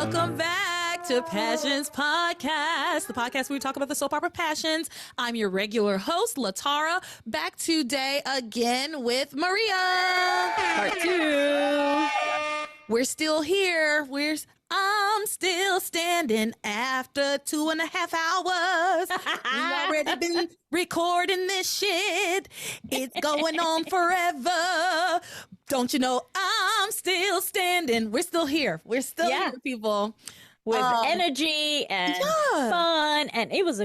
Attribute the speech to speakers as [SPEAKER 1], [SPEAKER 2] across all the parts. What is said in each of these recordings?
[SPEAKER 1] Welcome back to Passions Podcast, the podcast where we talk about the soap opera Passions. I'm your regular host, LeTara, back today again with Maria. Part 2. We're still here. I'm still standing after 2.5 hours. We've already been recording this shit. It's going on forever. Don't you know I'm still standing? We're still here. We're still here, people.
[SPEAKER 2] With energy and fun. And it was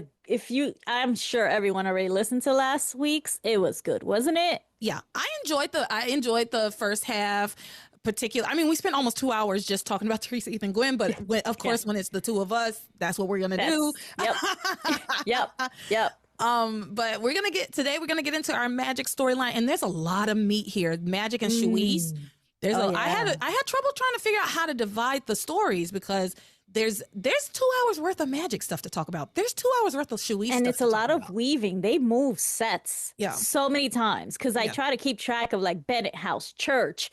[SPEAKER 2] I'm sure everyone already listened to last week's. It was good, wasn't it?
[SPEAKER 1] Yeah. I enjoyed the first half. We spent almost 2 hours just talking about Teresa, Ethan, Gwen, but of course, when it's the two of us, that's what we're gonna do.
[SPEAKER 2] Yep.
[SPEAKER 1] But we're gonna get into our magic storyline, and there's a lot of meat here. Magic and Shawise. I had trouble trying to figure out how to divide the stories because there's 2 hours worth of magic stuff to talk about. There's 2 hours worth of Shawise,
[SPEAKER 2] and it's a lot of weaving. They move sets so many times because I try to keep track of like Bennett House, church,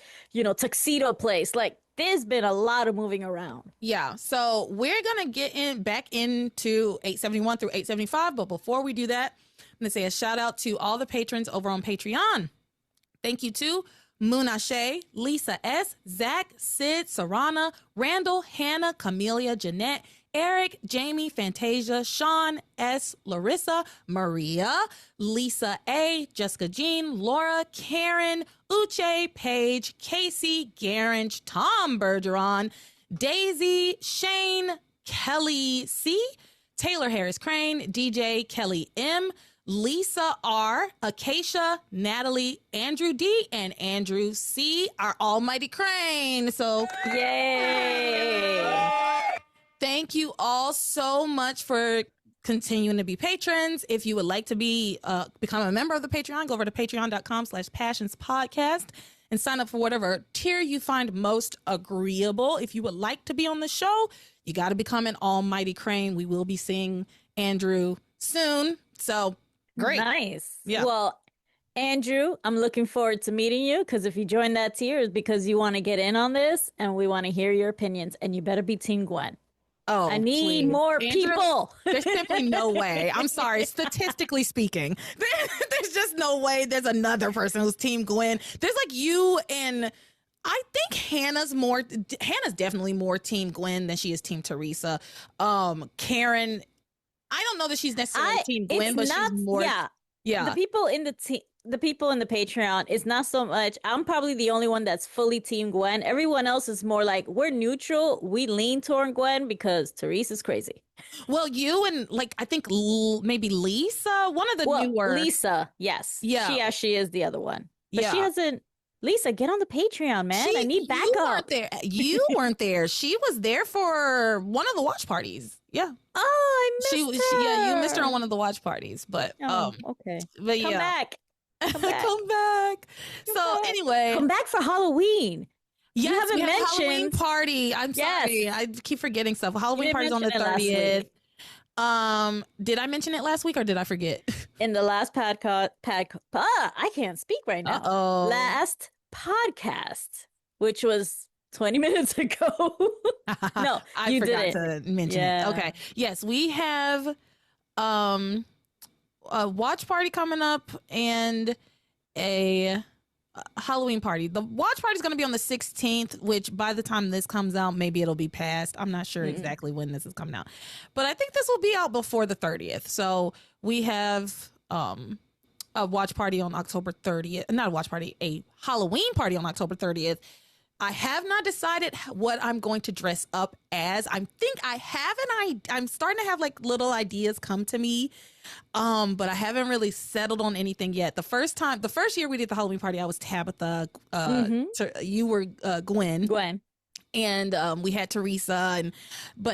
[SPEAKER 2] tuxedo place. Like there's been a lot of moving around.
[SPEAKER 1] Yeah, so we're gonna get back into 871 through 875, but before we do that, I'm gonna say a shout out to all the patrons over on Patreon. Thank you to Moonashe, Lisa S, Zach, Sid, Sarana, Randall, Hannah, Camelia, Jeanette, Eric, Jamie, Fantasia, Sean S, Larissa, Maria, Lisa A, Jessica Jean, Laura, Karen, Uche, Paige, Casey, Garange, Tom Bergeron, Daisy, Shane, Kelly C, Taylor Harris Crane, DJ Kelly M, Lisa R, Acacia, Natalie, Andrew D, and Andrew C, our almighty Crane. So
[SPEAKER 2] yay!
[SPEAKER 1] Thank you all so much for continuing to be patrons. If you would like to become a member of the Patreon, go over to patreon.com/passionspodcast and sign up for whatever tier you find most agreeable. If you would like to be on the show, you got to become an almighty Crane. We will be seeing Andrew soon. So great.
[SPEAKER 2] Nice.
[SPEAKER 1] Yeah.
[SPEAKER 2] Well, Andrew, I'm looking forward to meeting you because if you join that tier, it's because you want to get in on this and we want to hear your opinions. And you better be Team Gwen.
[SPEAKER 1] Oh,
[SPEAKER 2] I need more people.
[SPEAKER 1] There's simply no way. I'm sorry. Statistically speaking, there's just no way there's another person who's Team Gwen. There's like you and I think Hannah's definitely more Team Gwen than she is Team Teresa. Karen, I don't know that she's necessarily Team Gwen, but she's more. Yeah.
[SPEAKER 2] The people in the Patreon is not so much. I'm probably the only one that's fully Team Gwen. Everyone else is more like we're neutral. We lean toward Gwen because Teresa's crazy.
[SPEAKER 1] Well, you and I think maybe Lisa, one of the newer.
[SPEAKER 2] Lisa, yes.
[SPEAKER 1] Yeah.
[SPEAKER 2] She is the other one. But she hasn't. Lisa, get on the Patreon, man. I need backup.
[SPEAKER 1] You weren't there. She was there for one of the watch parties. Yeah.
[SPEAKER 2] Oh, I missed her.
[SPEAKER 1] Yeah, you missed her on one of the watch parties. But
[SPEAKER 2] okay.
[SPEAKER 1] But
[SPEAKER 2] Come back.
[SPEAKER 1] Come back. Anyway,
[SPEAKER 2] come back for Halloween.
[SPEAKER 1] Yes,
[SPEAKER 2] you haven't mentioned
[SPEAKER 1] Halloween party. I'm sorry, I keep forgetting stuff. Halloween party's on the 30th. Did I mention it last week or did I forget?
[SPEAKER 2] In the last I can't speak right now. Last podcast, which was 20 minutes ago. No,
[SPEAKER 1] I forgot to mention it. Okay. Yes, we have a watch party coming up and a Halloween party. The watch party is going to be on the 16th, which by the time this comes out, maybe it'll be past. I'm not sure exactly when this is coming out, but I think this will be out before the 30th. So we have a watch party on October 30th. Not a watch party, a Halloween party on October 30th. I have not decided what I'm going to dress up as. I'm starting to have little ideas come to me. But I haven't really settled on anything yet. The first year we did the Halloween party, I was Tabitha. You were Gwen. And we had Teresa.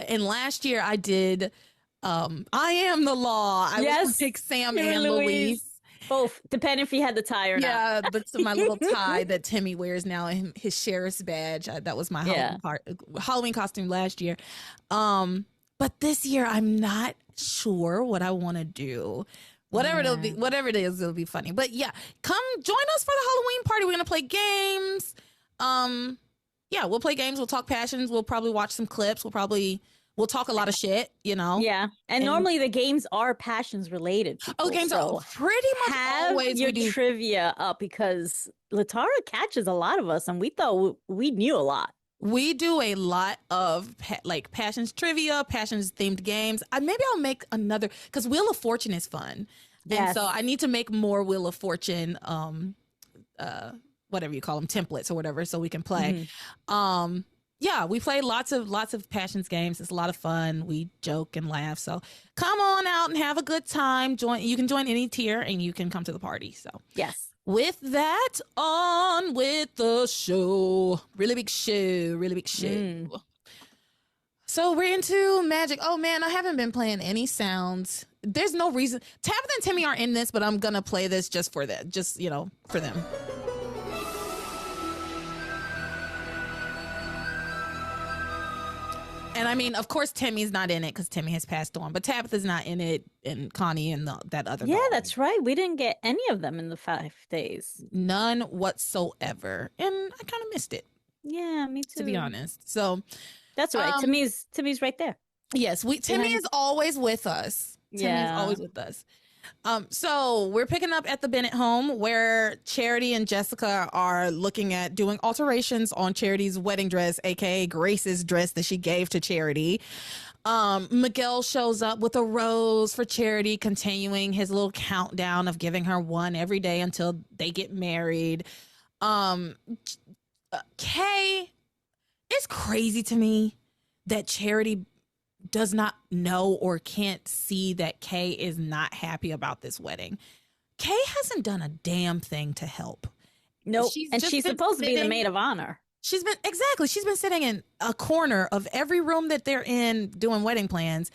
[SPEAKER 1] And last year I did I Am the Law. I was like Sam and Louise.
[SPEAKER 2] Both, depending if he had the tie or not.
[SPEAKER 1] Yeah, but my little tie that Timmy wears now, and his sheriff's badge. That was my Halloween costume last year. But this year, I'm not sure what I want to do. Whatever it is, it'll be funny. But yeah, come join us for the Halloween party. We're gonna play games. Yeah, we'll play games. We'll talk passions. We'll probably watch some clips. We'll talk a lot of shit, you know?
[SPEAKER 2] Yeah. And normally the games are passions related. People,
[SPEAKER 1] games are pretty much
[SPEAKER 2] have
[SPEAKER 1] always
[SPEAKER 2] your trivia up because LeTara catches a lot of us and we thought we knew a lot.
[SPEAKER 1] We do a lot of like passions trivia, passions themed games. Maybe I'll make another, because Wheel of Fortune is fun. Yes. And so I need to make more Wheel of Fortune, whatever you call them, templates or whatever, so we can play. Mm-hmm. Yeah, we play lots of passions games. It's a lot of fun. We joke and laugh. So come on out and have a good time. You can join any tier and you can come to the party. So
[SPEAKER 2] yes.
[SPEAKER 1] With that, on with the show. Really big show. So we're into magic. Oh man, I haven't been playing any sounds. There's no reason. Tabitha and Timmy aren't in this, but I'm gonna play this just for that. Just, you know, for them. And I mean, of course, Timmy's not in it because Timmy has passed on, but Tabitha's not in it, and Connie and that other.
[SPEAKER 2] Yeah, that's right. We didn't get any of them in the 5 days.
[SPEAKER 1] None whatsoever, and I kind of missed it.
[SPEAKER 2] Yeah, me too.
[SPEAKER 1] To be honest, so
[SPEAKER 2] that's right. Timmy's right there.
[SPEAKER 1] Yes, Timmy is always with us. Timmy's always with us. So we're picking up at the Bennett home where Charity and Jessica are looking at doing alterations on Charity's wedding dress, aka Grace's dress that she gave to Charity. Miguel shows up with a rose for Charity, continuing his little countdown of giving her one every day until they get married. Kay, it's crazy to me that Charity does not know or can't see that Kay is not happy about this wedding. Kay hasn't done a damn thing to help.
[SPEAKER 2] Nope. She's supposed to be the maid of honor.
[SPEAKER 1] She's been sitting in a corner of every room that they're in doing wedding plans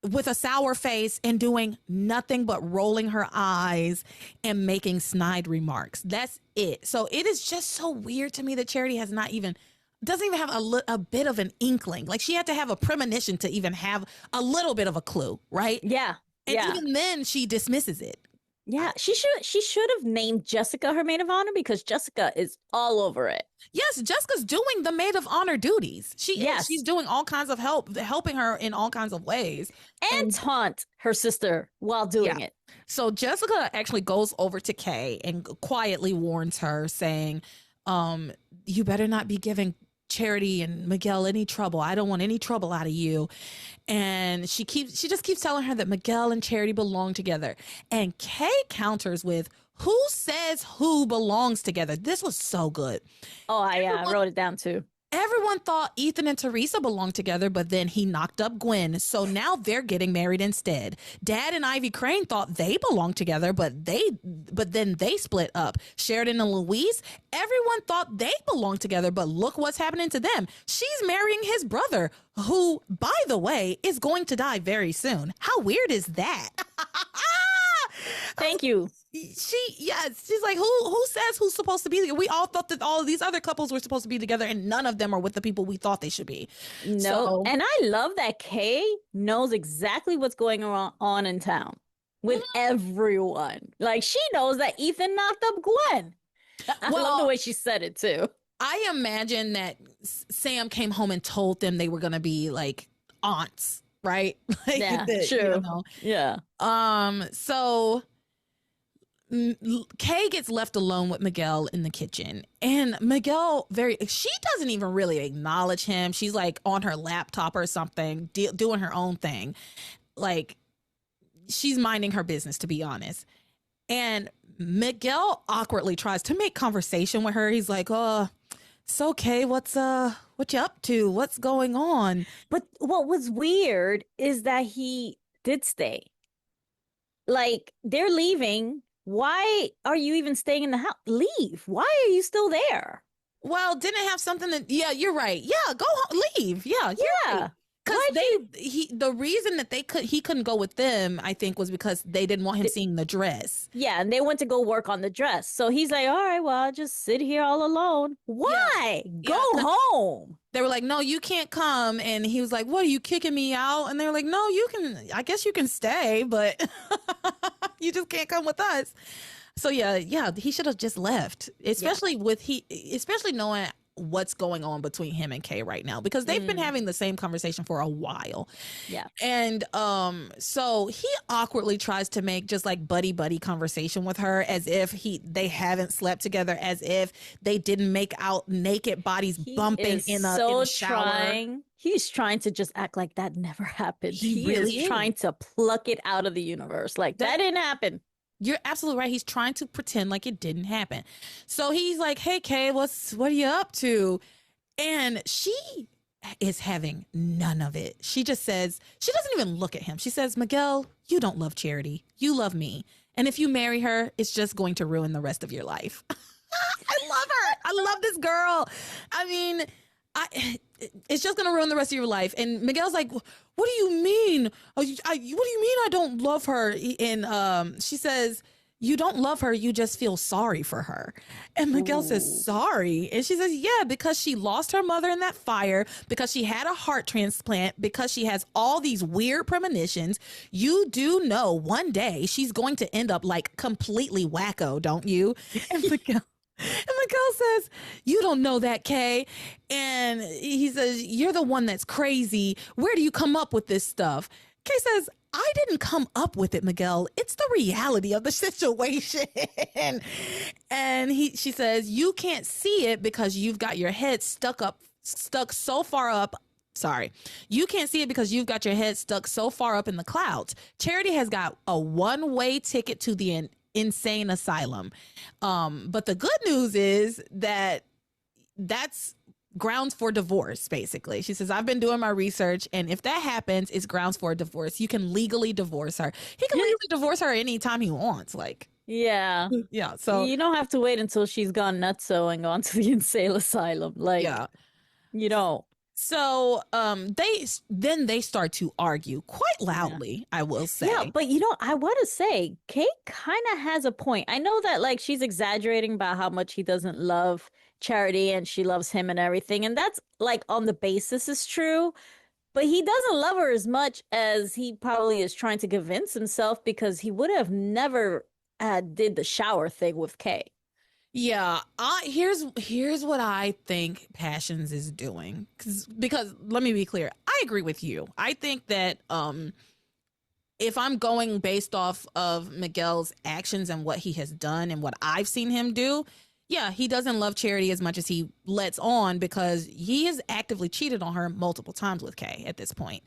[SPEAKER 1] with a sour face and doing nothing but rolling her eyes and making snide remarks. That's it. So it is just so weird to me that Charity doesn't even have a bit of an inkling. Like, she had to have a premonition to even have a little bit of a clue, right?
[SPEAKER 2] Yeah.
[SPEAKER 1] And even then she dismisses it.
[SPEAKER 2] Yeah, she should have named Jessica her maid of honor because Jessica is all over it.
[SPEAKER 1] Yes, Jessica's doing the maid of honor duties. She's doing all kinds of helping her in all kinds of ways.
[SPEAKER 2] And taunt her sister while doing it.
[SPEAKER 1] So Jessica actually goes over to Kay and quietly warns her, saying, you better not be giving Charity and Miguel any trouble. I don't want any trouble out of you. And she just keeps telling her that Miguel and Charity belong together. And Kay counters with, who says who belongs together? This was so good.
[SPEAKER 2] Oh, I wrote it down too.
[SPEAKER 1] Everyone thought Ethan and Teresa belonged together, but then he knocked up Gwen. So now they're getting married instead. Dad and Ivy Crane thought they belonged together, but then they split up. Sheridan and Louise, everyone thought they belonged together, but look what's happening to them. She's marrying his brother, who, by the way, is going to die very soon. How weird is that?
[SPEAKER 2] Thank you.
[SPEAKER 1] She's like, who says who's supposed to be together? We all thought that all of these other couples were supposed to be together, and none of them are with the people we thought they should be.
[SPEAKER 2] No, and I love that Kay knows exactly what's going on in town with everyone. Like, she knows that Ethan knocked up Gwen. I love the way she said it too.
[SPEAKER 1] I imagine that Sam came home and told them they were going to be like aunts, right? Like,
[SPEAKER 2] yeah, true. You know? Yeah.
[SPEAKER 1] So Kay gets left alone with Miguel in the kitchen, and Miguel she doesn't even really acknowledge him. She's like on her laptop or something, doing her own thing. Like, she's minding her business, to be honest. And Miguel awkwardly tries to make conversation with her. He's like, "Oh, it's okay. What you up to? What's going on?"
[SPEAKER 2] But what was weird is that he did stay. Like, they're leaving. Why are you even staying in the house? Leave. Why are you still there?
[SPEAKER 1] Well, didn't it have something that? Yeah, you're right. Yeah, go home, leave. Yeah.
[SPEAKER 2] Right.
[SPEAKER 1] Because the reason that he couldn't go with them, I think, was because they didn't want him seeing the dress.
[SPEAKER 2] Yeah, and they went to go work on the dress. So he's like, all right, well, I'll just sit here all alone. Why? Yeah. Go home.
[SPEAKER 1] They were like, no, you can't come. And he was like, what, are you kicking me out? And they were like, no, you can, I guess you can stay, but you just can't come with us. So yeah, he should have just left, especially knowing what's going on between him and Kay right now, because they've been having the same conversation for a while.
[SPEAKER 2] Yeah.
[SPEAKER 1] And so he awkwardly tries to make just like buddy conversation with her, as if they haven't slept together, as if they didn't make out naked bodies bumping in a shower.
[SPEAKER 2] He's trying to just act like that never happened.
[SPEAKER 1] He really is
[SPEAKER 2] trying to pluck it out of the universe. Like that didn't happen.
[SPEAKER 1] You're absolutely right. He's trying to pretend like it didn't happen. So he's like, hey, Kay, what are you up to? And she is having none of it. She just says, she doesn't even look at him. She says, Miguel, you don't love Charity. You love me. And if you marry her, it's just going to ruin the rest of your life. I love her. I love this girl. I mean, it's just going to ruin the rest of your life. And Miguel's like, what do you mean? What do you mean I don't love her? And she says, you don't love her. You just feel sorry for her. And Miguel says, sorry. And she says, yeah, because she lost her mother in that fire, because she had a heart transplant, because she has all these weird premonitions. You do know one day she's going to end up like completely wacko, don't you? And Miguel says, you don't know that, Kay. And he says, you're the one that's crazy. Where do you come up with this stuff? Kay says, I didn't come up with it, Miguel. It's the reality of the situation. And she says, you can't see it because you've got your head stuck so far up. Sorry. You can't see it because you've got your head stuck so far up in the clouds. Charity has got a one-way ticket to the insane asylum. But the good news is that's grounds for divorce, basically. She says, I've been doing my research, and if that happens, it's grounds for a divorce. You can legally divorce her. He can legally divorce her anytime he wants. Like, yeah. So
[SPEAKER 2] you don't have to wait until she's gone nutso and gone to the insane asylum. Like, you don't.
[SPEAKER 1] So they start to argue quite loudly, I will say.
[SPEAKER 2] Yeah, but I want to say Kate kind of has a point. I know that like she's exaggerating about how much he doesn't love Charity and she loves him and everything. And that's like on the basis is true. But he doesn't love her as much as he probably is trying to convince himself, because he would have never did the shower thing with Kay.
[SPEAKER 1] Yeah, here's what I think Passions is doing, because let me be clear, I agree with you. I think that if I'm going based off of Miguel's actions and what he has done and what I've seen him do, yeah, he doesn't love Charity as much as he lets on, because he has actively cheated on her multiple times with Kay at this point.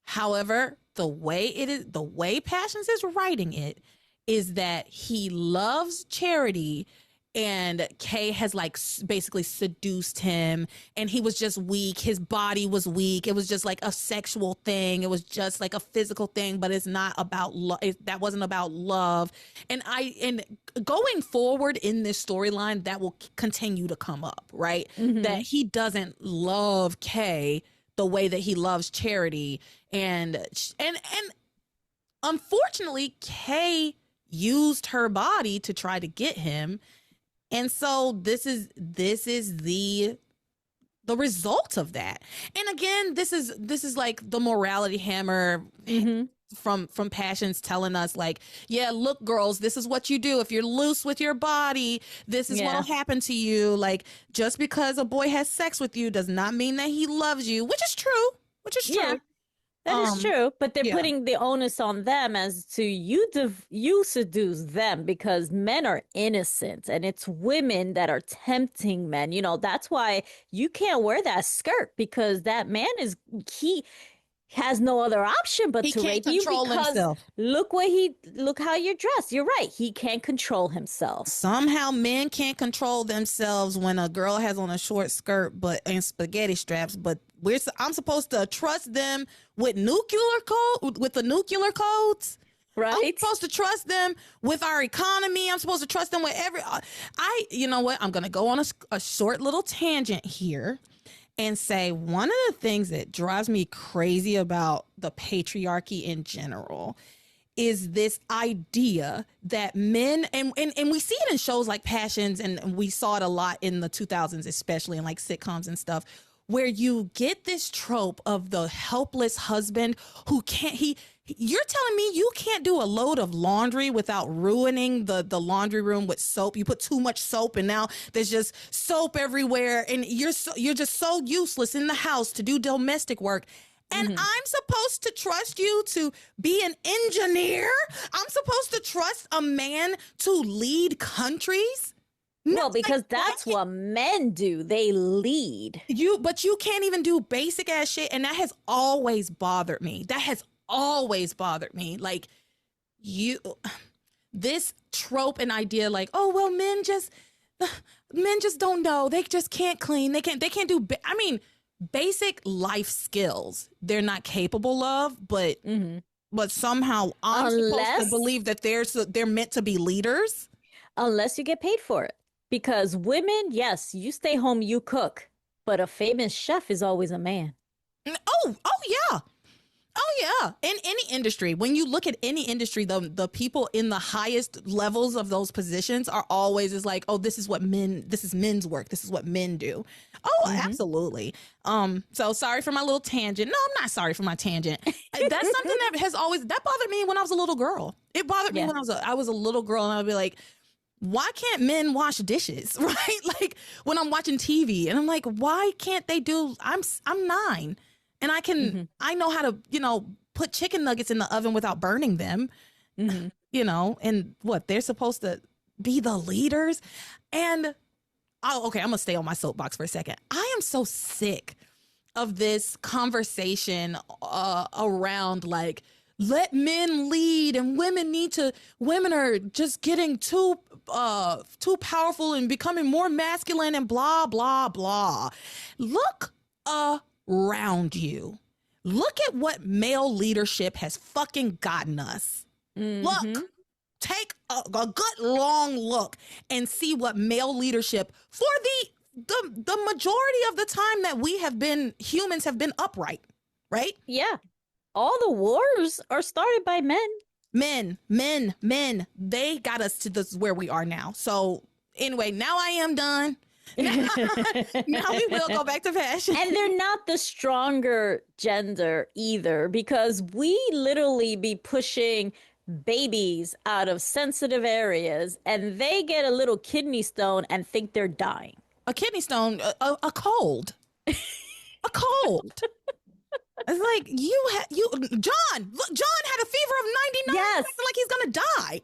[SPEAKER 1] However, the way Passions is writing it is that he loves Charity, and Kay has like basically seduced him, and he was just weak. His body was weak. It was just like a sexual thing. It was just like a physical thing, but it's not about love. That wasn't about love. And going forward in this storyline, that will continue to come up, right? That he doesn't love Kay the way that he loves Charity. And unfortunately, Kay used her body to try to get him, and so this is the result of that. And again, this is like the morality hammer from Passions telling us like, yeah, look, girls, this is what you do if you're loose with your body. This is what'll happen to you. Like, just because a boy has sex with you does not mean that he loves you, which is true.
[SPEAKER 2] Yeah. That is true, but they're putting the onus on them as to you seduce them, because men are innocent and it's women that are tempting men. That's why you can't wear that skirt, because that man he has no other option but to rape you, because himself. Look how you're dressed. You're right. He can't control himself.
[SPEAKER 1] Somehow men can't control themselves when a girl has on a short skirt and spaghetti straps, but I'm supposed to trust them with the nuclear codes. Right. I'm supposed to trust them with our economy. I'm supposed to trust them with you know what? I'm going to go on a short little tangent here and say one of the things that drives me crazy about the patriarchy in general is this idea that men, and we see it in shows like Passions, and we saw it a lot in the 2000s, especially in like sitcoms and stuff, where you get this trope of the helpless husband who You're telling me you can't do a load of laundry without ruining the laundry room with soap? You put too much soap and now there's just soap everywhere, and you're just so useless in the house to do domestic work. And I'm supposed to trust you to be an engineer? I'm supposed to trust a man to lead countries?
[SPEAKER 2] No, because that's what men do. They lead.
[SPEAKER 1] But you can't even do basic ass shit. And that has always bothered me. Like, this trope and idea, like, oh, well, men just don't know. They just can't clean. They can't do, basic life skills they're not capable of, but somehow I'm supposed to believe that they're meant to be leaders.
[SPEAKER 2] Unless you get paid for it. Because women, yes, you stay home, you cook, but a famous chef is always a man.
[SPEAKER 1] Oh yeah. In any industry, when you look at any industry, the people in the highest levels of those positions are always is like, oh, this is men's work. This is what men do. Oh, absolutely. So sorry for my little tangent. No, I'm not sorry for my tangent. That's something that bothered me when I was a little girl. It bothered me when I was a little girl, and I'd be like, why can't men wash dishes? Right? Like when I'm watching TV and I'm like, why can't they do, I'm 9 and I know how to, put chicken nuggets in the oven without burning them, and what, they're supposed to be the leaders. And okay, I'm gonna stay on my soapbox for a second. I am so sick of this conversation around like, let men lead and women are just getting too powerful and becoming more masculine and blah, blah, blah. Look around you. Look at what male leadership has fucking gotten us. Look, take a good long look and see what male leadership for the majority of the time that humans have been upright, right?
[SPEAKER 2] Yeah. All the wars are started by men.
[SPEAKER 1] Men. They got us to this where we are now. So anyway, now I am done. Now we will go back to fashion.
[SPEAKER 2] And they're not the stronger gender either, because we literally be pushing babies out of sensitive areas and they get a little kidney stone and think they're dying.
[SPEAKER 1] A kidney stone, a cold. A cold. It's like John had a fever of 99.
[SPEAKER 2] Yes.
[SPEAKER 1] I feel like he's gonna die.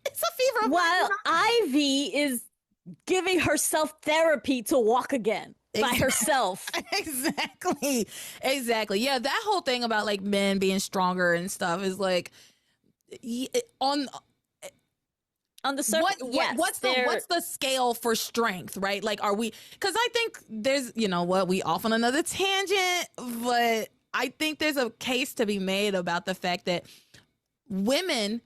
[SPEAKER 1] It's a fever of 99.
[SPEAKER 2] While Ivy is giving herself therapy to walk again by herself.
[SPEAKER 1] Exactly. Yeah, that whole thing about like men being stronger and stuff is like on
[SPEAKER 2] the surface.
[SPEAKER 1] What's the scale for strength, right? Like, are we, because I think there's, we off on another tangent, but I think there's a case to be made about the fact that women,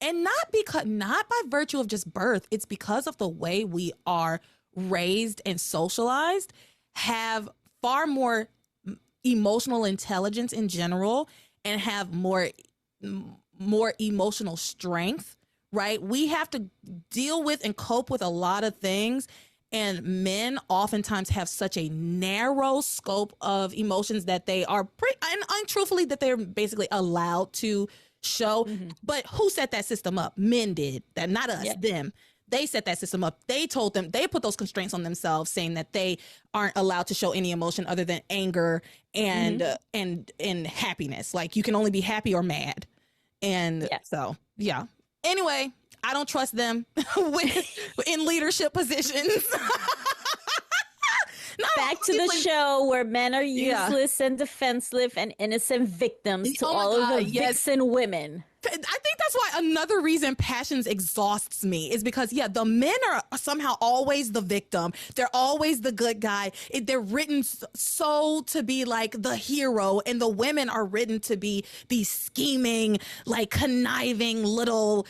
[SPEAKER 1] and not by virtue of just birth, it's because of the way we are raised and socialized, have far more emotional intelligence in general and have more emotional strength. Right? We have to deal with and cope with a lot of things. And men oftentimes have such a narrow scope of emotions that they are and truthfully that they're basically allowed to show. But who set that system up? Men did that, not us, them. They set that system up. They told them, they put those constraints on themselves, saying that they aren't allowed to show any emotion other than anger and happiness. Like you can only be happy or mad. And so, yeah. Anyway, I don't trust them in leadership positions.
[SPEAKER 2] Back to the show where men are useless and defenseless and innocent victims to all of the vixen women.
[SPEAKER 1] I think that's why another reason Passions exhausts me is because, the men are somehow always the victim. They're always the good guy. They're written so to be like the hero, and the women are written to be these scheming, like conniving little,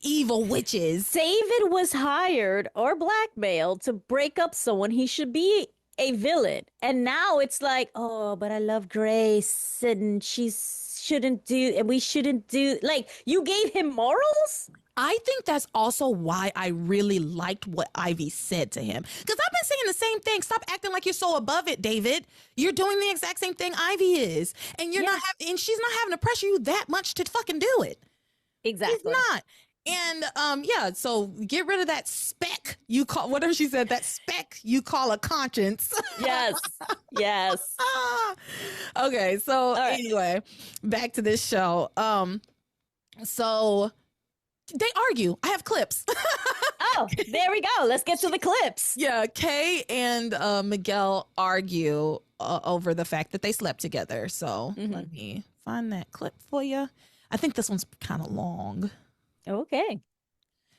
[SPEAKER 1] evil witches.
[SPEAKER 2] David was hired or blackmailed to break up someone. He should be a villain. And now it's like, oh, but I love Grace and she's shouldn't do, and we shouldn't do, like, you gave him morals?
[SPEAKER 1] I think that's also why I really liked what Ivy said to him. Because I've been saying the same thing. Stop acting like you're so above it, David. You're doing the exact same thing Ivy is. And you're not and she's not having to pressure you that much to fucking do it.
[SPEAKER 2] Exactly.
[SPEAKER 1] She's not. And so get rid of that speck you call, whatever she said, that speck you call a conscience.
[SPEAKER 2] Yes. Yes.
[SPEAKER 1] Okay, so anyway, back to this show. So they argue. I have clips.
[SPEAKER 2] Oh, there we go. Let's get to the clips.
[SPEAKER 1] Yeah, Kay and Miguel argue over the fact that they slept together. So let me find that clip for you. I think this one's kind of long.
[SPEAKER 2] Okay.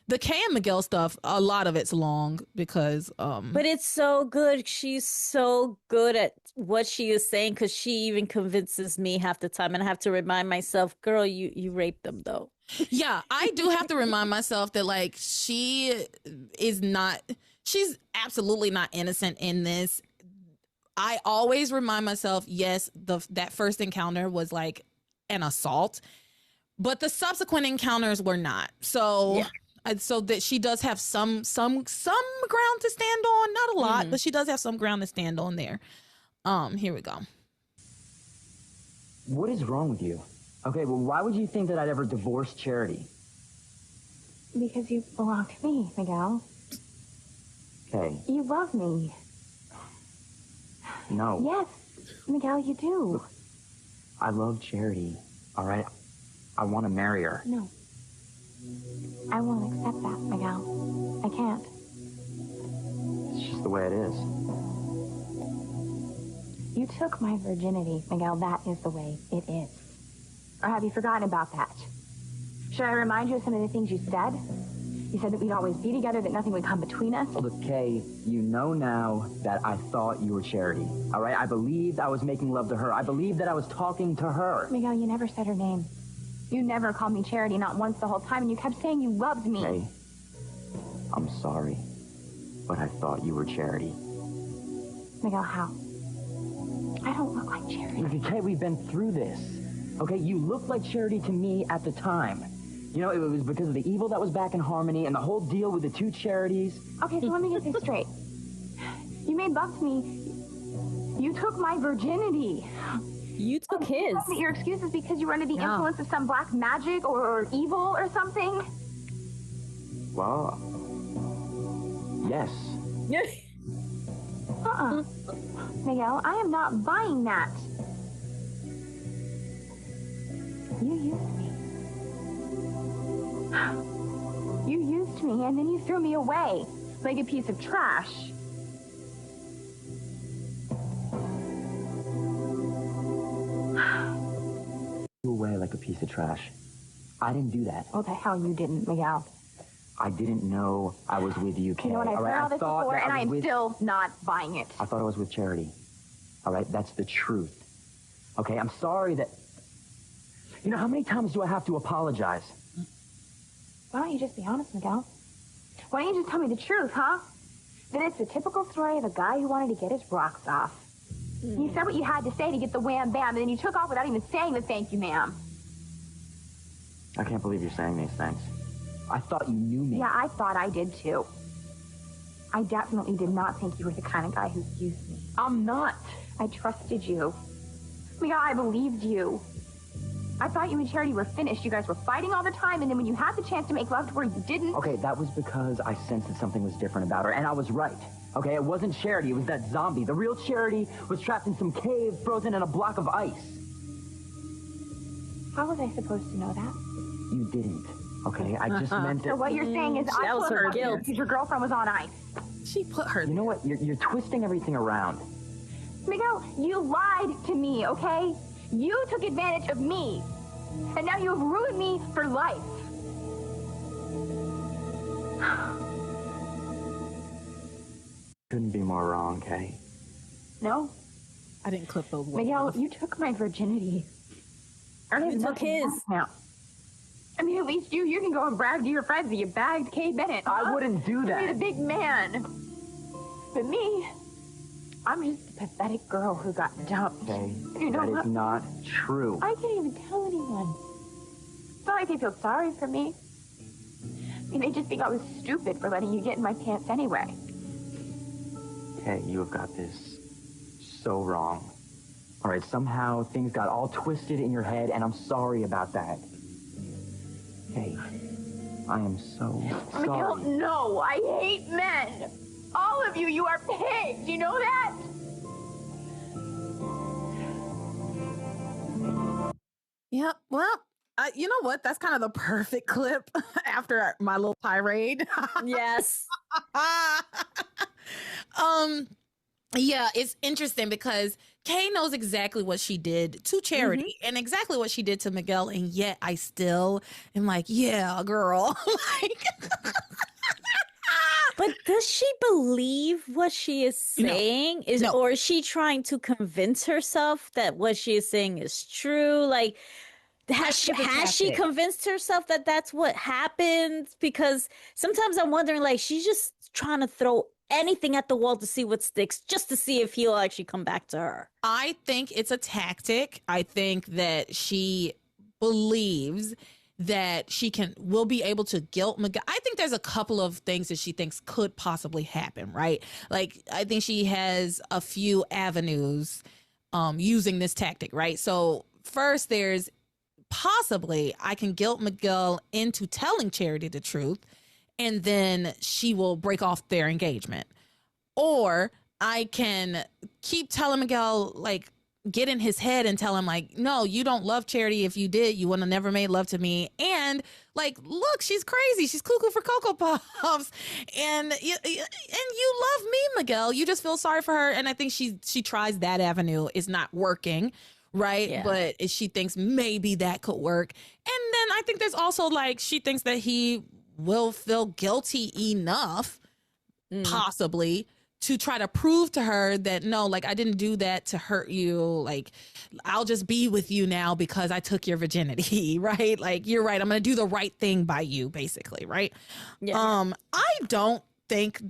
[SPEAKER 1] The Kay and Miguel stuff, a lot of it's long because
[SPEAKER 2] but it's so good. She's so good at what she is saying, because she even convinces me half the time, and I have to remind myself, girl, you raped them though.
[SPEAKER 1] Yeah, I do have to remind myself that, like, she's absolutely not innocent in this. I always remind myself, yes, that first encounter was like an assault, but the subsequent encounters were not. So, so that she does have some ground to stand on, not a lot, but she does have some ground to stand on there. Here we go.
[SPEAKER 3] What is wrong with you? Okay, well, why would you think that I'd ever divorce Charity?
[SPEAKER 4] Because you belong to me, Miguel.
[SPEAKER 3] Okay.
[SPEAKER 4] You love me.
[SPEAKER 3] No.
[SPEAKER 4] Yes, Miguel, you do.
[SPEAKER 3] Look, I love Charity, all right? I want to marry her.
[SPEAKER 4] No. I won't accept that, Miguel. I can't.
[SPEAKER 3] It's just the way it is.
[SPEAKER 4] You took my virginity, Miguel. That is the way it is. Or have you forgotten about that? Should I remind you of some of the things you said? You said that we'd always be together, that nothing would come between us.
[SPEAKER 3] Look, Kay, you know now that I thought you were Charity, all right? I believed I was making love to her. I believed that I was talking to her.
[SPEAKER 4] Miguel, you never said her name. You never called me Charity, not once the whole time, and you kept saying you loved me.
[SPEAKER 3] Kay, I'm sorry, but I thought you were Charity.
[SPEAKER 4] Miguel, how? I don't look like Charity.
[SPEAKER 3] Look, Kay, we've been through this. Okay, you looked like Charity to me at the time. You know, it was because of the evil that was back in Harmony and the whole deal with the two charities.
[SPEAKER 4] Okay, so let me get this straight. You made love to me. You took my virginity.
[SPEAKER 2] You took his.
[SPEAKER 4] Your excuse is because you were under the influence of some black magic or evil or something?
[SPEAKER 3] Well, yes.
[SPEAKER 4] Miguel, I am not buying that. You used me. You used me, and then you threw me away like a piece of trash.
[SPEAKER 3] You away like a piece of trash. I didn't do that.
[SPEAKER 4] Oh, the hell you didn't, Miguel.
[SPEAKER 3] I didn't know I was with you, Kay.
[SPEAKER 4] You know what, I've heard all this before, and I am still not buying it.
[SPEAKER 3] I thought I was with Charity. All right, that's the truth. Okay, I'm sorry that... You know, how many times do I have to apologize?
[SPEAKER 4] Why don't you just be honest, Miguel? Why don't you just tell me the truth, huh? That it's the typical story of a guy who wanted to get his rocks off. You said what you had to say to get the wham bam, and then you took off without even saying the thank you, ma'am.
[SPEAKER 3] I can't believe you're saying these things. I thought you knew me.
[SPEAKER 4] Yeah, I thought I did too. I definitely did not think you were the kind of guy who used me.
[SPEAKER 3] I'm not.
[SPEAKER 4] I trusted you. Miguel, I believed you. I thought you and Charity were finished. You guys were fighting all the time, and then when you had the chance to make love to her, you didn't.
[SPEAKER 3] Okay, that was because I sensed that something was different about her, and I was right. Okay, it wasn't Charity, it was that zombie. The real Charity was trapped in some cave, frozen in a block of ice.
[SPEAKER 4] How was I supposed to know that?
[SPEAKER 3] You didn't, okay? I just meant that...
[SPEAKER 4] So what you're saying is I
[SPEAKER 2] was her guilt.
[SPEAKER 4] because your girlfriend was on ice.
[SPEAKER 1] She put her...
[SPEAKER 3] You know what? You're twisting everything around.
[SPEAKER 4] Miguel, you lied to me, okay? You took advantage of me. And now you have ruined me for life.
[SPEAKER 3] Couldn't be more wrong, Kay.
[SPEAKER 4] No?
[SPEAKER 1] I didn't clip those words.
[SPEAKER 4] Miguel, you took my virginity.
[SPEAKER 2] You took his.
[SPEAKER 4] Now. I mean, at least you can go and brag to your friends that you bagged Kay Bennett.
[SPEAKER 3] I wouldn't do that.
[SPEAKER 4] You're the big man. But me, I'm just a pathetic girl who got dumped.
[SPEAKER 3] Okay,
[SPEAKER 4] You know
[SPEAKER 3] that
[SPEAKER 4] what?
[SPEAKER 3] is not true.
[SPEAKER 4] I can't even tell anyone. It's not like they feel sorry for me. I mean, they just think I was stupid for letting you get in my pants anyway.
[SPEAKER 3] Okay, you have got this so wrong. All right, somehow things got all twisted in your head, and I'm sorry about that. Hey, I am so
[SPEAKER 4] Miguel,
[SPEAKER 3] sorry.
[SPEAKER 4] no, I hate men. All of you are pigs. You know that?
[SPEAKER 1] Yeah, well, you know what? That's kind of the perfect clip after my little tirade.
[SPEAKER 2] Yes.
[SPEAKER 1] Yeah, it's interesting because Kay knows exactly what she did to Charity and exactly what she did to Miguel, and yet I still am like, yeah, girl. Like,
[SPEAKER 2] But does she believe what she is saying?
[SPEAKER 1] No.
[SPEAKER 2] Or is she trying to convince herself that what she is saying is true? Like, has she convinced herself that that's what happened? Because sometimes I'm wondering, like, she's just trying to throw anything at the wall to see what sticks, just to see if he'll actually come back to her.
[SPEAKER 1] I think it's a tactic. I think that she believes that she will be able to guilt Miguel. I think there's a couple of things that she thinks could possibly happen, right? Like, I think she has a few avenues using this tactic, right? So first, there's possibly I can guilt Miguel into telling Charity the truth, and then she will break off their engagement. Or I can keep telling Miguel, like, get in his head and tell him, like, no, you don't love Charity. If you did, you would have never made love to me. And, like, look, she's crazy. She's cuckoo for Cocoa Puffs. And you love me, Miguel. You just feel sorry for her. And I think she tries that avenue. It's not working. Right. Yeah. But she thinks maybe that could work. And then I think there's also, like, she thinks that he will feel guilty enough, possibly, to try to prove to her that, no, like, I didn't do that to hurt you. Like, I'll just be with you now because I took your virginity. Right. Like, you're right. I'm going to do the right thing by you, basically. Right. Yeah. I don't think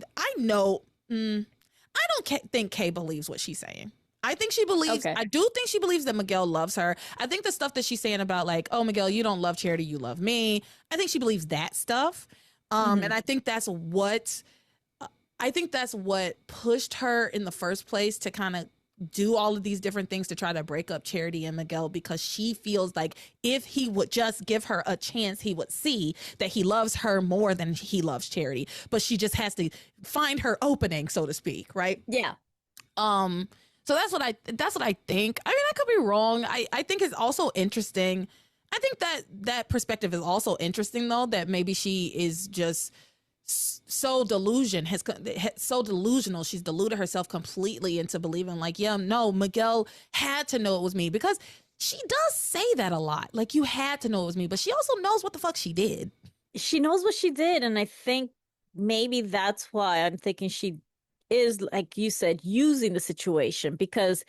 [SPEAKER 1] think Kay believes what she's saying. I think she believes, I do think she believes that Miguel loves her. I think the stuff that she's saying about, like, oh, Miguel, you don't love Charity, you love me. I think she believes that stuff. And I think that's what pushed her in the first place to kind of do all of these different things to try to break up Charity and Miguel, because she feels like if he would just give her a chance, he would see that he loves her more than he loves Charity. But she just has to find her opening, so to speak. Right.
[SPEAKER 2] Yeah.
[SPEAKER 1] So that's what I think. I mean, I could be wrong. I think it's also interesting. I think that perspective is also interesting, though, that maybe she is just so delusional. She's deluded herself completely into believing, like, yeah, no, Miguel had to know it was me, because she does say that a lot. Like, you had to know it was me, but she also knows what the fuck she did.
[SPEAKER 2] She knows what she did. And I think maybe that's why I'm thinking she is, like you said, using the situation, because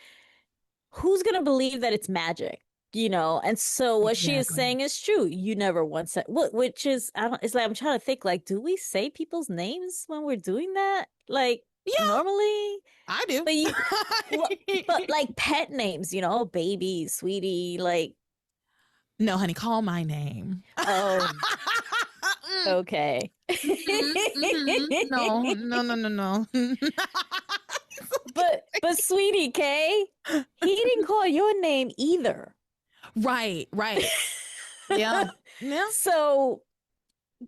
[SPEAKER 2] who's going to believe that it's magic, And so what she is saying is true. You never once said, which is, it's like, I'm trying to think, like, do we say people's names when we're doing that? Like, normally?
[SPEAKER 1] I do.
[SPEAKER 2] But like pet names, baby, sweetie, like.
[SPEAKER 1] No, honey, call my name.
[SPEAKER 2] Oh, okay.
[SPEAKER 1] No.
[SPEAKER 2] But sweetie, Kay, he didn't call your name either.
[SPEAKER 1] Right. Yeah.
[SPEAKER 2] So,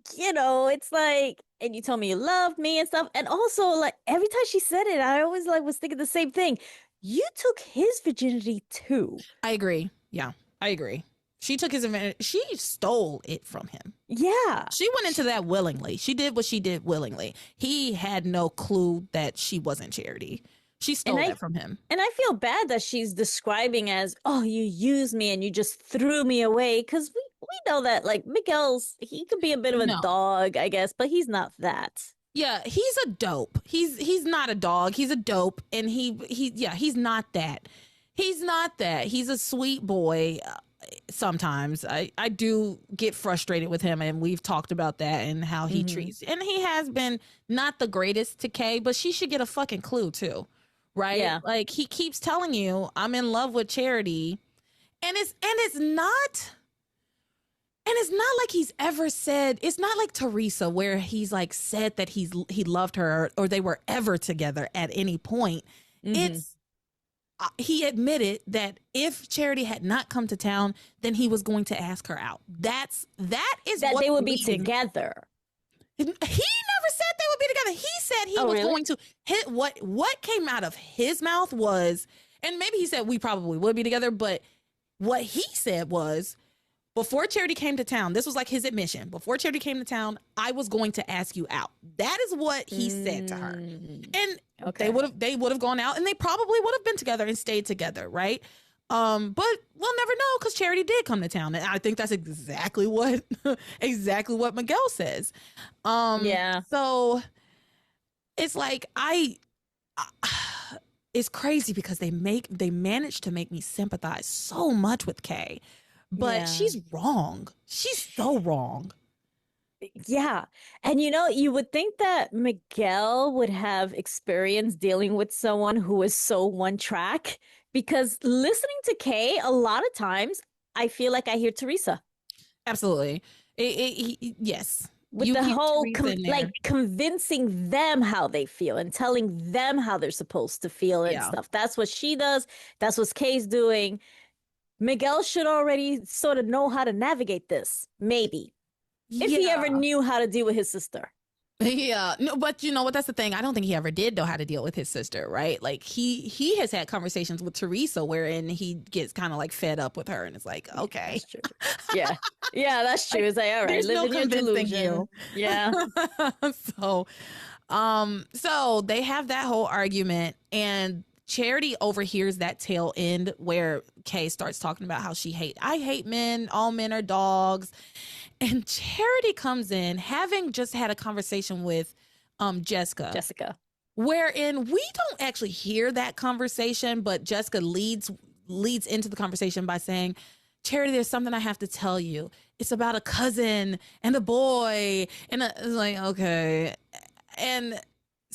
[SPEAKER 2] it's like, and you told me you loved me and stuff. And also, like, every time she said it, I always was thinking the same thing. You took his virginity too.
[SPEAKER 1] I agree. Yeah, I agree. She took his advantage. She stole it from him.
[SPEAKER 2] Yeah.
[SPEAKER 1] She went into that willingly. She did what she did willingly. He had no clue that she wasn't Charity. She stole that from him.
[SPEAKER 2] And I feel bad that she's describing as, oh, you used me and you just threw me away. Because we know that, like, he could be a bit of a dog, I guess, but he's not that.
[SPEAKER 1] Yeah, he's a dope. He's not a dog. He's a dope. And he's not that. He's not that. He's a sweet boy. Sometimes I do get frustrated with him, and we've talked about that and how he treats, and he has been not the greatest to Kay, but she should get a fucking clue too, right?
[SPEAKER 2] Yeah.
[SPEAKER 1] Like he keeps telling you, I'm in love with Charity. And it's not like he's ever said, it's not like Teresa where he's like said that he loved her or they were ever together at any point. It's he admitted that if Charity had not come to town, then he was going to ask her out. That is
[SPEAKER 2] That
[SPEAKER 1] what
[SPEAKER 2] they would be together.
[SPEAKER 1] He never said they would be together. He said he was going to hit what came out of his mouth was, and maybe he said we probably would be together, but what he said was, before Charity came to town, this was like his admission. Before Charity came to town, I was going to ask you out. That is what he said to her. And they would have gone out and they probably would have been together and stayed together, right? But we'll never know because Charity did come to town. And I think that's exactly what Miguel says. So it's like it's crazy because they managed to make me sympathize so much with Kay. But she's wrong. She's so wrong.
[SPEAKER 2] Yeah. And you would think that Miguel would have experience dealing with someone who is so one track, because listening to Kay, a lot of times I feel like I hear Teresa.
[SPEAKER 1] Absolutely. Yes.
[SPEAKER 2] With the whole convincing them how they feel and telling them how they're supposed to feel and stuff. That's what she does. That's what Kay's doing. Miguel should already sort of know how to navigate this, maybe. If he ever knew how to deal with his sister.
[SPEAKER 1] Yeah. No, but you know what? That's the thing. I don't think he ever did know how to deal with his sister, right? Like he has had conversations with Teresa wherein he gets kind of like fed up with her and it's like, okay.
[SPEAKER 2] That's true. Yeah. Yeah, that's true. It's like, all right, live in your delusion. Yeah.
[SPEAKER 1] So they have that whole argument and Charity overhears that tail end where Kay starts talking about how I hate men. All men are dogs. And Charity comes in having just had a conversation with Jessica. Wherein we don't actually hear that conversation, but Jessica leads into the conversation by saying, Charity, there's something I have to tell you. It's about a cousin and a boy. And it's like, okay. And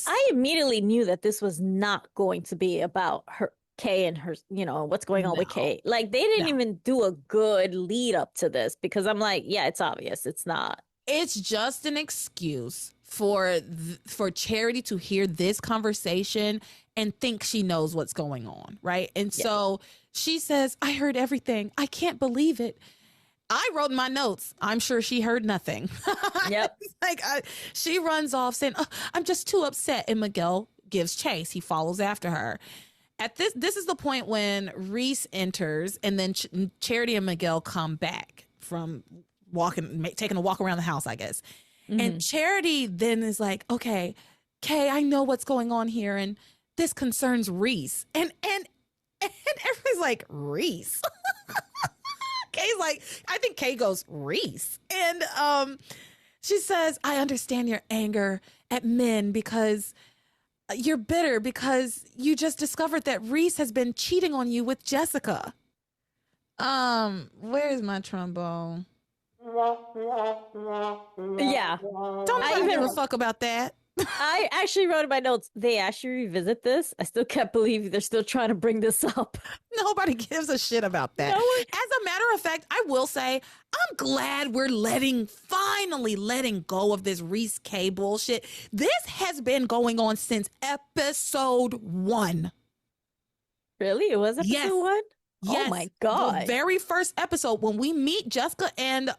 [SPEAKER 2] I immediately knew that this was not going to be about her, Kay, and her, what's going on with Kay. Like, they didn't even do a good lead up to this because I'm like, yeah, it's obvious. It's not.
[SPEAKER 1] It's just an excuse for Charity to hear this conversation and think she knows what's going on, right? And so she says, I heard everything. I can't believe it. I wrote in my notes, I'm sure she heard nothing.
[SPEAKER 2] Yep.
[SPEAKER 1] She runs off saying, I'm just too upset. And Miguel gives chase. He follows after her. At this is the point when Reese enters and then Charity and Miguel come back from taking a walk around the house, I guess. Mm-hmm. And Charity then is like, okay, Kay, I know what's going on here. And this concerns Reese. And everybody's like, Reese? Kay's like, I think Kay goes, Reese. And she says, I understand your anger at men because you're bitter because you just discovered that Reese has been cheating on you with Jessica. Where's my trombone?
[SPEAKER 2] Yeah.
[SPEAKER 1] Don't I give a fuck about that.
[SPEAKER 2] I actually wrote in my notes, they actually revisit this. I still can't believe they're still trying to bring this up.
[SPEAKER 1] Nobody gives a shit about that. As a matter of fact, I will say, I'm glad we're finally letting go of this Reese Kay bullshit. This has been going on since episode 1.
[SPEAKER 2] Really? It was episode 1?
[SPEAKER 1] Yes.
[SPEAKER 2] Oh my God.
[SPEAKER 1] The very first episode, when we meet Jessica and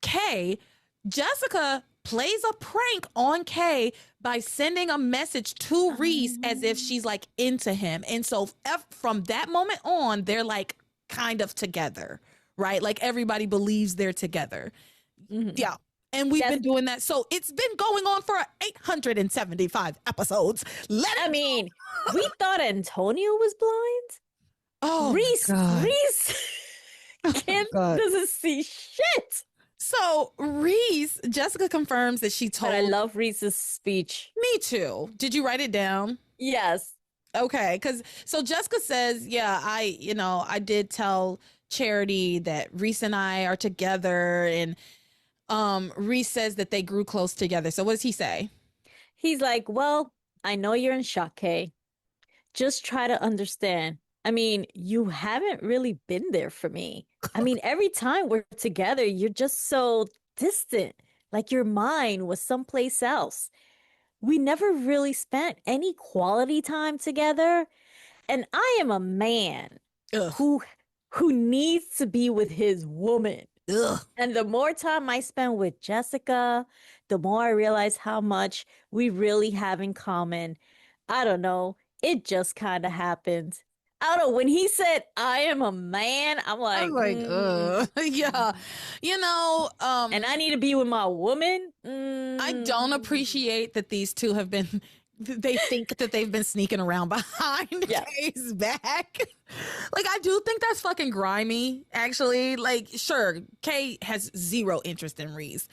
[SPEAKER 1] Kay, Jessica plays a prank on Kay by sending a message to Reese as if she's like into him. And so from that moment on, they're like kind of together, right? Like everybody believes they're together. Mm-hmm. Yeah. And we've been doing that. So it's been going on for 875 episodes.
[SPEAKER 2] We thought Antonio was blind.
[SPEAKER 1] Oh,
[SPEAKER 2] Reese doesn't see shit.
[SPEAKER 1] So Jessica confirms that she told.
[SPEAKER 2] But I love Reese's speech.
[SPEAKER 1] Me too. Did you write it down?
[SPEAKER 2] Yes.
[SPEAKER 1] Okay. So Jessica says, yeah, I did tell Charity that Reese and I are together. And Reese says that they grew close together. So what does he say?
[SPEAKER 2] He's like, well, I know you're in shock, Kay. just try to understand. I mean, you haven't really been there for me. I mean, every time we're together, you're just so distant, like your mind was someplace else. We never really spent any quality time together. And I am a man
[SPEAKER 1] Ugh.
[SPEAKER 2] who needs to be with his woman.
[SPEAKER 1] Ugh.
[SPEAKER 2] And the more time I spend with Jessica, the more I realize how much we really have in common. I don't know. It just kind of happened. I don't know. When he said, I am a man, I'm like,
[SPEAKER 1] yeah. You know,
[SPEAKER 2] and I need to be with my woman.
[SPEAKER 1] I don't appreciate that these two have been, they think that they've been sneaking around behind Kay's back. Like, I do think that's fucking grimy, actually. Like, sure, Kay has zero interest in Reese,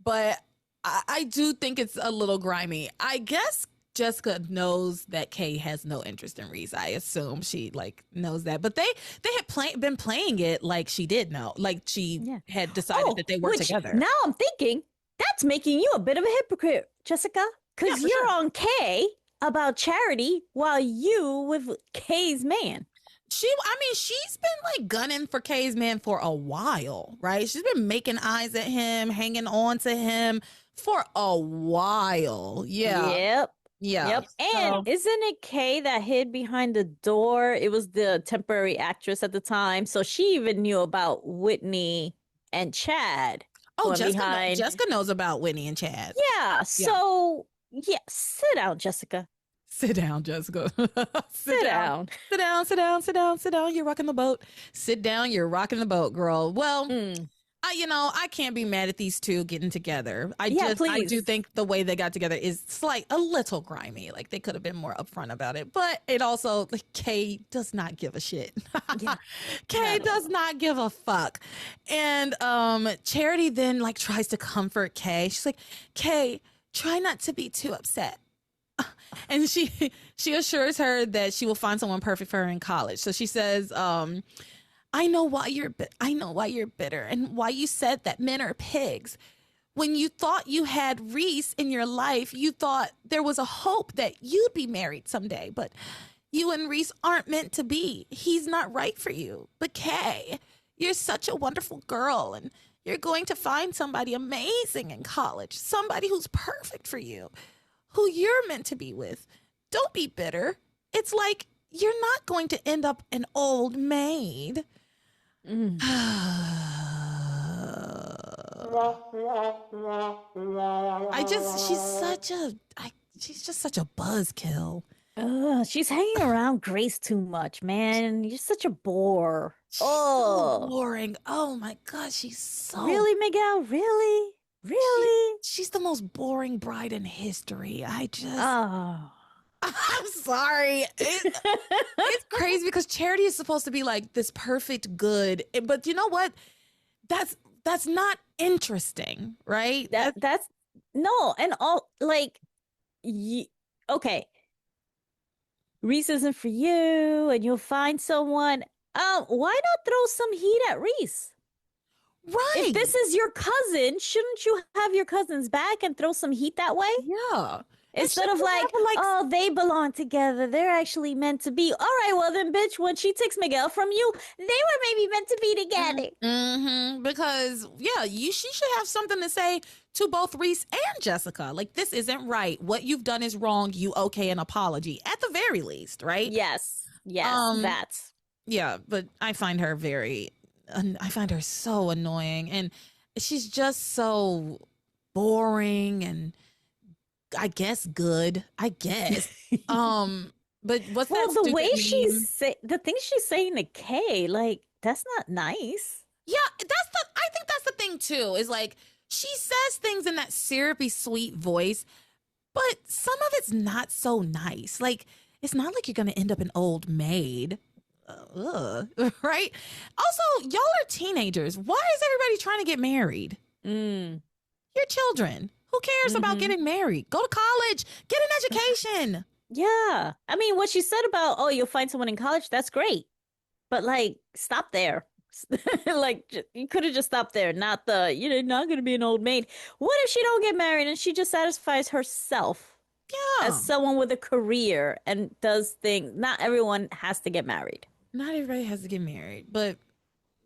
[SPEAKER 1] but I do think it's a little grimy. I guess Jessica knows that Kay has no interest in Reese. I assume she like knows that, but they had been playing it like she did know, like she had decided that they were together.
[SPEAKER 2] Now I'm thinking that's making you a bit of a hypocrite, Jessica, because you're on Kay about Charity while you with Kay's man.
[SPEAKER 1] She's been like gunning for Kay's man for a while, right? She's been making eyes at him, hanging on to him for a while. Yeah.
[SPEAKER 2] Yep.
[SPEAKER 1] Yeah.
[SPEAKER 2] Yep. And isn't it Kay that hid behind the door? It was the temporary actress at the time. So she even knew about Whitney and Chad.
[SPEAKER 1] Oh, Jessica knows about Whitney and Chad.
[SPEAKER 2] Yeah. So, sit down, Jessica.
[SPEAKER 1] Sit down, Jessica.
[SPEAKER 2] Sit down.
[SPEAKER 1] Sit down, sit down, sit down, sit down. You're rocking the boat. Sit down. You're rocking the boat, girl. Well, I can't be mad at these two getting together. I do think the way they got together is a little grimy. Like they could have been more upfront about it, but it also, like, Kay does not give a shit. Kay does not give a fuck. And Charity then like tries to comfort Kay. She's like, Kay, try not to be too upset. And she assures her that she will find someone perfect for her in college. So she says, I know why you're bitter and why you said that men are pigs. When you thought you had Reese in your life, you thought there was a hope that you'd be married someday, but you and Reese aren't meant to be. He's not right for you. But Kay, you're such a wonderful girl and you're going to find somebody amazing in college, somebody who's perfect for you, who you're meant to be with. Don't be bitter. It's like you're not going to end up an old maid. She's just such a buzzkill.
[SPEAKER 2] She's hanging around Grace too much, man. You're such a bore.
[SPEAKER 1] She's so boring. Oh my God, she's so...
[SPEAKER 2] Really, Miguel? Really? Really?
[SPEAKER 1] She's the most boring bride in history. I'm sorry. It's crazy because Charity is supposed to be like this perfect good, but you know what? That's not interesting, right?
[SPEAKER 2] That's no, and all like, okay. Reese isn't for you, and you'll find someone. Why not throw some heat at Reese?
[SPEAKER 1] Right.
[SPEAKER 2] If this is your cousin, shouldn't you have your cousin's back and throw some heat that way?
[SPEAKER 1] Yeah.
[SPEAKER 2] Instead of like, oh, they belong together. They're actually meant to be. All right, well then, bitch, when she takes Miguel from you, they were maybe meant to be together.
[SPEAKER 1] Because, she should have something to say to both Reese and Jessica. Like, this isn't right. What you've done is wrong. You okay an apology, at the very least, right?
[SPEAKER 2] Yes, that's.
[SPEAKER 1] Yeah, but I find her so annoying. And she's just so boring and... I guess good. I guess. But what's that?
[SPEAKER 2] Well, the way the things she's saying to Kay, like, that's not nice.
[SPEAKER 1] Yeah, I think that's the thing too. Is like she says things in that syrupy sweet voice, but some of it's not so nice. Like it's not like you're gonna end up an old maid. Right? Also, y'all are teenagers. Why is everybody trying to get married? You're children. Who cares about getting married? Go to college. Get an education.
[SPEAKER 2] Yeah. I mean, what she said about, you'll find someone in college, that's great. But, like, stop there. Like, you could have just stopped there. Not you're not going to be an old maid. What if she don't get married and she just satisfies herself
[SPEAKER 1] Yeah.
[SPEAKER 2] As someone with a career and does things, not everyone has to get married.
[SPEAKER 1] Not everybody has to get married, but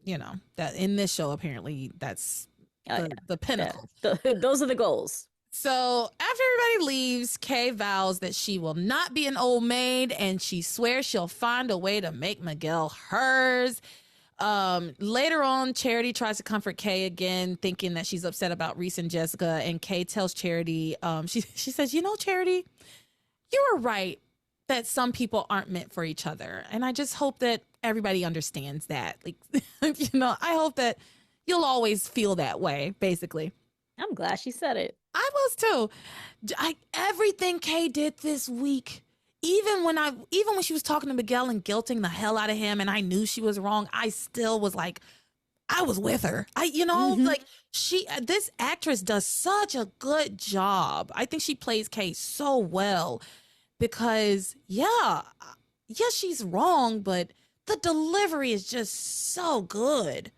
[SPEAKER 1] you know that in this show, apparently that's the pinnacle.
[SPEAKER 2] Yeah. Those are the goals.
[SPEAKER 1] So after everybody leaves, Kay vows that she will not be an old maid, and she swears she'll find a way to make Miguel hers. Later on, Charity tries to comfort Kay again, thinking that she's upset about Reese and Jessica, and Kay tells Charity, she says, you know, Charity, you were right that some people aren't meant for each other, and I just hope that everybody understands that. Like, you know, I hope that you'll always feel that way, basically.
[SPEAKER 2] I'm glad she said it.
[SPEAKER 1] I was too. Everything Kay did this week, even when she was talking to Miguel and guilting the hell out of him, and I knew she was wrong, I still was like, I was with her. Like this actress does such a good job. I think she plays Kay so well because she's wrong, but the delivery is just so good.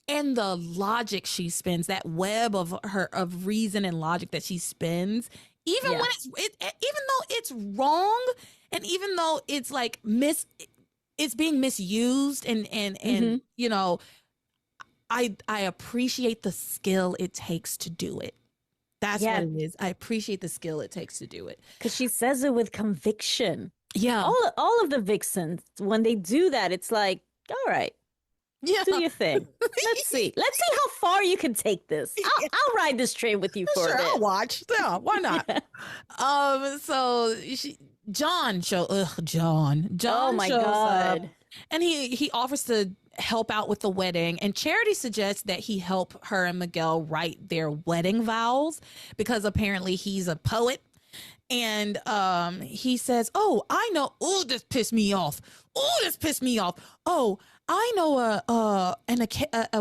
[SPEAKER 1] And the logic she spins, that web of reason and logic that she spins, even when even though it's wrong, and even though it's like it's being misused, and you know, I appreciate the skill it takes to do it. That's what it is. I appreciate the skill it takes to do it
[SPEAKER 2] because she says it with conviction.
[SPEAKER 1] Yeah,
[SPEAKER 2] all of the vixens, when they do that, it's like, all right. Yeah. Do your thing. Let's see how far you can take this. I'll ride this train with you for a bit.
[SPEAKER 1] I'll watch. Yeah, why not? So John shows
[SPEAKER 2] oh my God.
[SPEAKER 1] up, and he offers to help out with the wedding, and Charity suggests that he help her and Miguel write their wedding vows because apparently he's a poet. And he says, "Oh, I know. Oh, this pissed me off. Oh, I know a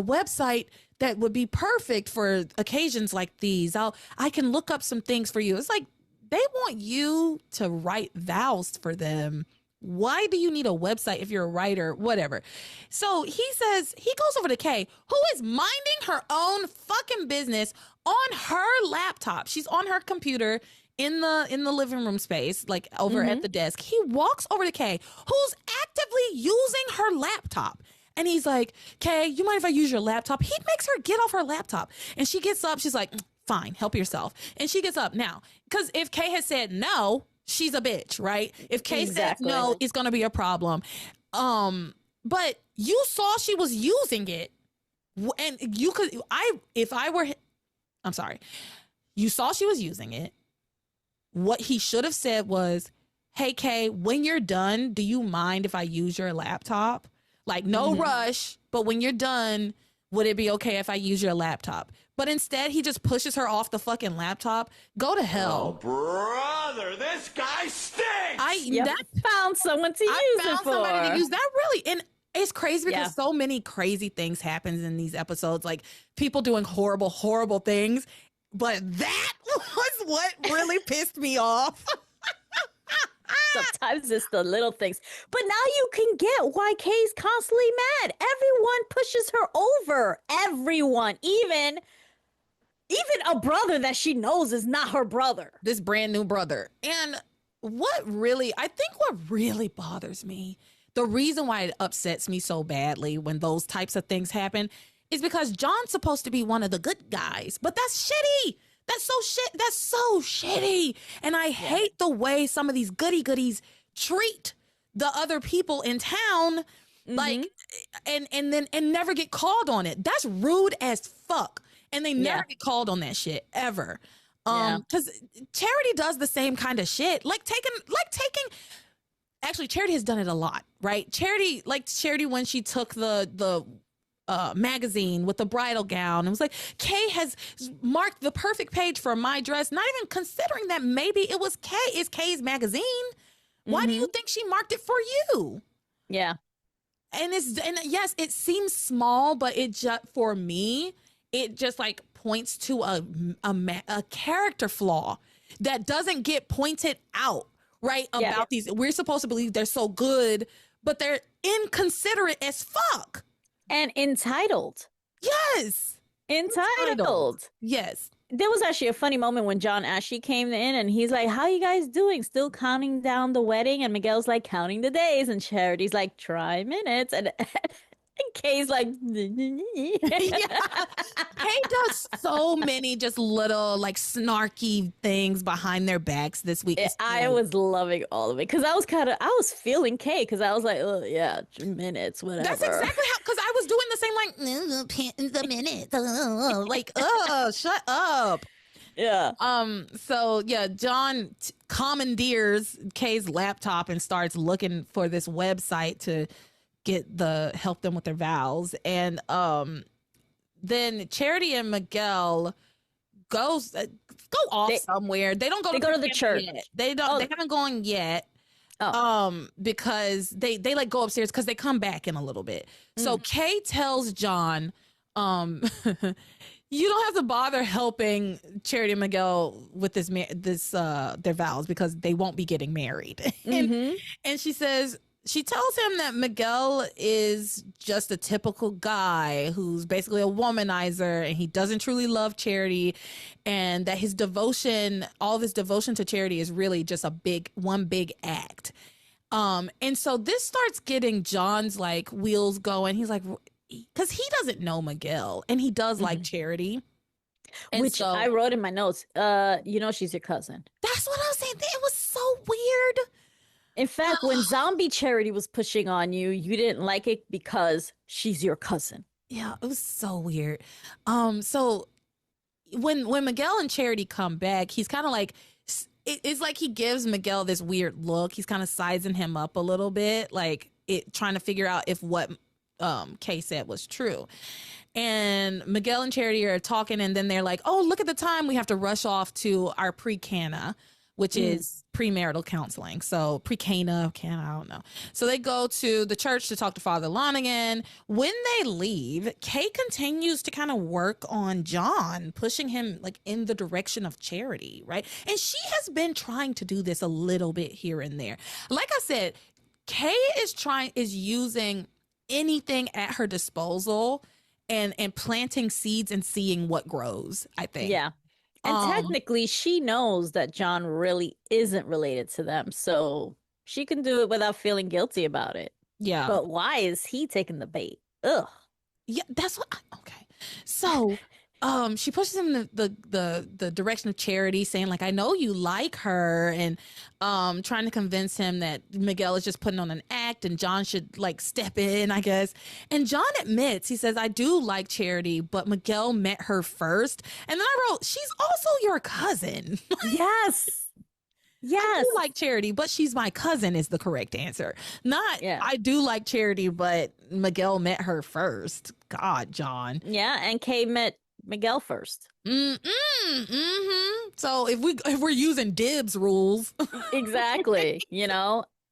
[SPEAKER 1] website that would be perfect for occasions like these. I can look up some things for you." It's like they want you to write vows for them. Why do you need a website if you're a writer? Whatever. So he says he goes over to Kay, who is minding her own fucking business on her laptop. She's on her computer in the living room space, like over at the desk. He walks over to Kay, who's actively using her laptop. And he's like, "Kay, you mind if I use your laptop?" He makes her get off her laptop. And she gets up. She's like, "Fine, help yourself." And she gets up. Now, because if Kay had said no, she's a bitch, right? If Kay said no, it's going to be a problem. But you saw she was using it. And you could, I'm sorry. You saw she was using it. What he should have said was, "Hey, Kay, when you're done, do you mind if I use your laptop? Like, no rush, but when you're done, would it be okay if I use your laptop?" But instead, he just pushes her off the fucking laptop. Go to hell.
[SPEAKER 5] Oh, brother, this guy stinks!
[SPEAKER 2] I found someone to use it for.
[SPEAKER 1] Somebody to use that, really. And it's crazy because so many crazy things happens in these episodes, like people doing horrible, horrible things. But that was what really pissed me off.
[SPEAKER 2] Sometimes it's the little things. But now you can get why Kay's constantly mad. Everyone pushes her over. Everyone. Even a brother that she knows is not her brother.
[SPEAKER 1] This brand new brother. And what really bothers me, the reason why it upsets me so badly when those types of things happen, is because John's supposed to be one of the good guys, but that's shitty. That's so shitty. And I hate the way some of these goodies treat the other people in town, like, and never get called on it. That's rude as fuck. And they never get called on that shit ever. Because Charity does the same kind of shit. Actually, Charity has done it a lot, right? Charity when she took the magazine with the bridal gown, it was like, Kay has marked the perfect page for my dress, not even considering that maybe it was Kay's magazine. Why do you think she marked it for you?
[SPEAKER 2] Yeah.
[SPEAKER 1] And yes, it seems small, but for me, it just like points to a character flaw that doesn't get pointed out, right? About these, we're supposed to believe they're so good, but they're inconsiderate as fuck.
[SPEAKER 2] And entitled.
[SPEAKER 1] Yes.
[SPEAKER 2] Entitled.
[SPEAKER 1] Yes.
[SPEAKER 2] there was actually a funny moment when John Ashley came in and he's like, how you guys doing? Still counting down the wedding? And Miguel's like, counting the days. And Charity's like, try minutes. And Kay's like,
[SPEAKER 1] Yeah. Kay does so many just little like snarky things behind their backs this week.
[SPEAKER 2] I was loving all of it because I was feeling Kay because I was like, oh yeah, minutes, whatever.
[SPEAKER 1] That's exactly how, because I was doing the same, like, the minutes, like, oh, shut up.
[SPEAKER 2] Yeah.
[SPEAKER 1] So yeah, John commandeers Kay's laptop and starts looking for this website to help them with their vows. And then Charity and Miguel go off somewhere. They don't go
[SPEAKER 2] They go to the church.
[SPEAKER 1] Yet. They haven't gone yet. Because they like go upstairs because they come back in a little bit. So Kay tells John, you don't have to bother helping Charity and Miguel with their vows because they won't be getting married. And she tells him that Miguel is just a typical guy who's basically a womanizer and he doesn't truly love Charity, and that all of his devotion to Charity is really just one big act. And so this starts getting John's like wheels going. He's like, because he doesn't know Miguel and he does like Charity. And
[SPEAKER 2] which I wrote in my notes, she's your cousin.
[SPEAKER 1] That's what I was saying. It was so weird.
[SPEAKER 2] In fact, when Zombie Charity was pushing on you, you didn't like it because she's your cousin.
[SPEAKER 1] Yeah, it was so weird. So when Miguel and Charity come back, he's kind of like, it's like he gives Miguel this weird look. He's kind of sizing him up a little bit, like trying to figure out if what Kay said was true. And Miguel and Charity are talking, and then they're like, oh, look at the time. We have to rush off to our pre-cana, which is premarital counseling. So pre-cana, I don't know. So they go to the church to talk to Father Lonigan. When they leave, Kay continues to kind of work on John, pushing him like in the direction of Charity, right? And she has been trying to do this a little bit here and there. Like I said, Kay is using anything at her disposal and planting seeds and seeing what grows, I think.
[SPEAKER 2] Yeah. And technically, she knows that John really isn't related to them, so she can do it without feeling guilty about it.
[SPEAKER 1] Yeah.
[SPEAKER 2] But why is he taking the bait? Ugh.
[SPEAKER 1] Yeah, that's what. Okay. So, she pushes him in the direction of Charity, saying like, "I know you like her," and trying to convince him that Miguel is just putting on an act, and John should like step in, I guess. And John admits, he says, "I do like Charity, but Miguel met her first." And then I wrote, "She's also your cousin."
[SPEAKER 2] Yes. Yes.
[SPEAKER 1] I do like Charity, but she's my cousin is the correct answer. Not, I do like Charity, but Miguel met her first. God, John.
[SPEAKER 2] Yeah, and Kay met Miguel first.
[SPEAKER 1] So if we're using dibs rules.
[SPEAKER 2] Exactly.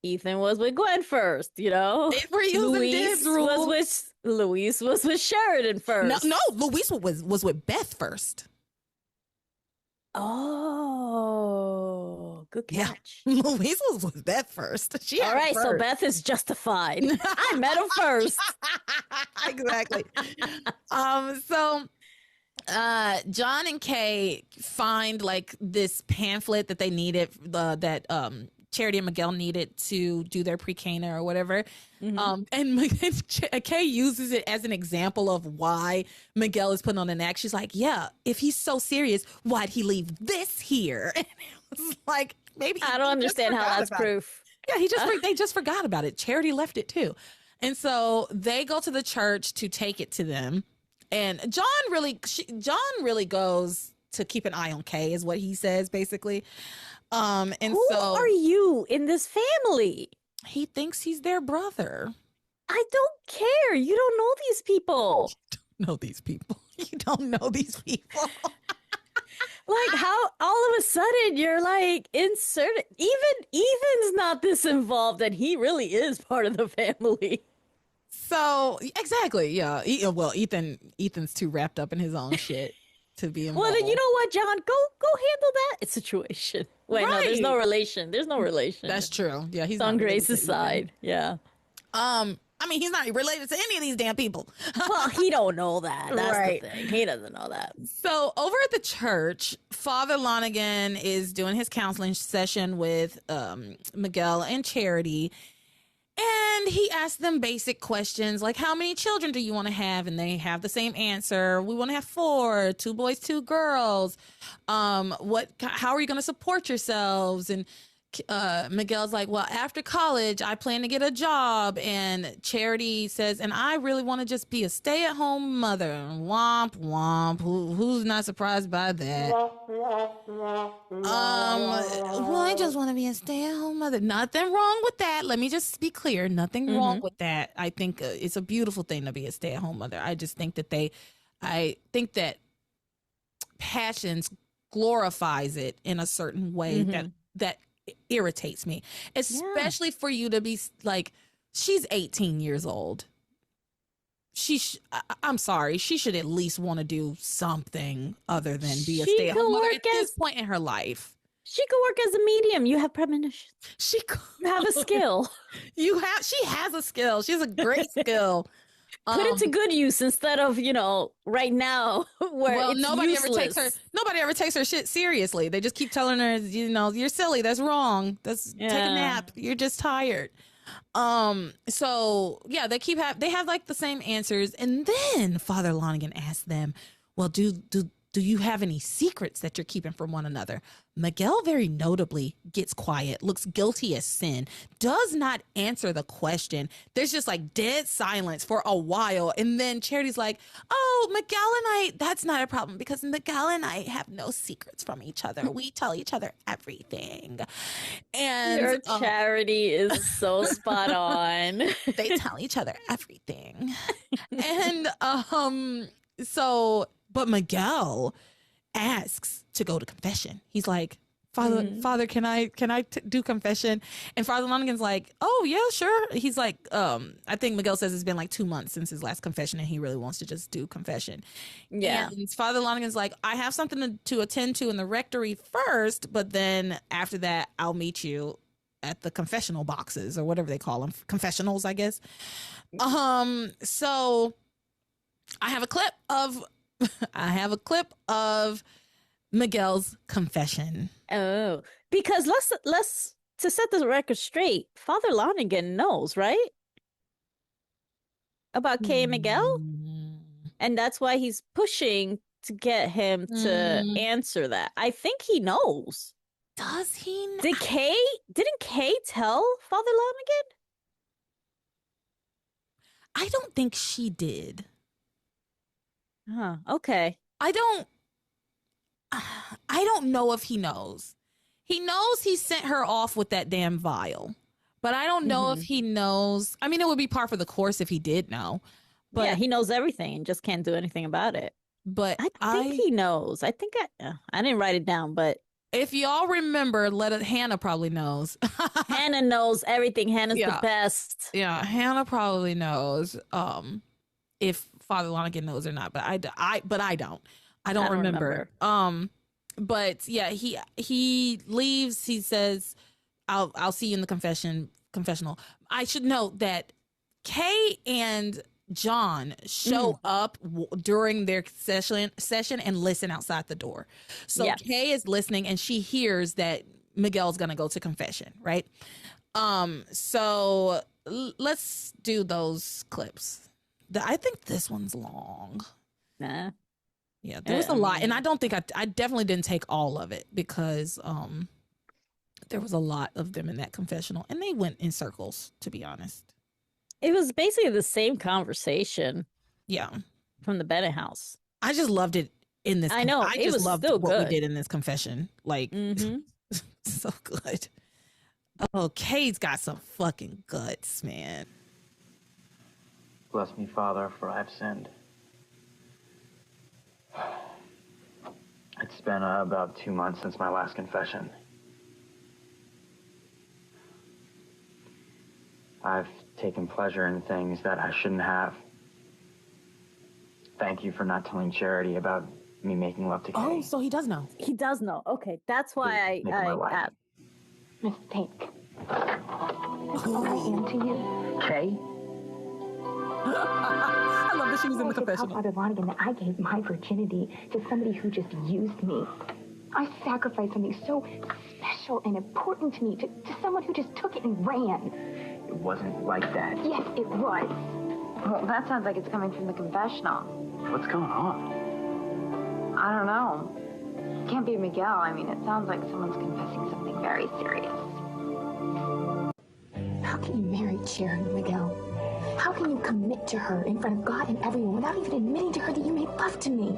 [SPEAKER 2] Ethan was with Gwen first,
[SPEAKER 1] If we're using dibs rules.
[SPEAKER 2] Luis was with Sheridan first.
[SPEAKER 1] No, Luis was with Beth first.
[SPEAKER 2] Oh, good catch.
[SPEAKER 1] Yeah. Luis was with Beth first.
[SPEAKER 2] All right, so Beth is justified. I met him first.
[SPEAKER 1] Exactly. So John and Kay find like this pamphlet that they needed, that Charity and Miguel needed to do their pre-cana or whatever. And Kay uses it as an example of why Miguel is putting on an act. She's like, yeah, if he's so serious, why'd he leave this here? And it was like, maybe
[SPEAKER 2] I don't understand how that's proof.
[SPEAKER 1] Yeah, they just forgot about it. Charity left it too. And so they go to the church to take it to them. And John really goes to keep an eye on Kay, is what he says, basically. Who
[SPEAKER 2] are you in this family?
[SPEAKER 1] He thinks he's their brother.
[SPEAKER 2] I don't care. You don't know these people.
[SPEAKER 1] You don't know these people. You don't know these people.
[SPEAKER 2] Like, how all of a sudden you're like inserted. Even Ethan's not this involved, and he really is part of the family.
[SPEAKER 1] So exactly, yeah. Well, Ethan's too wrapped up in his own shit to be involved.
[SPEAKER 2] Well, then you know what, John? Go handle that situation. Wait, no, there's no relation. There's no relation.
[SPEAKER 1] That's true. Yeah, he's
[SPEAKER 2] on Grace's side. Yeah.
[SPEAKER 1] I I mean, he's not related to any of these damn people.
[SPEAKER 2] Well, he don't know that. That's
[SPEAKER 1] Right.
[SPEAKER 2] the thing. He doesn't know that.
[SPEAKER 1] So over at the church, Father Lonigan is doing his counseling session with Miguel and Charity. And he asked them basic questions like, how many children do you want to have? And they have the same answer. We want to have 4, 2 boys, 2 girls. How are you going to support yourselves? And Miguel's like, well, after college, I plan to get a job. And Charity says, and I really want to just be a stay-at-home mother. Womp, womp. Who's not surprised by that? Well, I just want to be a stay-at-home mother. Nothing wrong with that. Let me just be clear. Nothing wrong with that. I think it's a beautiful thing to be a stay-at-home mother. I just think that I think that Passions glorifies it in a certain way that irritates me, especially for you to be like, she's 18 years old. I'm sorry, she should at least want to do something other than be a stay-at-home mother at this point in her life.
[SPEAKER 2] She could work as a medium. You have premonitions.
[SPEAKER 1] She could
[SPEAKER 2] have a skill.
[SPEAKER 1] She has a skill. She has a great skill.
[SPEAKER 2] Put it to good use instead of, right now where it's
[SPEAKER 1] nobody
[SPEAKER 2] useless.
[SPEAKER 1] Nobody ever takes her shit seriously. They just keep telling her, you're silly. That's wrong. Take a nap. You're just tired. So yeah, they have like the same answers. And then Father Lonigan asked them, well, do you have any secrets that you're keeping from one another? Miguel very notably gets quiet, looks guilty as sin, does not answer the question. There's just like dead silence for a while. And then Charity's like, oh, Miguel and that's not a problem because Miguel and I have no secrets from each other. We tell each other everything. And
[SPEAKER 2] your Charity is so spot on.
[SPEAKER 1] They tell each other everything. And but Miguel asks to go to confession. He's like, Father, can I do confession? And Father Lonigan's like, oh yeah, sure. He's like, I think Miguel says it's been like 2 months since his last confession, and he really wants to just do confession. Yeah. And Father Lonigan's like, I have something to attend to in the rectory first, but then after that, I'll meet you at the confessional boxes or whatever they call them, confessionals, I guess. So I have a clip of Miguel's confession.
[SPEAKER 2] Oh, because let's to set the record straight, Father Lonigan knows, right? About Kay and Miguel? And that's why he's pushing to get him to answer that. I think he knows.
[SPEAKER 1] Does he?
[SPEAKER 2] Didn't Kay tell Father Lonigan?
[SPEAKER 1] I don't think she did.
[SPEAKER 2] Huh, okay.
[SPEAKER 1] I don't know if he knows. He knows he sent her off with that damn vial. But I don't know if he knows. I mean, it would be par for the course if he did know. But
[SPEAKER 2] yeah, he knows everything and just can't do anything about it.
[SPEAKER 1] But
[SPEAKER 2] I think he knows. I think I didn't write it down, but
[SPEAKER 1] if y'all remember, Hannah probably knows.
[SPEAKER 2] Hannah knows everything. Hannah's the best.
[SPEAKER 1] Yeah, Hannah probably knows if Father Lonigan knows or not, but I don't. I don't remember. But yeah, he leaves. He says, "I'll see you in the confessional." I should note that Kay and John show up during their session and listen outside the door. So Kay is listening and she hears that Miguel's gonna go to confession, right? So let's do those clips. I think this one's long.
[SPEAKER 2] Nah.
[SPEAKER 1] Yeah, there was a lot, and I don't think I definitely didn't take all of it because there was a lot of them in that confessional, and they went in circles, to be honest.
[SPEAKER 2] It was basically the same conversation.
[SPEAKER 1] Yeah,
[SPEAKER 2] from the Bennett house.
[SPEAKER 1] I just loved it in this.
[SPEAKER 2] I know.
[SPEAKER 1] I just loved what we did in this confession. Like, so good. Oh, Kay's got some fucking guts, man.
[SPEAKER 3] Bless me, Father, for I've sinned. It's been about 2 months since my last confession. I've taken pleasure in things that I shouldn't have. Thank you for not telling Charity about me making love to Kay.
[SPEAKER 1] Oh, so he does know.
[SPEAKER 2] He does know. Okay, that's why I asked.
[SPEAKER 4] Mistake. Are we into you?
[SPEAKER 3] Kay?
[SPEAKER 1] I love that she was in the confessional.
[SPEAKER 4] Father Lonigan, that I gave my virginity to somebody who just used me. I sacrificed something so special and important to me to someone who just took it and ran.
[SPEAKER 3] It wasn't like that.
[SPEAKER 4] Yes, it was.
[SPEAKER 6] Well, that sounds like it's coming from the confessional.
[SPEAKER 3] What's going on?
[SPEAKER 6] I don't know. Can't be Miguel. I mean, it sounds like someone's confessing something very serious.
[SPEAKER 4] How can you marry Charity, Miguel? How can you commit to her in front of God and everyone without even admitting to her that you made love to me?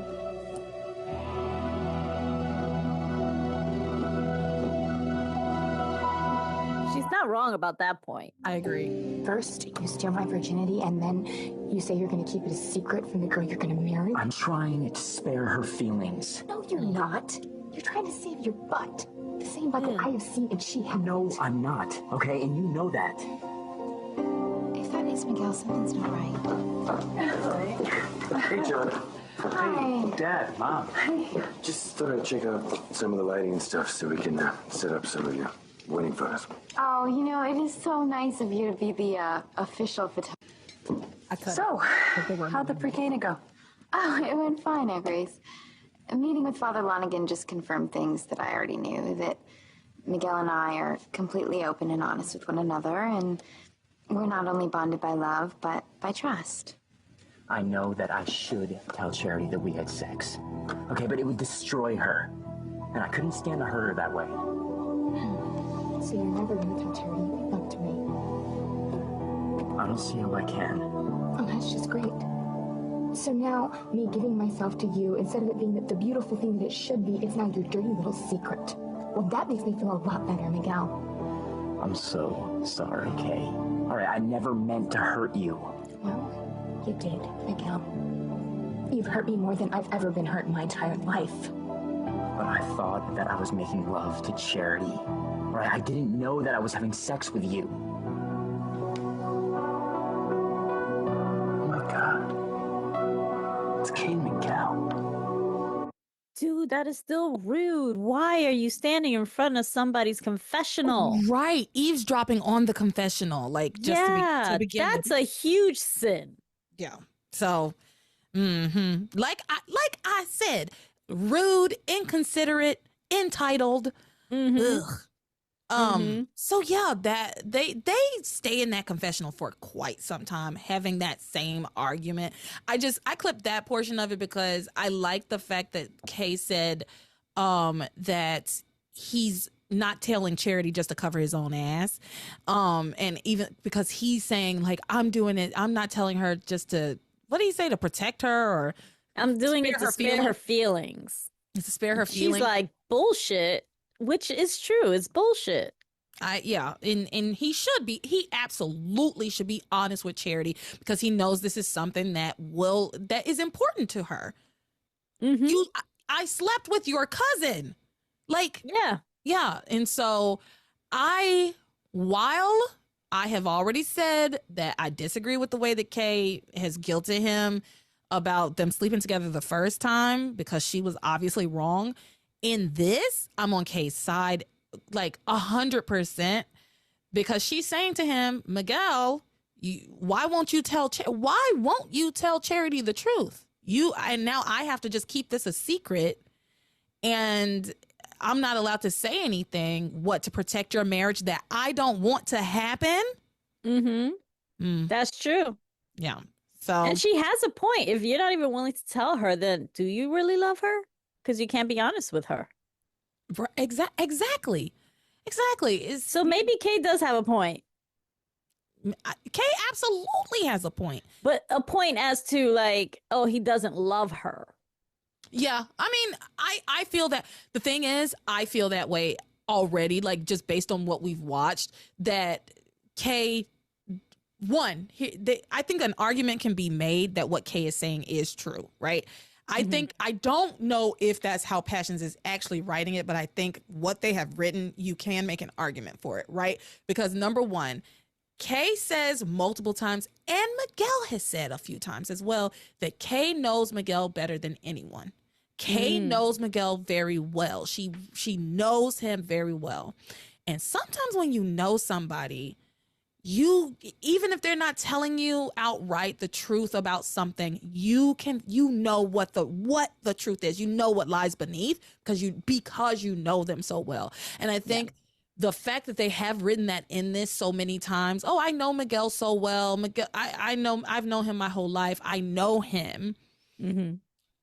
[SPEAKER 2] She's not wrong about that point.
[SPEAKER 1] I agree.
[SPEAKER 4] First, you steal my virginity, and then you say you're going to keep it a secret from the girl you're going to marry?
[SPEAKER 3] I'm trying to spare her feelings.
[SPEAKER 4] No, you're not. You're trying to save your butt. The same butt that I have seen and she has.
[SPEAKER 3] No, I'm not, okay? And you know that.
[SPEAKER 4] If that is Miguel, something's not right.
[SPEAKER 7] Hey, John.
[SPEAKER 4] Hi.
[SPEAKER 7] Dad, Mom. Just thought I'd check out some of the lighting and stuff so we can set up some of your wedding photos.
[SPEAKER 6] Oh, you know, it is so nice of you to be the official photographer.
[SPEAKER 8] So, how'd the pre-K go?
[SPEAKER 6] Oh, it went fine, Grace. A meeting with Father Lonigan just confirmed things that I already knew, that Miguel and I are completely open and honest with one another, and we're not only bonded by love, but by trust.
[SPEAKER 3] I know that I should tell Charity that we had sex. Okay, but it would destroy her. And I couldn't stand to hurt her that way.
[SPEAKER 4] So you're never going to tell Charity you loved me?
[SPEAKER 3] I don't see how I can.
[SPEAKER 4] Oh, that's just great. So now, me giving myself to you, instead of it being the beautiful thing that it should be, it's now your dirty little secret. Well, that makes me feel a lot better, Miguel.
[SPEAKER 3] I'm so sorry, Kay. All right, I never meant to hurt you.
[SPEAKER 4] Well, you did, Miguel. You've hurt me more than I've ever been hurt in my entire life.
[SPEAKER 3] But I thought that I was making love to Charity. All right, I didn't know that I was having sex with you. Oh my God. It's Kay and Miguel.
[SPEAKER 2] Dude, that is still rude. Why are you standing in front of somebody's confessional?
[SPEAKER 1] Right. Eavesdropping on the confessional. Like, just to begin
[SPEAKER 2] that's
[SPEAKER 1] with.
[SPEAKER 2] a huge sin.
[SPEAKER 1] Yeah. So, like I said, rude, inconsiderate, entitled. Ugh. So yeah, that they stay in that confessional for quite some time, having that same argument. I clipped that portion of it because I like the fact that Kay said that he's not telling Charity just to cover his own ass. And even because he's saying, like, I'm doing it, I'm not telling her just to, what did he say, to protect her, or
[SPEAKER 2] I'm doing it to spare her feelings.
[SPEAKER 1] To spare her feelings.
[SPEAKER 2] She's like, bullshit, which is true. It's bullshit.
[SPEAKER 1] And he absolutely should be honest with Charity, because he knows this is something that is important to her. I slept with your cousin. Like, yeah. And so while I have already said that I disagree with the way that Kay has guilted him about them sleeping together the first time, because she was obviously wrong, in this, I'm on Kay's side like 100%, because she's saying to him, Miguel, why won't you tell Charity the truth? And now I have to just keep this a secret, and I'm not allowed to say anything, to protect your marriage that I don't want to happen.
[SPEAKER 2] That's true.
[SPEAKER 1] Yeah. So,
[SPEAKER 2] and she has a point. If you're not even willing to tell her, then do you really love her? Because you can't be honest with her.
[SPEAKER 1] Exactly.
[SPEAKER 2] So maybe Kay does have a point.
[SPEAKER 1] Kay absolutely has a point.
[SPEAKER 2] But a point as to, like, oh, he doesn't love her.
[SPEAKER 1] Yeah. I mean, I feel that, the thing is, I feel that way already, like, just based on what we've watched, that Kay, I think an argument can be made that what Kay is saying is true, right? I don't know if that's how Passions is actually writing it, but I think what they have written, you can make an argument for it, right? Because number one, Kay says multiple times, and Miguel has said a few times as well, that Kay knows Miguel better than anyone. Kay knows Miguel very well. She knows him very well. And sometimes when you know somebody, even if they're not telling you outright the truth about something, you know what the truth is. You know what lies beneath because you know them so well. And I think the fact that they have written that in this so many times, oh, I know Miguel so well. Miguel, I've known him my whole life. I know him.
[SPEAKER 2] Mm-hmm.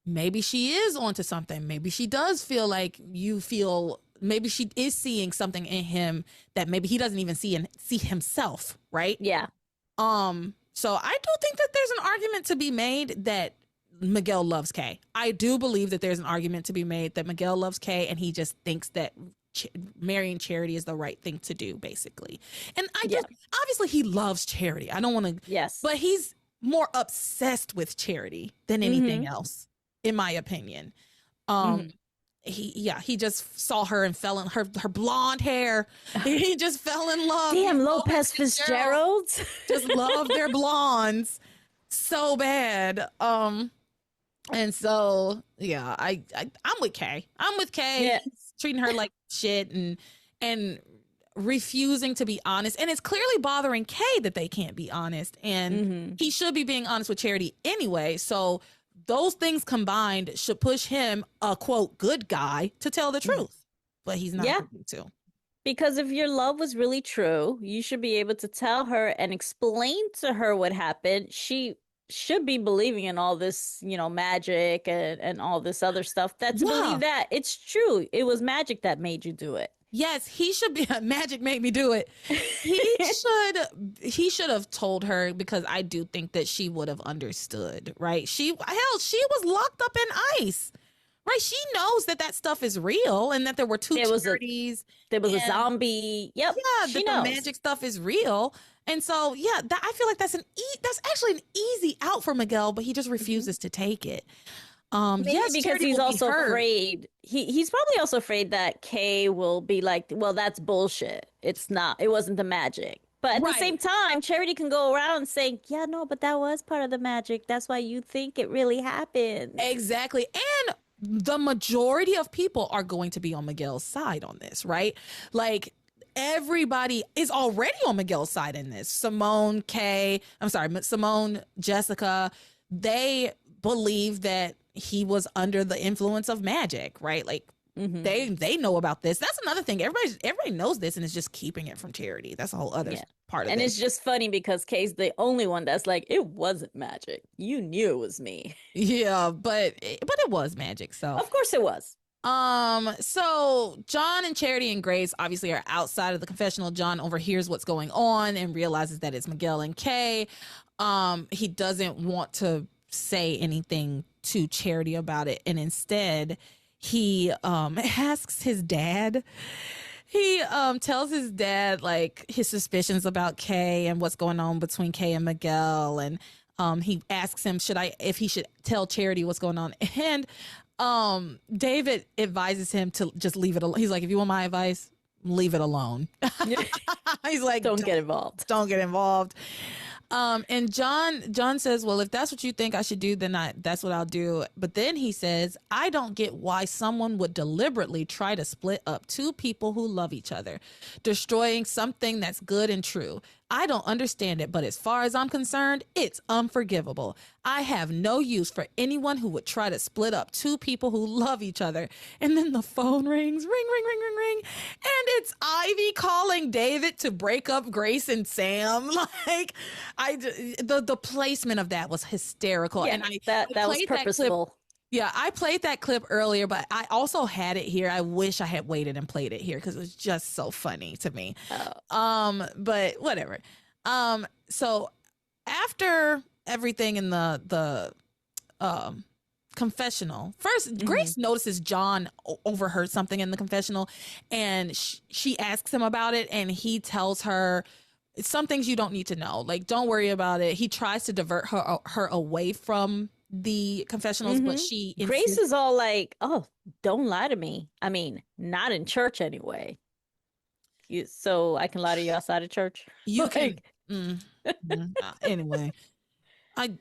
[SPEAKER 1] Maybe she is onto something. Maybe she does feel like you feel. Maybe she is seeing something in him that maybe he doesn't even see himself, right?
[SPEAKER 2] Yeah.
[SPEAKER 1] So I do think that there's an argument to be made that Miguel loves Kay. I do believe that there's an argument to be made that Miguel loves Kay, and he just thinks that marrying Charity is the right thing to do, basically. And obviously he loves Charity. I don't want to.
[SPEAKER 2] Yes.
[SPEAKER 1] But he's more obsessed with Charity than anything else, in my opinion. He just saw her and fell in her blonde hair. He just fell in love.
[SPEAKER 2] Damn, Lopez Fitzgerald.
[SPEAKER 1] Just love their blondes so bad. And so I'm with Kay. I'm with Kay.
[SPEAKER 2] Yeah.
[SPEAKER 1] Treating her like shit and refusing to be honest. And it's clearly bothering Kay that they can't be honest. And he should be being honest with Charity anyway. So those things combined should push him, a quote, good guy, to tell the truth. But he's not going to.
[SPEAKER 2] Because if your love was really true, you should be able to tell her and explain to her what happened. She should be believing in all this, magic and all this other stuff. That's believe that it's true. It was magic that made you do it.
[SPEAKER 1] Yes, he should be. Magic made me do it. He should have told her, because I do think that she would have understood, right? She was locked up in ice, right? She knows that stuff is real and that there were two charities.
[SPEAKER 2] There was a zombie. Yep.
[SPEAKER 1] Yeah,
[SPEAKER 2] she knows.
[SPEAKER 1] The magic stuff is real. And so, I feel like that's actually an easy out for Miguel, but he just refuses to take it.
[SPEAKER 2] Maybe because he's also afraid. He's probably also afraid that Kay will be like, well, that's bullshit. It wasn't the magic. But at the same time, Charity can go around saying, yeah, no, but that was part of the magic. That's why you think it really happened.
[SPEAKER 1] Exactly. And the majority of people are going to be on Miguel's side on this, right? Like, everybody is already on Miguel's side in this. Simone, Jessica, they believe that he was under the influence of magic, right? Like, they know about this. That's another thing. Everybody knows this and is just keeping it from Charity. That's a whole other part of it.
[SPEAKER 2] And it's just funny because Kay's the only one that's like, it wasn't magic. You knew it was me.
[SPEAKER 1] Yeah, but it was magic. So
[SPEAKER 2] of course it was.
[SPEAKER 1] So John and Charity and Grace obviously are outside of the confessional. John overhears what's going on and realizes that it's Miguel and Kay. He doesn't want to say anything to Charity about it, and instead he asks his dad. He tells his dad like his suspicions about Kay and what's going on between Kay and Miguel, and he asks him if he should tell Charity what's going on. And David advises him to just leave it alone. He's like, if you want my advice, leave it alone. He's like,
[SPEAKER 2] don't get involved.
[SPEAKER 1] Don't get involved. And John says, well, if that's what you think I should do, then that's what I'll do. But then he says, I don't get why someone would deliberately try to split up two people who love each other, destroying something that's good and true. I don't understand it, but as far as I'm concerned, it's unforgivable. I have no use for anyone who would try to split up two people who love each other. And then the phone rings, ring, ring, ring, ring, ring. And it's Ivy calling David to break up Grace and Sam. Like, the placement of that was hysterical.
[SPEAKER 2] Yeah,
[SPEAKER 1] and
[SPEAKER 2] that was purposeful.
[SPEAKER 1] I played that clip earlier, but I also had it here. I wish I had waited and played it here because it was just so funny to me. But whatever. So after everything in the confessional, first Grace notices John overheard something in the confessional, and she asks him about it, and he tells her some things you don't need to know. Like, don't worry about it. He tries to divert her away from the confessionals, but
[SPEAKER 2] Grace is all like, oh, don't lie to me. I mean, not in church anyway. So I can lie to you outside of church?
[SPEAKER 1] You can. Anyway,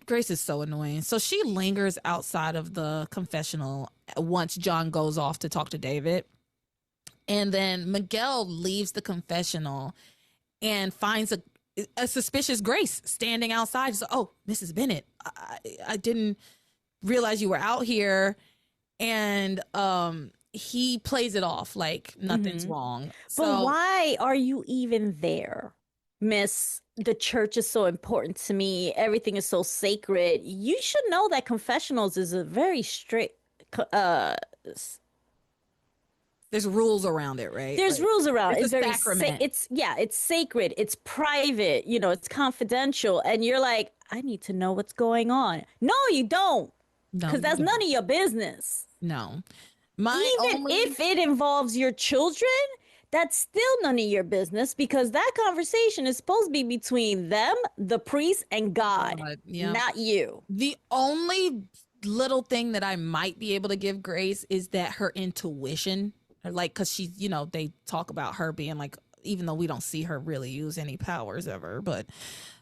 [SPEAKER 1] Grace is so annoying. So she lingers outside of the confessional once John goes off to talk to David. And then Miguel leaves the confessional and finds a suspicious Grace standing outside. So, oh, Mrs. Bennett, I didn't realize you were out here. And he plays it off like nothing's wrong. So,
[SPEAKER 2] but why are you even there, Miss? The church is so important to me. Everything is so sacred. You should know that confessionals is a very strict
[SPEAKER 1] there's rules around it, right?
[SPEAKER 2] There's rules around it.
[SPEAKER 1] It's a sacrament.
[SPEAKER 2] It's sacred. It's private. You know, it's confidential. And you're like, I need to know what's going on. No, you don't. Because that's none of your business.
[SPEAKER 1] No.
[SPEAKER 2] Even if it involves your children, that's still none of your business, because that conversation is supposed to be between them, the priest, and God, not you.
[SPEAKER 1] The only little thing that I might be able to give Grace is that her intuition, like, because she's, you know, they talk about her being like, even though we don't see her really use any powers ever, but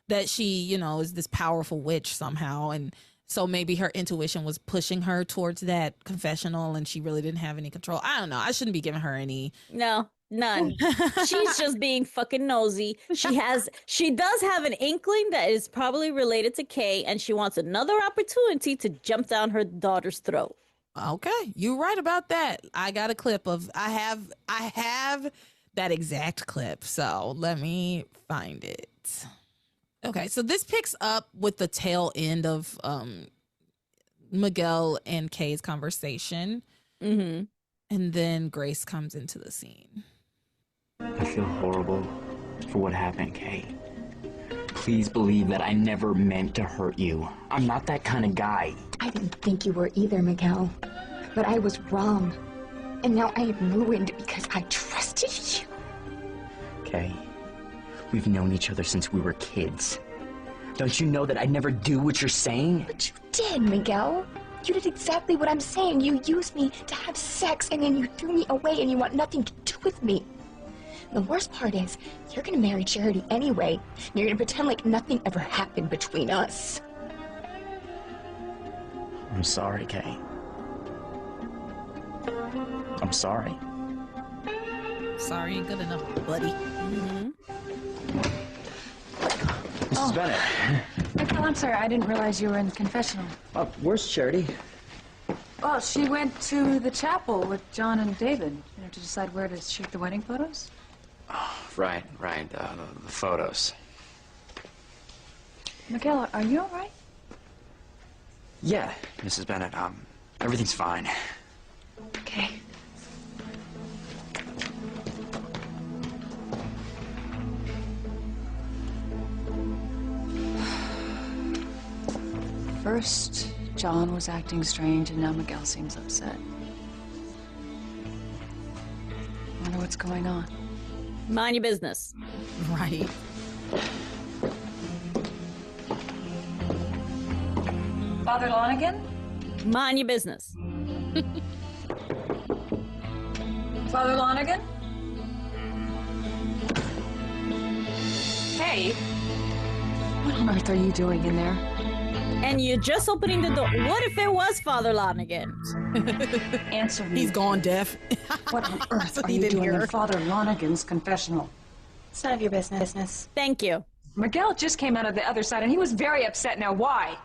[SPEAKER 1] that she, you know, is this powerful witch somehow. And so maybe her intuition was pushing her towards that confessional and she really didn't have any control. I don't know. I shouldn't be giving her any.
[SPEAKER 2] No, none. She's just being fucking nosy. She does have an inkling that is probably related to Kay, and she wants another opportunity to jump down her daughter's throat.
[SPEAKER 1] Okay, you're right about that. I got a clip of, I have that exact clip. So let me find it. Okay, so this picks up with the tail end of Miguel and Kay's conversation. And then Grace comes into the scene.
[SPEAKER 3] I feel horrible for what happened, Kay. Please believe that I never meant to hurt you. I'm not that kind of guy.
[SPEAKER 6] I didn't think you were either, Miguel. But I was wrong. And now I am ruined because I trusted you.
[SPEAKER 3] Kay, we've known each other since we were kids. Don't you know that I'd never do what you're saying?
[SPEAKER 6] But you did, Miguel. You did exactly what I'm saying. You used me to have sex, and then you threw me away, and you want nothing to do with me. The worst part is, you're gonna marry Charity anyway. And you're gonna pretend like nothing ever happened between us.
[SPEAKER 3] I'm sorry, Kay. I'm sorry.
[SPEAKER 1] Sorry ain't good enough, buddy.
[SPEAKER 3] Mrs. Bennett.
[SPEAKER 8] Miguel, I'm sorry. I didn't realize you were in the confessional.
[SPEAKER 3] Where's Charity?
[SPEAKER 8] Well, she went to the chapel with John and David, you know, to decide where to shoot the wedding photos.
[SPEAKER 3] Oh, right. The photos.
[SPEAKER 8] Miguel, are you all right?
[SPEAKER 3] Yeah, Mrs. Bennett. Everything's fine.
[SPEAKER 6] Okay.
[SPEAKER 8] First, John was acting strange, and now Miguel seems upset. I wonder what's going on.
[SPEAKER 2] Mind your business.
[SPEAKER 1] Right.
[SPEAKER 8] Father Lonigan?
[SPEAKER 2] Mind your business.
[SPEAKER 8] Father Lonigan? Hey! What on earth are you doing in there?
[SPEAKER 2] And you're just opening the door. What if it was Father Lonigan?
[SPEAKER 8] Answer me.
[SPEAKER 1] He's gone deaf.
[SPEAKER 8] What on earth are you doing in Father Lonigan's confessional?
[SPEAKER 6] It's none of your business.
[SPEAKER 2] Thank you.
[SPEAKER 8] Miguel just came out of the other side, and he was very upset. Now, why?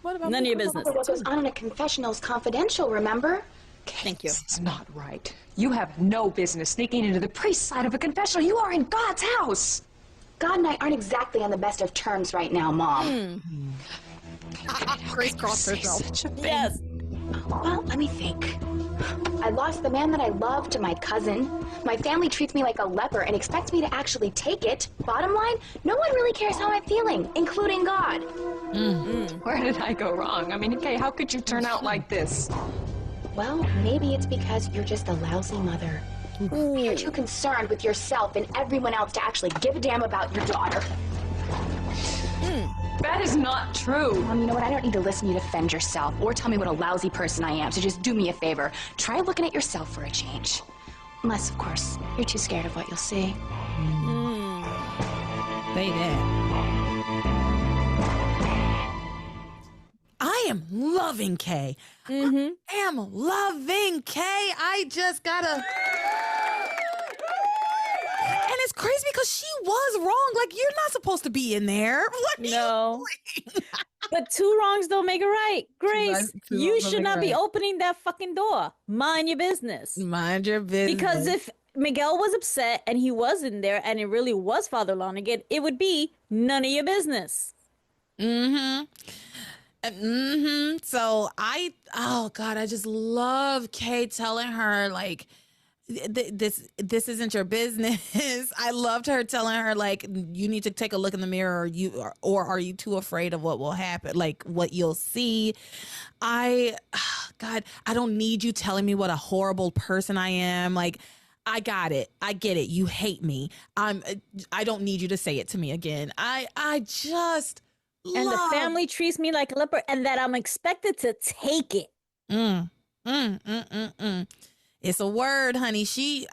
[SPEAKER 1] What about
[SPEAKER 2] none of your business?
[SPEAKER 6] What goes on in a confessional is confidential, remember?
[SPEAKER 2] Thank you.
[SPEAKER 8] This is not right. You have no business sneaking into the priest's side of a confessional. You are in God's house.
[SPEAKER 6] God and I aren't exactly on the best of terms right now, Mom.
[SPEAKER 1] Grace crossed herself.
[SPEAKER 2] Yes.
[SPEAKER 6] Well, let me think. I lost the man that I love to my cousin. My family treats me like a leper and expects me to actually take it. Bottom line, no one really cares how I'm feeling, including God.
[SPEAKER 8] Where did I go wrong? I mean, okay, how could you turn out like this?
[SPEAKER 6] Well, maybe it's because you're just a lousy mother. You're too concerned with yourself and everyone else to actually give a damn about your daughter.
[SPEAKER 8] That is not true.
[SPEAKER 6] Mom, you know what? I don't need to listen to you defend yourself or tell me what a lousy person I am, so just do me a favor. Try looking at yourself for a change. Unless, of course, you're too scared of what you'll see.
[SPEAKER 1] Say that. I am loving Kay. I am loving Kay. I just gotta... And it's crazy because she was wrong. Like, you're not supposed to be in there. What
[SPEAKER 2] No. But two wrongs don't make it right. Grace, you should not be opening that fucking door. Mind your business.
[SPEAKER 1] Mind your business.
[SPEAKER 2] Because if Miguel was upset and he was in there and it really was Father Lonigan, it would be none of your business.
[SPEAKER 1] Mm-hmm. Mm-hmm. So oh God, I just love Kay telling her, like, this isn't your business. I loved her telling her, like, you need to take a look in the mirror, or are you too afraid of what will happen, like what you'll see? God, I don't need you telling me what a horrible person I am. Like, I got it. I get it. You hate me. I don't need you to say it to me again. I just
[SPEAKER 2] and the family treats me like a leper, and that I'm expected to take it.
[SPEAKER 1] It's a word, honey. She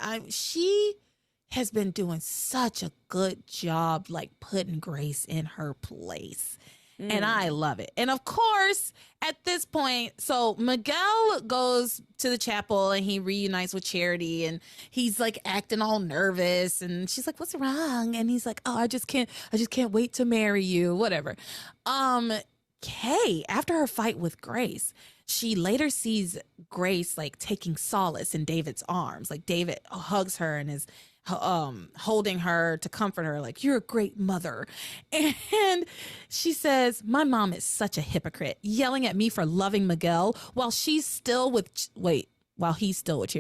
[SPEAKER 1] has been doing such a good job, like putting Grace in her place. And I love it. And of course, at this point, so Miguel goes to the chapel and he reunites with Charity, and he's like acting all nervous, and she's like, "What's wrong?" And he's like, "Oh, I just can't wait to marry you," whatever. Kay, after her fight with Grace, she later sees Grace like taking solace in David's arms. Like, David hugs her and is holding her to comfort her, like, "You're a great mother." And she says, "My mom is such a hypocrite, yelling at me for loving Miguel while he's still with Charity.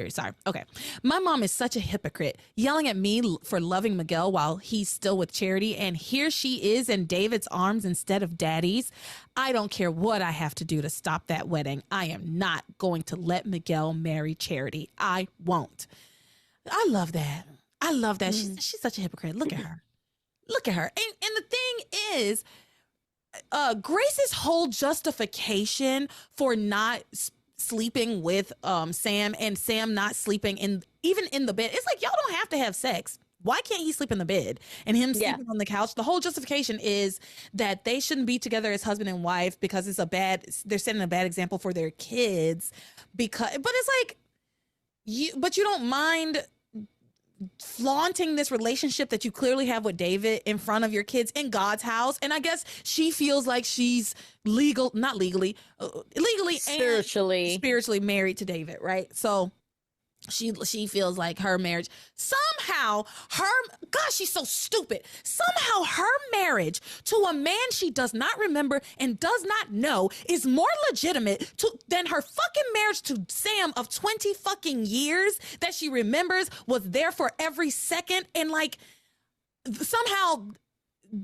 [SPEAKER 1] Sorry. Okay. My mom is such a hypocrite, yelling at me for loving Miguel while he's still with Charity. And here she is in David's arms instead of Daddy's. I don't care what I have to do to stop that wedding. I am not going to let Miguel marry Charity. I won't." I love that. She's such a hypocrite. Look at her. And the thing is, Grace's whole justification for not sleeping with Sam, and Sam not sleeping even in the bed, it's like, y'all don't have to have sex. Why can't he sleep in the bed and him sleeping on the couch? The whole justification is that they shouldn't be together as husband and wife because they're setting a bad example for their kids. But it's like, you don't mind flaunting this relationship that you clearly have with David in front of your kids in God's house. And I guess she feels like she's legally spiritually married to David, right? So she feels like her marriage she's so stupid. Somehow her marriage to a man she does not remember and does not know is more legitimate than her fucking marriage to Sam of 20 fucking years that she remembers, was there for every second. And like, somehow,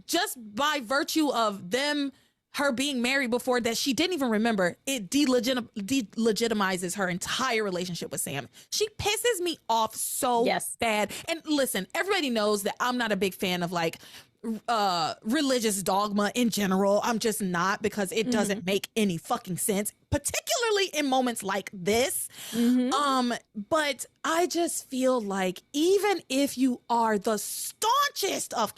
[SPEAKER 1] just by virtue of her being married before that she didn't even remember, it delegitimizes her entire relationship with Sam. She pisses me off so bad. And listen, everybody knows that I'm not a big fan of like religious dogma in general. I'm just not, because it doesn't make any fucking sense, particularly in moments like this. But I just feel like even if you are the staunchest of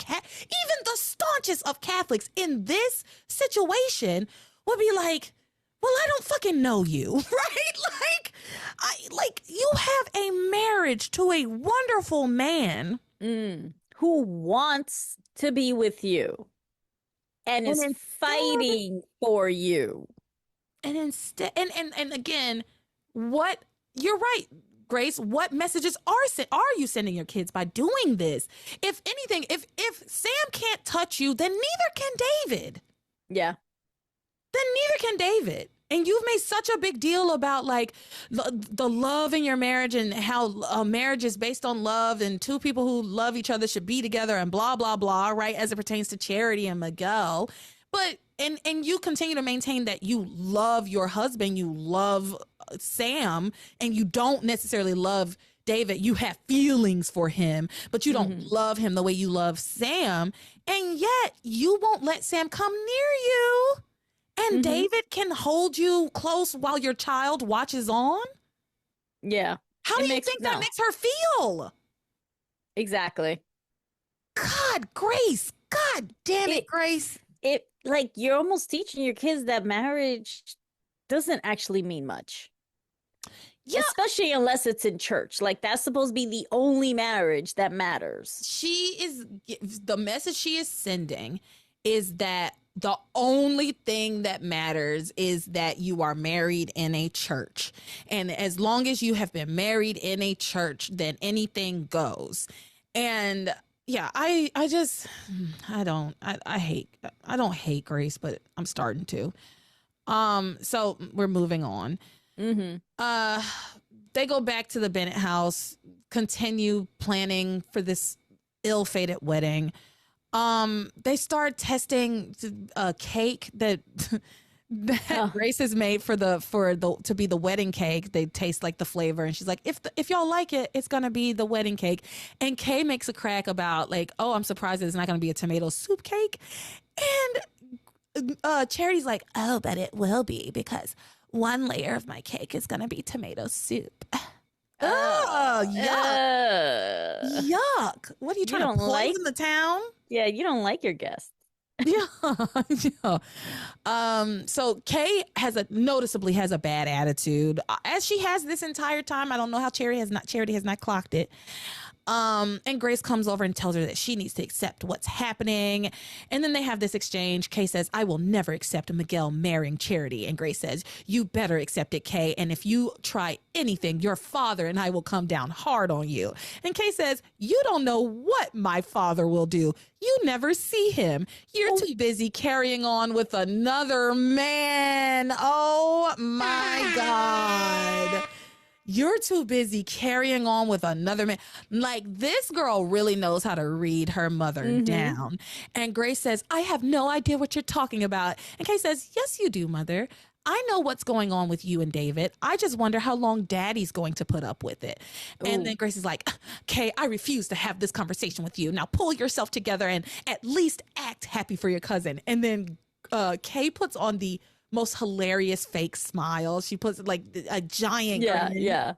[SPEAKER 1] Catholics in this situation, would be like, well, I don't fucking know you, right? Like you have a marriage to a wonderful man
[SPEAKER 2] who wants to be with you and is fighting for you.
[SPEAKER 1] And instead, and again, what, you're right, Grace, what messages are you sending your kids by doing this? If anything, if Sam can't touch you, then neither can David.
[SPEAKER 2] Yeah.
[SPEAKER 1] Then neither can David. And you've made such a big deal about like the love in your marriage and how marriage is based on love and two people who love each other should be together and blah, blah, blah, right? As it pertains to Charity and Miguel. But, and you continue to maintain that you love your husband, you love Sam, and you don't necessarily love David. You have feelings for him, but you don't love him the way you love Sam. And yet you won't let Sam come near you. And David can hold you close while your child watches on?
[SPEAKER 2] Yeah.
[SPEAKER 1] How do you think that makes her feel?
[SPEAKER 2] Exactly.
[SPEAKER 1] God, Grace. God damn it, Grace.
[SPEAKER 2] It, like, you're almost teaching your kids that marriage doesn't actually mean much. Yeah. Especially unless it's in church. Like, that's supposed to be the only marriage that matters.
[SPEAKER 1] The message she is sending is that the only thing that matters is that you are married in a church. And as long as you have been married in a church, then anything goes. And yeah, I don't hate Grace, but I'm starting to. So we're moving on. Mm-hmm. They go back to the Bennett house, continue planning for this ill-fated wedding. They start testing a cake that Grace has made to be the wedding cake. They taste like the flavor, and she's like, if y'all like it, it's gonna be the wedding cake. And Kay makes a crack about like, oh, I'm surprised it's not gonna be a tomato soup cake. And Charity's like, oh, but it will be, because one layer of my cake is gonna be tomato soup. Oh, yuck. Yuck. What are you trying to poison the town?
[SPEAKER 2] Yeah, you don't like your guests.
[SPEAKER 1] Yeah. So Kay noticeably has a bad attitude, as she has this entire time. I don't know how Charity has not clocked it. And Grace comes over and tells her that she needs to accept what's happening. And then they have this exchange. Kay says, I will never accept Miguel marrying Charity. And Grace says, you better accept it, Kay. And if you try anything, your father and I will come down hard on you. And Kay says, you don't know what my father will do. You never see him. You're too busy carrying on with another man. Oh my God. You're too busy carrying on with another man. Like, this girl really knows how to read her mother down. And Grace says, I have no idea what you're talking about. And Kay says, yes, you do, mother. I know what's going on with you and David. I just wonder how long Daddy's going to put up with it. Ooh. And then Grace is like, Kay, I refuse to have this conversation with you. Now pull yourself together and at least act happy for your cousin. And then Kay puts on the most hilarious fake smile. She puts like a giant grin.
[SPEAKER 2] Yeah.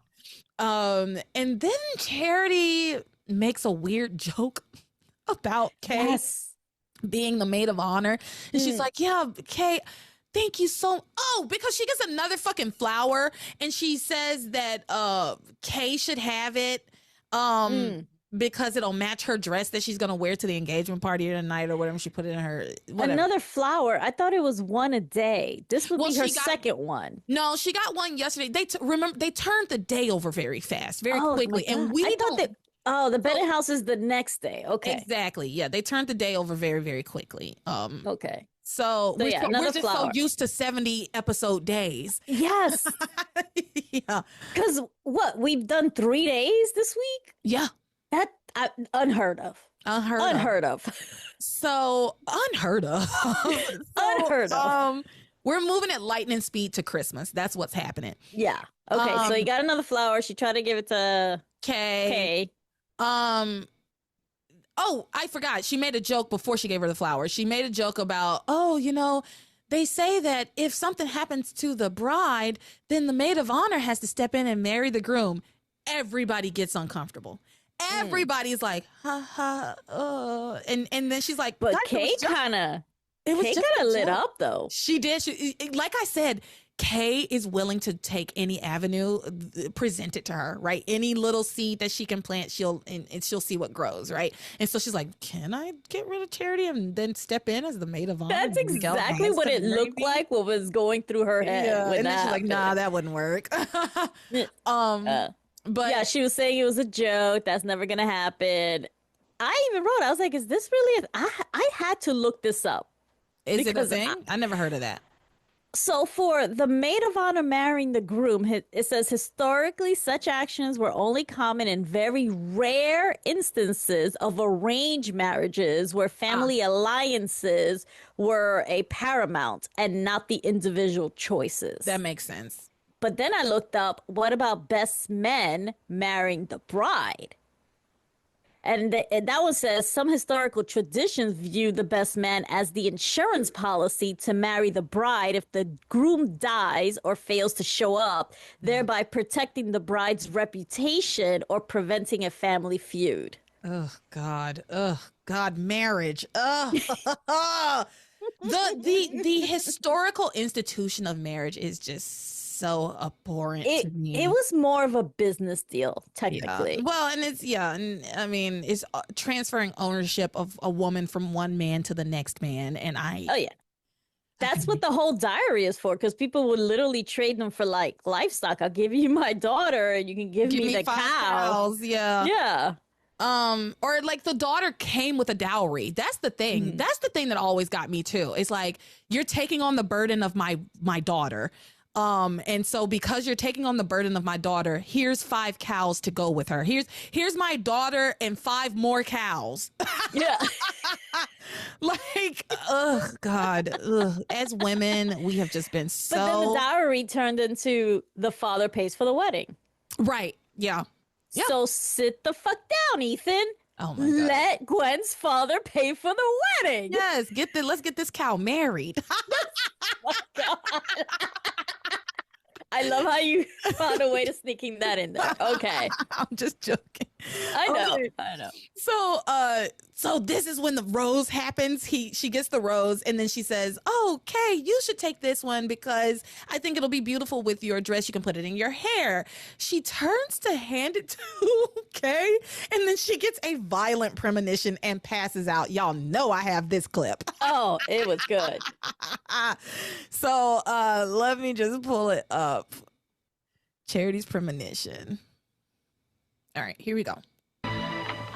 [SPEAKER 1] And then Charity makes a weird joke about Kay being the maid of honor. And she's like, yeah, Kay, thank you so. Oh, because she gets another fucking flower, and she says that Kay should have it. Because it'll match her dress that she's gonna wear to the engagement party tonight, or whatever she put it in her. Whatever.
[SPEAKER 2] Another flower. I thought it was one a day. This would be her second one.
[SPEAKER 1] No, she got one yesterday. They turned the day over very fast, very quickly, and
[SPEAKER 2] the Bennett house is the next day. Okay,
[SPEAKER 1] exactly. Yeah, they turned the day over very, very quickly.
[SPEAKER 2] Okay.
[SPEAKER 1] So we're just so used to 70 episode days.
[SPEAKER 2] Yes.
[SPEAKER 1] Yeah.
[SPEAKER 2] Because we've done 3 days this week.
[SPEAKER 1] Yeah.
[SPEAKER 2] That unheard of. Unheard of.
[SPEAKER 1] So unheard of.
[SPEAKER 2] Unheard of.
[SPEAKER 1] We're moving at lightning speed to Christmas. That's what's happening.
[SPEAKER 2] Yeah. Okay. So you got another flower. She tried to give it to Kay.
[SPEAKER 1] Oh, I forgot. She made a joke before she gave her the flower. She made a joke about, they say that if something happens to the bride, then the maid of honor has to step in and marry the groom. Everybody gets uncomfortable. Everybody's like, ha ha, and then she's like,
[SPEAKER 2] but Kay kind of lit up though.
[SPEAKER 1] She did. Like I said, Kay is willing to take any avenue, present it to her, right? Any little seed that she can plant, she'll see what grows, right? And so she's like, can I get rid of Charity and then step in as the maid of honor?
[SPEAKER 2] That's exactly what it looked like, what was going through her head.
[SPEAKER 1] Yeah, and then she's like, nah, that wouldn't work. But
[SPEAKER 2] yeah, she was saying it was a joke. That's never going to happen. I even wrote, I was like, is this really I had to look this up.
[SPEAKER 1] Is it a thing? I never heard of that.
[SPEAKER 2] So for the maid of honor marrying the groom, it says historically such actions were only common in very rare instances of arranged marriages where family alliances were a paramount and not the individual choices.
[SPEAKER 1] That makes sense.
[SPEAKER 2] But then I looked up, what about best men marrying the bride? And that one says some historical traditions view the best man as the insurance policy to marry the bride if the groom dies or fails to show up, thereby protecting the bride's reputation or preventing a family feud.
[SPEAKER 1] Oh, God. Oh, God, marriage. Oh, the historical institution of marriage is just so abhorrent to me.
[SPEAKER 2] It was more of a business deal, technically.
[SPEAKER 1] Yeah. Well, and and I mean, it's transferring ownership of a woman from one man to the next man, and
[SPEAKER 2] Oh yeah. That's what the whole diary is for, because people would literally trade them for like livestock. I'll give you my daughter and you can give me the
[SPEAKER 1] 5
[SPEAKER 2] cow.
[SPEAKER 1] cows. Yeah.
[SPEAKER 2] Yeah.
[SPEAKER 1] Or like the daughter came with a dowry. That's the thing.
[SPEAKER 2] Mm-hmm.
[SPEAKER 1] That's the thing that always got me too. It's like, you're taking on the burden of my daughter. And so because you're taking on the burden of my daughter, here's 5 cows to go with her. Here's my daughter and 5 more cows.
[SPEAKER 2] Yeah.
[SPEAKER 1] Like, ugh, God. Ugh. As women, we have just been so.
[SPEAKER 2] But then the dowry turned into the father pays for the wedding.
[SPEAKER 1] Right. Yeah. Yeah.
[SPEAKER 2] So sit the fuck down, Ethan.
[SPEAKER 1] Oh my God.
[SPEAKER 2] Let Gwen's father pay for the wedding.
[SPEAKER 1] Yes. Let's get this cow married.
[SPEAKER 2] Oh, God. I love how you found a way to sneaking that in there. Okay.
[SPEAKER 1] I'm just joking.
[SPEAKER 2] I know.
[SPEAKER 1] Okay.
[SPEAKER 2] I know.
[SPEAKER 1] So this is when the rose happens. She gets the rose and then she says, "Oh, Kay, you should take this one because I think it'll be beautiful with your dress. You can put it in your hair." She turns to hand it to Kay and then she gets a violent premonition and passes out. Y'all know I have this clip.
[SPEAKER 2] Oh, it was good.
[SPEAKER 1] So let me just pull it up. Charity's premonition. All right, here we go.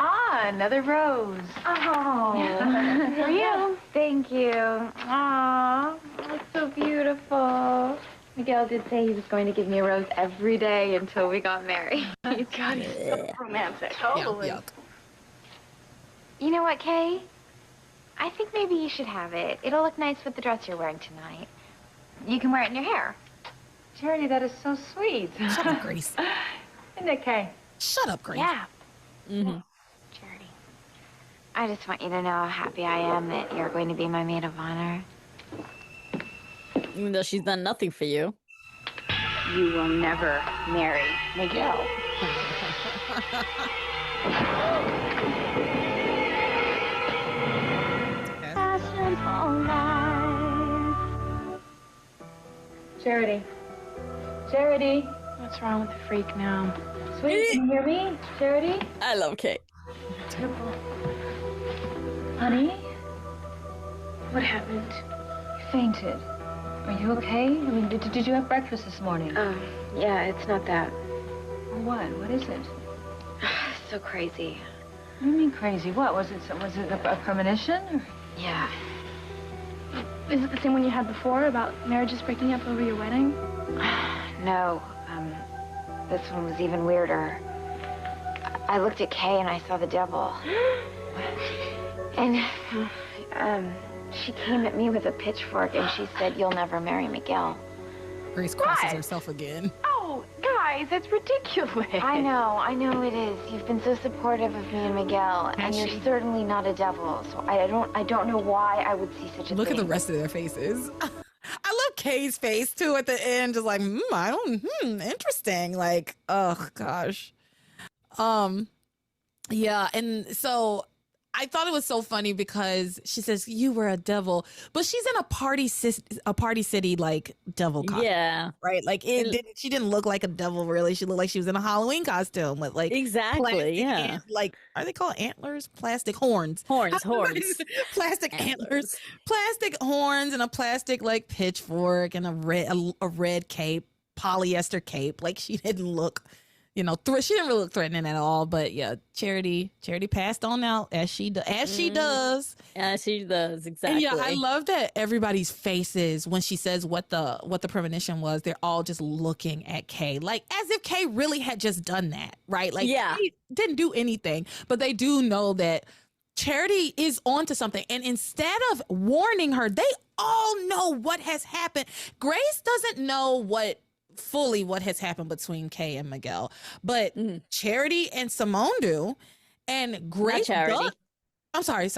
[SPEAKER 4] Ah, another rose. Oh, for you. Thank you. Aw, that's so beautiful. Miguel did say he was going to give me a rose every day until we got married. God, he's so romantic. Totally.
[SPEAKER 1] Yeah.
[SPEAKER 4] You know what, Kay? I think maybe you should have it. It'll look nice with the dress you're wearing tonight. You can wear it in your hair.
[SPEAKER 8] Charity, that is so sweet.
[SPEAKER 1] Shut up, Grace.
[SPEAKER 8] Isn't it, Kay?
[SPEAKER 1] Shut up, Grace.
[SPEAKER 4] Yeah.
[SPEAKER 2] Mm-hmm.
[SPEAKER 4] Charity, I just want you to know how happy I am that you're going to be my maid of honor.
[SPEAKER 2] Even though she's done nothing for you.
[SPEAKER 4] You will never marry Miguel. Charity. Charity. What's wrong with the freak now? Sweetie, can you hear me? Charity?
[SPEAKER 2] I love Kate.
[SPEAKER 4] Terrible. Honey? What happened?
[SPEAKER 8] You fainted. Are you okay? I mean, did you have breakfast this morning?
[SPEAKER 4] Yeah, it's not that.
[SPEAKER 8] Or what? What is it?
[SPEAKER 4] So crazy.
[SPEAKER 8] What do you mean crazy? What? Was it a premonition? Or?
[SPEAKER 4] Yeah.
[SPEAKER 9] Is it the same one you had before about marriages breaking up over your wedding?
[SPEAKER 4] No. This one was even weirder. I looked at Kay and I saw the devil. And, she came at me with a pitchfork and she said, "You'll never marry Miguel."
[SPEAKER 1] Grace crosses herself again.
[SPEAKER 4] Oh, guys, that's ridiculous. I know it is. You've been so supportive of me and Miguel, and you're certainly not a devil. So I don't know why I would see such a thing.
[SPEAKER 1] Look at the rest of their faces. I love Kay's face too at the end, just like, interesting. Like, oh gosh. Yeah, and so I thought it was so funny because she says you were a devil, but she's in a party city like devil costume.
[SPEAKER 2] Yeah,
[SPEAKER 1] right. Like she didn't look like a devil really. She looked like she was in a Halloween costume with like
[SPEAKER 2] exactly. Yeah,
[SPEAKER 1] like are they called antlers? Plastic horns.
[SPEAKER 2] Horns.
[SPEAKER 1] Plastic antlers. Plastic horns and a plastic like pitchfork and a red cape, polyester cape. Like she didn't look. She didn't really look threatening at all, but yeah, Charity passed on out as she does. As she does,
[SPEAKER 2] exactly.
[SPEAKER 1] And yeah, I love that everybody's faces when she says what the premonition was. They're all just looking at Kay, like as if Kay really had just done that, right? Like,
[SPEAKER 2] yeah,
[SPEAKER 1] Kay didn't do anything, but they do know that Charity is onto something, and instead of warning her, they all know what has happened. Grace doesn't know fully what has happened between Kay and Miguel, but Charity and Simone do, and Grace I'm sorry.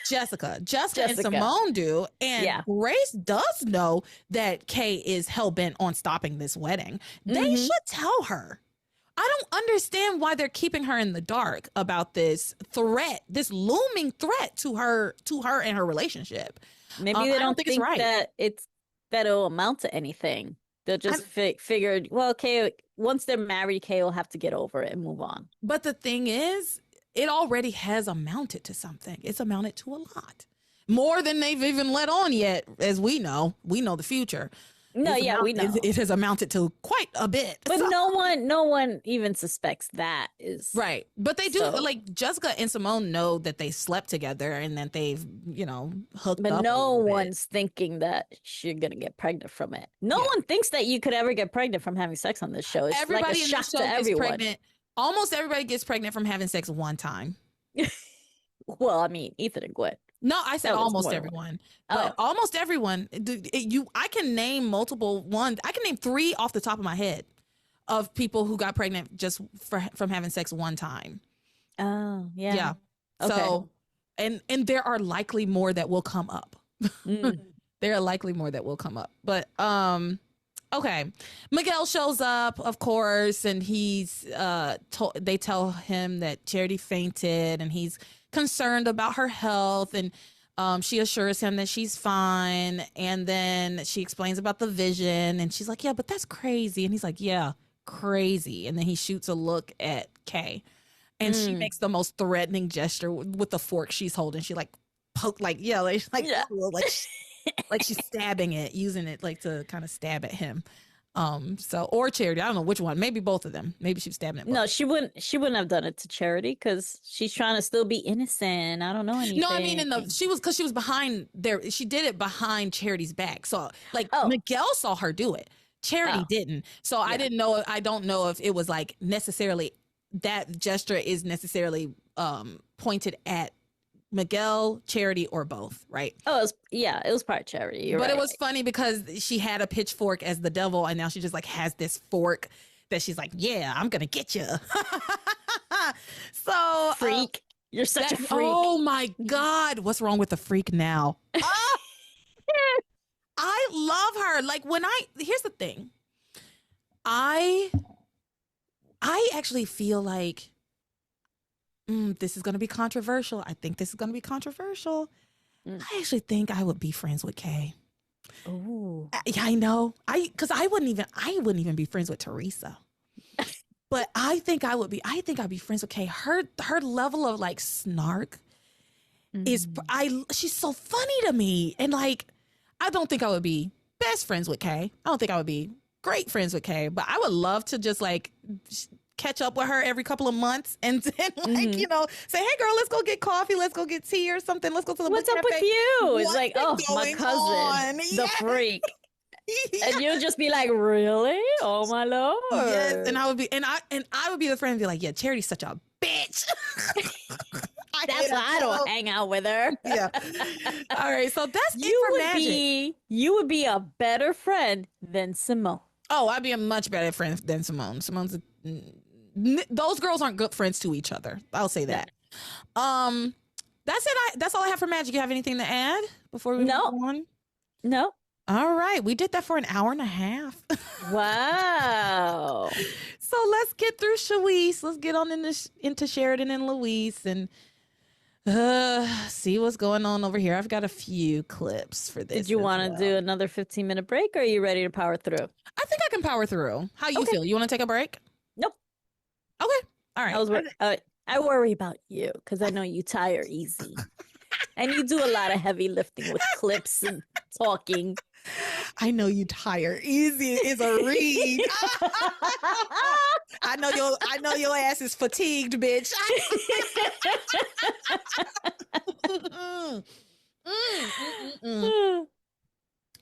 [SPEAKER 1] Jessica and Simone do, and Grace does know that Kay is hell-bent on stopping this wedding. They should tell her. I don't understand why they're keeping her in the dark about this threat, this looming threat to her and her relationship.
[SPEAKER 2] Maybe they don't think
[SPEAKER 1] it's right.
[SPEAKER 2] that it'll amount to anything. They'll just figure, well, Kay, once they're married, Kay will have to get over it and move on.
[SPEAKER 1] But the thing is, it already has amounted to something. It's amounted to a lot. More than they've even let on yet, as we know. We know the future.
[SPEAKER 2] No, we know.
[SPEAKER 1] It has amounted to quite a bit.
[SPEAKER 2] But
[SPEAKER 1] so.
[SPEAKER 2] no one even suspects that is
[SPEAKER 1] right. But they do, like Jessica and Simone know that they slept together and that they've, hooked up.
[SPEAKER 2] But no one's thinking that you're gonna get pregnant from it. No one thinks that you could ever get pregnant from having sex on this show. It's
[SPEAKER 1] everybody
[SPEAKER 2] like a shock
[SPEAKER 1] in the show
[SPEAKER 2] to everyone.
[SPEAKER 1] Pregnant. Almost everybody gets pregnant from having sex one time.
[SPEAKER 2] Well, I mean, Ethan and Gwen.
[SPEAKER 1] No, I said almost everyone. But almost everyone. I can name multiple ones. I can name 3 off the top of my head of people who got pregnant just from having sex one time.
[SPEAKER 2] Oh, yeah.
[SPEAKER 1] Yeah. Okay. So, and there are likely more that will come up. There are likely more that will come up. But okay. Miguel shows up, of course, and he's they tell him that Charity fainted and he's concerned about her health, and she assures him that she's fine, and then she explains about the vision, and she's like, yeah, but that's crazy, and he's like, yeah, crazy, and then he shoots a look at Kay, and she makes the most threatening gesture with the fork she's holding. She like poke, like like she's stabbing it, using it like to kind of stab at him. Or Charity, I don't know which one, maybe both of them. Maybe she was stabbing at both.
[SPEAKER 2] No, she wouldn't have done it to Charity because she's trying to still be innocent. I don't know anything.
[SPEAKER 1] No, I mean she was behind there. She did it behind Charity's back. So Miguel saw her do it. Charity didn't. So I didn't know. I don't know if it was like necessarily that gesture is necessarily pointed at Miguel, Charity, or both, right?
[SPEAKER 2] Oh, it was part Charity.
[SPEAKER 1] But it was funny because she had a pitchfork as the devil, and now she just like has this fork that she's like, yeah, I'm gonna get you. So
[SPEAKER 2] freak, you're such a freak.
[SPEAKER 1] Oh my God, what's wrong with the freak now? I love her. Like here's the thing, I actually feel like. This is going to be controversial. I think this is going to be controversial. I actually think I would be friends with Kay.
[SPEAKER 2] Oh,
[SPEAKER 1] yeah, I know. Because I wouldn't even be friends with Teresa. But I think I'd be friends with Kay. Her level of like snark is she's so funny to me, and like I don't think I would be best friends with Kay. I don't think I would be great friends with Kay, but I would love to just like catch up with her every couple of months and say, hey girl, let's go get coffee, let's go get tea or something, let's go to the
[SPEAKER 2] what's up
[SPEAKER 1] cafe.
[SPEAKER 2] with you?
[SPEAKER 1] What's
[SPEAKER 2] it's like, oh, my cousin, the freak. And you'll just be like, really? Oh my Lord.
[SPEAKER 1] Yes, and I would be the friend and be like, yeah, Charity's such a bitch.
[SPEAKER 2] That's why I don't hang out with her.
[SPEAKER 1] Yeah. All right, so that's it for magic.
[SPEAKER 2] You would be a better friend than Simone.
[SPEAKER 1] Oh, I'd be a much better friend than Simone. Those girls aren't good friends to each other. I'll say that. That's it. That's all I have for magic. You have anything to add before we move on?
[SPEAKER 2] No.
[SPEAKER 1] All right. We did that for an hour and a half.
[SPEAKER 2] Wow.
[SPEAKER 1] So let's get through Shawise. Let's get on into Sheridan and Louise and see what's going on over here. I've got a few clips for this.
[SPEAKER 2] Did you want to do another 15-minute break, or are you ready to power through?
[SPEAKER 1] I think I can power through. How you feel? You want to take a break?
[SPEAKER 2] Nope.
[SPEAKER 1] Okay. All right.
[SPEAKER 2] I worry about you because I know you tire easy. And you do a lot of heavy lifting with clips and talking.
[SPEAKER 1] I know you tire easy is a read. I know your ass is fatigued, bitch.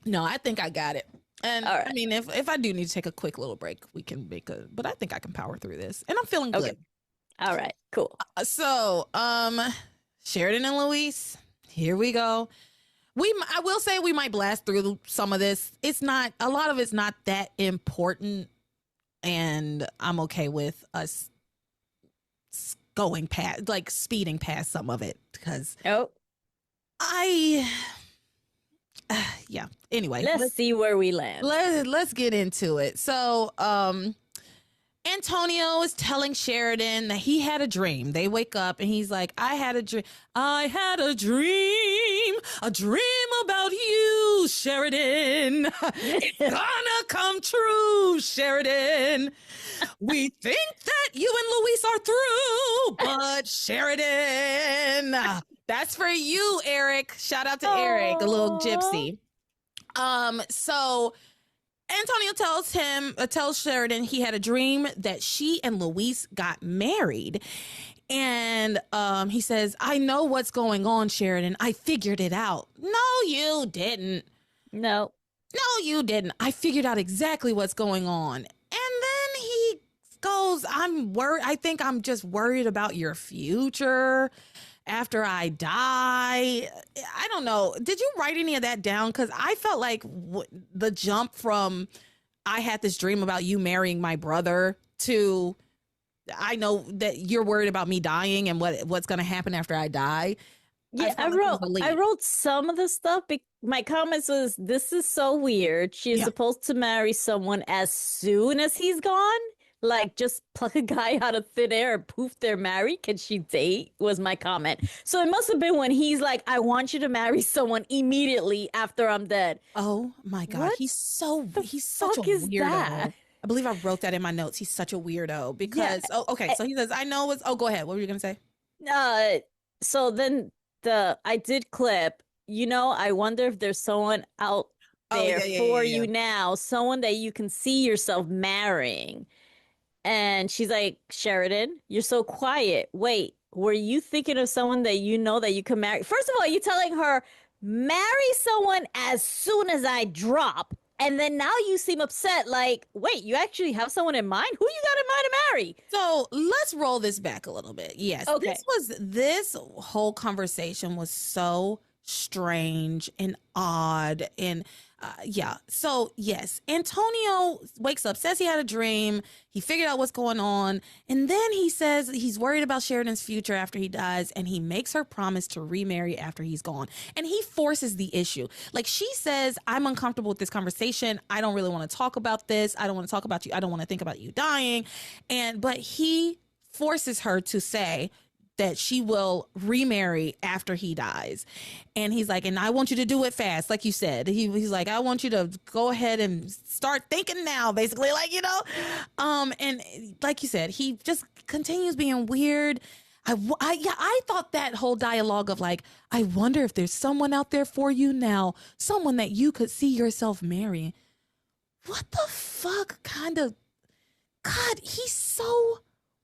[SPEAKER 1] No, I think I got it. And right. I mean, if I do need to take a quick little break, we can but I think I can power through this, and I'm feeling good.
[SPEAKER 2] All right, cool.
[SPEAKER 1] So, Sheridan and Louise, here we go. I will say we might blast through some of this. A lot of it's not that important, and I'm okay with us going past, like speeding past some of it, because yeah. Anyway,
[SPEAKER 2] let's see where we land.
[SPEAKER 1] Let's get into it. So, Antonio is telling Sheridan that he had a dream. They wake up and he's like, I had a dream about you. true, Sheridan. It's gonna come true, Sheridan. We think that you and Luis are through, but Sheridan. That's for you, Eric. Shout out to Eric, a little gypsy. So Antonio tells Sheridan he had a dream that she and Luis got married. And he says, I know what's going on, Sheridan. I figured it out. No, you didn't.
[SPEAKER 2] No,
[SPEAKER 1] you didn't. I figured out exactly what's going on. And then he goes, I'm worried. I think I'm just worried about your future after I die. I don't know. Did you write any of that down? Because I felt like the jump from I had this dream about you marrying my brother to I know that you're worried about me dying and what's going to happen after I die.
[SPEAKER 2] Yeah, I wrote some of the stuff. My comments was, this is so weird. She's supposed to marry someone as soon as he's gone. Like, just pluck a guy out of thin air and poof, they're married. Can she date? Was my comment. So it must have been when he's like, I want you to marry someone immediately after I'm dead.
[SPEAKER 1] Oh my God.
[SPEAKER 2] What
[SPEAKER 1] he's such a
[SPEAKER 2] is
[SPEAKER 1] weirdo.
[SPEAKER 2] That?
[SPEAKER 1] I believe I wrote that in my notes. He's such a weirdo because, okay. So he says, I know it's, go ahead. What were you going to say?
[SPEAKER 2] So then I did clip, I wonder if there's someone out there for you now, someone that you can see yourself marrying. And she's like, Sheridan, you're so quiet. Wait, were you thinking of someone that you know that you can marry? First of all, you're telling her, marry someone as soon as I drop. And then now you seem upset, like, wait, you actually have someone in mind? Who you got in mind to marry?
[SPEAKER 1] So let's roll this back a little bit. Yes,
[SPEAKER 2] okay.
[SPEAKER 1] This whole conversation was so strange and odd. And so yes, Antonio wakes up, says he had a dream. He figured out what's going on. And then he says he's worried about Sheridan's future after he dies. And he makes her promise to remarry after he's gone. And he forces the issue. Like, she says, I'm uncomfortable with this conversation. I don't really want to talk about this. I don't want to talk about you. I don't want to think about you dying. But he forces her to say that she will remarry after he dies. And he's like, and I want you to do it fast. Like you said, he's like, I want you to go ahead and start thinking now, basically, like, and like you said, he just continues being weird. I thought that whole dialogue of like, I wonder if there's someone out there for you now, someone that you could see yourself marrying. What the fuck kind of, God, he's so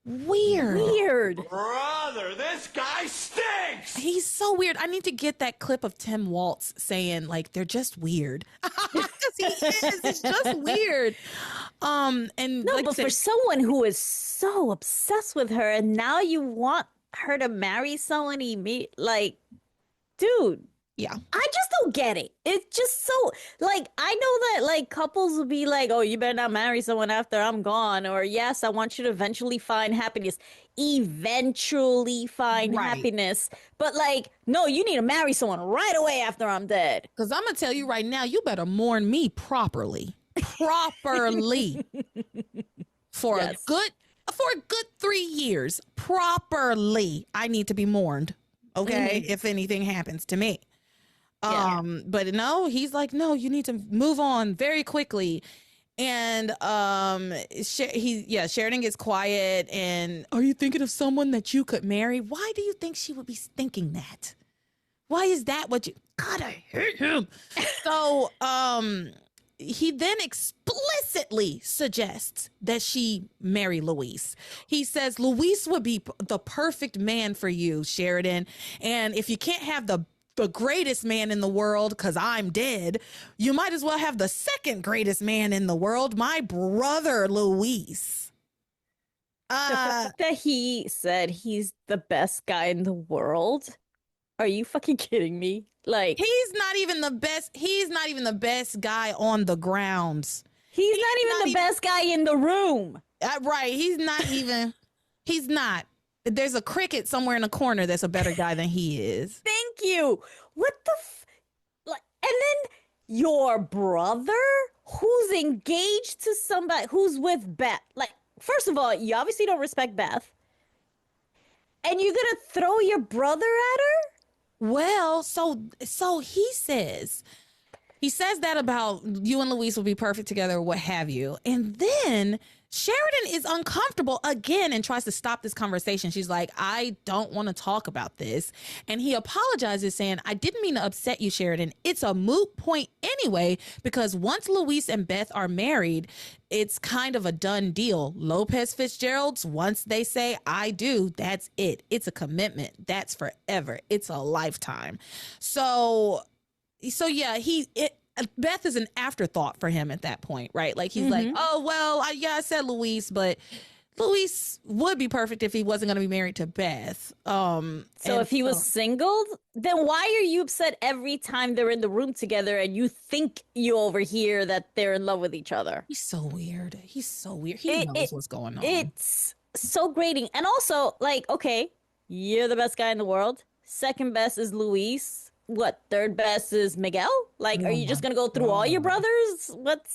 [SPEAKER 1] weird.
[SPEAKER 5] Brother, this guy stinks.
[SPEAKER 1] He's so weird. I need to get that clip of Tim Waltz saying like they're just weird. He is. He's just weird.
[SPEAKER 2] But for someone who is so obsessed with her, and now you want her to marry someone like, dude.
[SPEAKER 1] Yeah.
[SPEAKER 2] I just don't get it. It's just so, like, I know that, like, couples will be like, oh, you better not marry someone after I'm gone. Or, yes, I want you to eventually find happiness. Happiness. But, like, no, you need to marry someone right away after I'm dead.
[SPEAKER 1] Because I'm going to tell you right now, you better mourn me properly. For a good 3 years. Properly. I need to be mourned. Okay. If anything happens to me. But no, he's like, no, you need to move on very quickly. And Sheridan gets quiet. And are you thinking of someone that you could marry? Why do you think she would be thinking that? Why is that what you, God, I hate him. So he then explicitly suggests that she marry Luis. He says Luis would be the perfect man for you, Sheridan. And if you can't have the greatest man in the world, because I'm dead, you might as well have the second greatest man in the world, my brother Luis.
[SPEAKER 2] The fact that he said he's the best guy in the world. Are you fucking kidding me? Like,
[SPEAKER 1] he's not even the best guy on the grounds.
[SPEAKER 2] He's not even the best guy in the room.
[SPEAKER 1] Right. He's not. There's a cricket somewhere in the corner that's a better guy than he is.
[SPEAKER 2] Thank you. What the and then your brother who's engaged to somebody who's with Beth. Like, first of all, you obviously don't respect Beth. And you're going to throw your brother at her?
[SPEAKER 1] Well, so he says He says that about you and Luis will be perfect together, what have you. And then Sheridan is uncomfortable again and tries to stop this conversation. She's like, I don't want to talk about this. And he apologizes, saying, I didn't mean to upset you, Sheridan. It's a moot point anyway, because once Luis and Beth are married, it's kind of a done deal. Lopez Fitzgerald's, once they say, I do, that's it. It's a commitment. That's forever. It's a lifetime. So yeah, Beth is an afterthought for him at that point, right? Like he's like, oh, well, I said Luis, but Luis would be perfect if he wasn't going to be married to Beth.
[SPEAKER 2] So if he was single, then why are you upset every time they're in the room together and you think you overhear that they're in love with each other?
[SPEAKER 1] He's so weird. He knows what's going on.
[SPEAKER 2] It's so grating. And also, like, okay, you're the best guy in the world. Second best is Luis. What, third best is Miguel? Like, are you just going to go through all your brothers? What?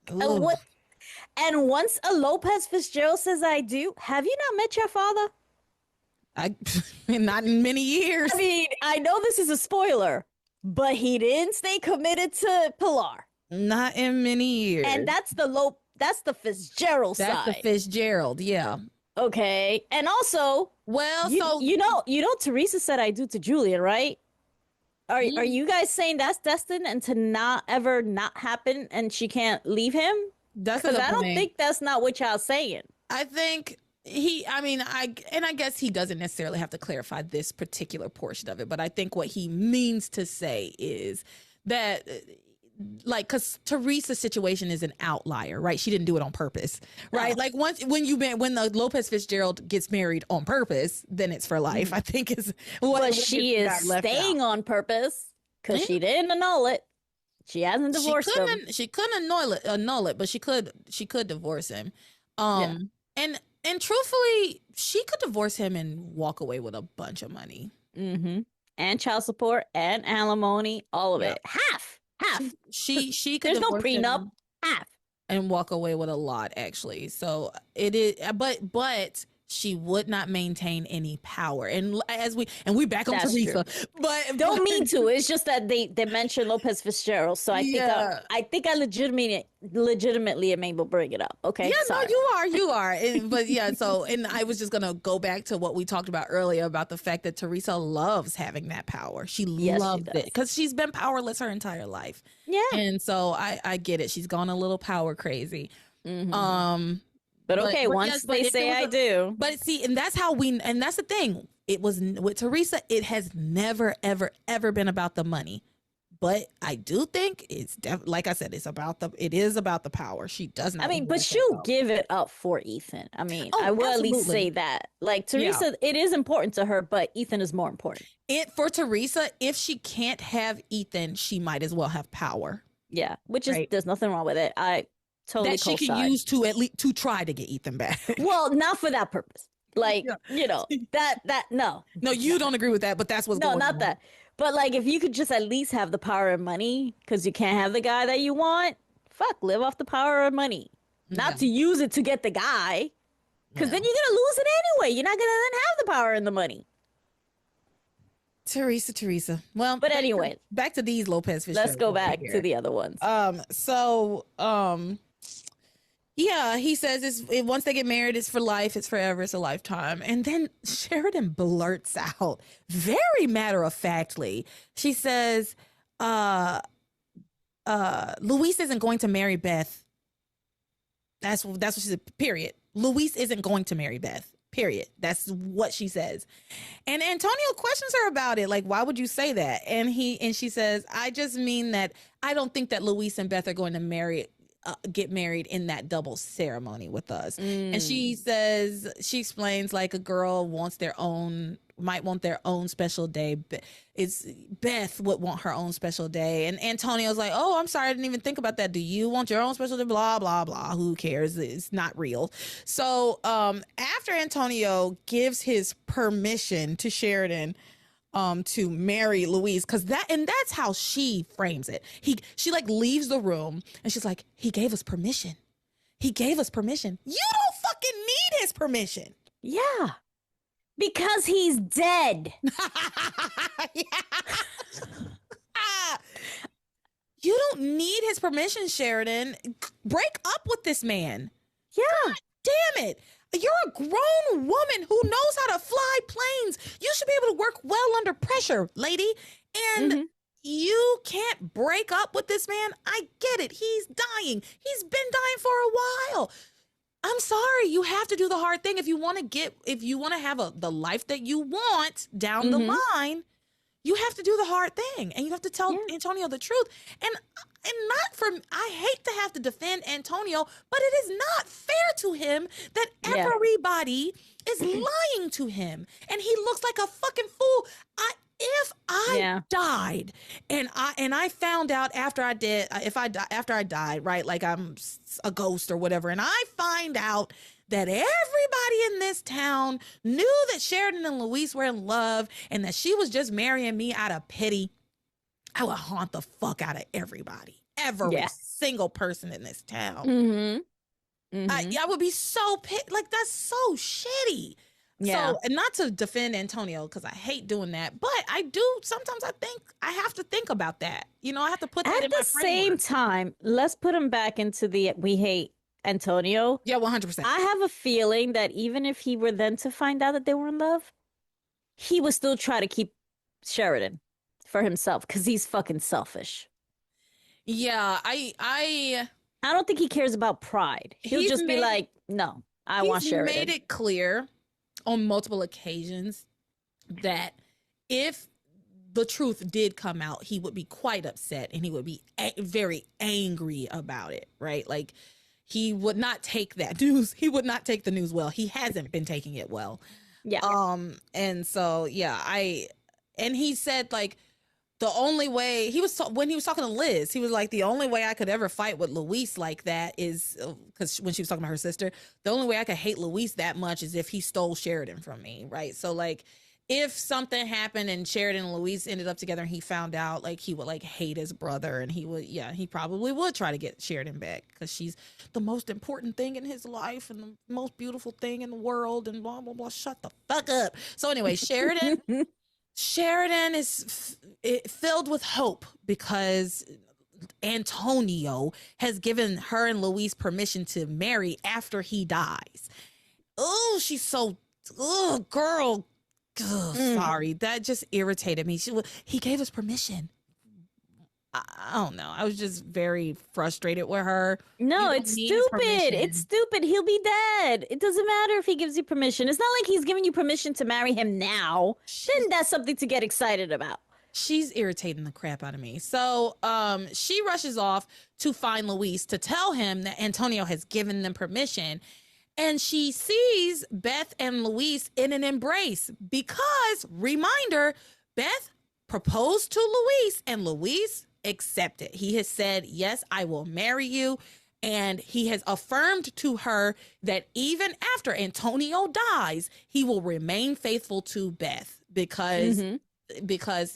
[SPEAKER 2] And once a Lopez Fitzgerald says I do, have you not met your father?
[SPEAKER 1] Not in many years.
[SPEAKER 2] I mean, I know this is a spoiler, but he didn't stay committed to Pilar.
[SPEAKER 1] Not in many years.
[SPEAKER 2] And that's the Fitzgerald side.
[SPEAKER 1] That's the Fitzgerald, yeah.
[SPEAKER 2] Okay. And also, you know Teresa said I do to Julian, right? Are you guys saying that's destined and to not ever not happen and she can't leave him? Because I don't think that's not what y'all saying.
[SPEAKER 1] I think I guess he doesn't necessarily have to clarify this particular portion of it, but I think what he means to say is that, like, because Teresa's situation is an outlier, right? She didn't do it on purpose, right? Like when the Lopez Fitzgerald gets married on purpose, then it's for life. I think is what.
[SPEAKER 2] But she is staying on purpose because she didn't annul it. She hasn't divorced him.
[SPEAKER 1] She couldn't annul it, but she could divorce him. And truthfully, she could divorce him and walk away with a bunch of money.
[SPEAKER 2] And child support and alimony, all of it. Half.
[SPEAKER 1] She could.
[SPEAKER 2] There's no prenup. Half.
[SPEAKER 1] And walk away with a lot, actually. So it is, but she would not maintain any power. And we back on Teresa, but
[SPEAKER 2] don't mean to. It's just that they mentioned Lopez Fitzgerald, so I think I legitimately am able to bring it up. Okay,
[SPEAKER 1] yeah,
[SPEAKER 2] sorry.
[SPEAKER 1] no, you are. But yeah, so and I was just gonna go back to what we talked about earlier about the fact that Teresa loves having that power. She loves it because she's been powerless her entire life. Yeah, and so I get it. She's gone a little power crazy.
[SPEAKER 2] But okay, once they say I do.
[SPEAKER 1] But see, and that's the thing. It was with Teresa, it has never, ever, ever been about the money. But I do think it's like I said, it is about the power. She does not.
[SPEAKER 2] I mean, but she'll give it up for Ethan. I mean, I will at least say that. Like Teresa, it is important to her, but Ethan is more important.
[SPEAKER 1] For Teresa, if she can't have Ethan, she might as well have power.
[SPEAKER 2] Yeah, which is there's nothing wrong with it. I totally
[SPEAKER 1] that she can use to at least to try to get Ethan back.
[SPEAKER 2] Well, not for that purpose. Like, you know, no,
[SPEAKER 1] you don't agree with that, but that's what's going on.
[SPEAKER 2] No, not that. But like, if you could just at least have the power and money, because you can't have the guy that you want, live off the power and money. Not to use it to get the guy, because then you're going to lose it anyway. You're not going to then have the power and the money.
[SPEAKER 1] Teresa. Well,
[SPEAKER 2] but anyway,
[SPEAKER 1] back to these Lopez Fitzgerald.
[SPEAKER 2] Let's go back to the other ones.
[SPEAKER 1] Yeah, he says once they get married, it's for life, it's forever, it's a lifetime. And then Sheridan blurts out very matter-of-factly. She says, Luis isn't going to marry Beth. That's what she said, period. Luis isn't going to marry Beth, period. That's what she says. And Antonio questions her about it. Like, why would you say that? And she says, I just mean that I don't think that Luis and Beth are going to get married in that double ceremony with us. And she explains like a girl might want their own special day. Beth would want her own special day. And Antonio's like, oh, I'm sorry, I didn't even think about that. Do you want your own special day? Blah, blah, blah. Who cares? It's not real. So after Antonio gives his permission to Sheridan to marry Luis, that's how she frames it. She like leaves the room and she's like, he gave us permission. You don't fucking need his permission.
[SPEAKER 2] Yeah. Because he's dead.
[SPEAKER 1] You don't need his permission, Sheridan. Break up with this man.
[SPEAKER 2] Yeah.
[SPEAKER 1] God damn it. You're a grown woman who knows how to fly planes. You should be able to work well under pressure, lady. And you can't break up with this man. I get it. He's dying. He's been dying for a while. I'm sorry. You have to do the hard thing if you want to have the life that you want down the line. You have to do the hard thing, and you have to tell Antonio the truth. And not from, I hate to have to defend Antonio, but it is not fair to him that everybody is lying to him, and he looks like a fucking fool. If I died and I found out after I died, right, like I'm a ghost or whatever, and I find out that everybody in this town knew that Sheridan and Luis were in love and that she was just marrying me out of pity, I would haunt the fuck out of everybody. Every single person in this town. I would be so pissed. Like, that's so shitty. Yeah. So, and not to defend Antonio, because I hate doing that, but I do sometimes. I think I have to think about that. You know, I have to put that in my framework. At the same
[SPEAKER 2] time, let's put him back into the we hate Antonio.
[SPEAKER 1] Yeah, 100%.
[SPEAKER 2] I have a feeling that even if he were then to find out that they were in love, he would still try to keep Sheridan for himself because he's fucking selfish.
[SPEAKER 1] Yeah, I
[SPEAKER 2] don't think he cares about pride. He'll just be like, no, I want Sheridan.
[SPEAKER 1] He's made it clear on multiple occasions that if the truth did come out, he would be quite upset and he would be very angry about it, right? Like, he would not take that news. He would not take the news well. He hasn't been taking it well.
[SPEAKER 2] Yeah.
[SPEAKER 1] And so, and he said, like, the only way when he was talking to Liz, he was like, the only way I could ever fight with Luis like that is because when she was talking about her sister, the only way I could hate Luis that much is if he stole Sheridan from me. Right. So, like, if something happened and Sheridan and Luis ended up together and he found out, like, he would like hate his brother, and he probably would try to get Sheridan back because she's the most important thing in his life and the most beautiful thing in the world and blah, blah, blah. Shut the fuck up. So anyway, Sheridan is filled with hope because Antonio has given her and Luis permission to marry after he dies. Oh, she's so, girl. Sorry, that just irritated me. He gave us permission. I don't know. I was just very frustrated with her.
[SPEAKER 2] No, it's stupid. It's stupid. He'll be dead. It doesn't matter if he gives you permission. It's not like he's giving you permission to marry him now. Then that's something to get excited about.
[SPEAKER 1] She's irritating the crap out of me. So she rushes off to find Luis to tell him that Antonio has given them permission. And she sees Beth and Luis in an embrace because, reminder, Beth proposed to Luis and Luis accepted. He has said, yes, I will marry you. And he has affirmed to her that even after Antonio dies, he will remain faithful to Beth because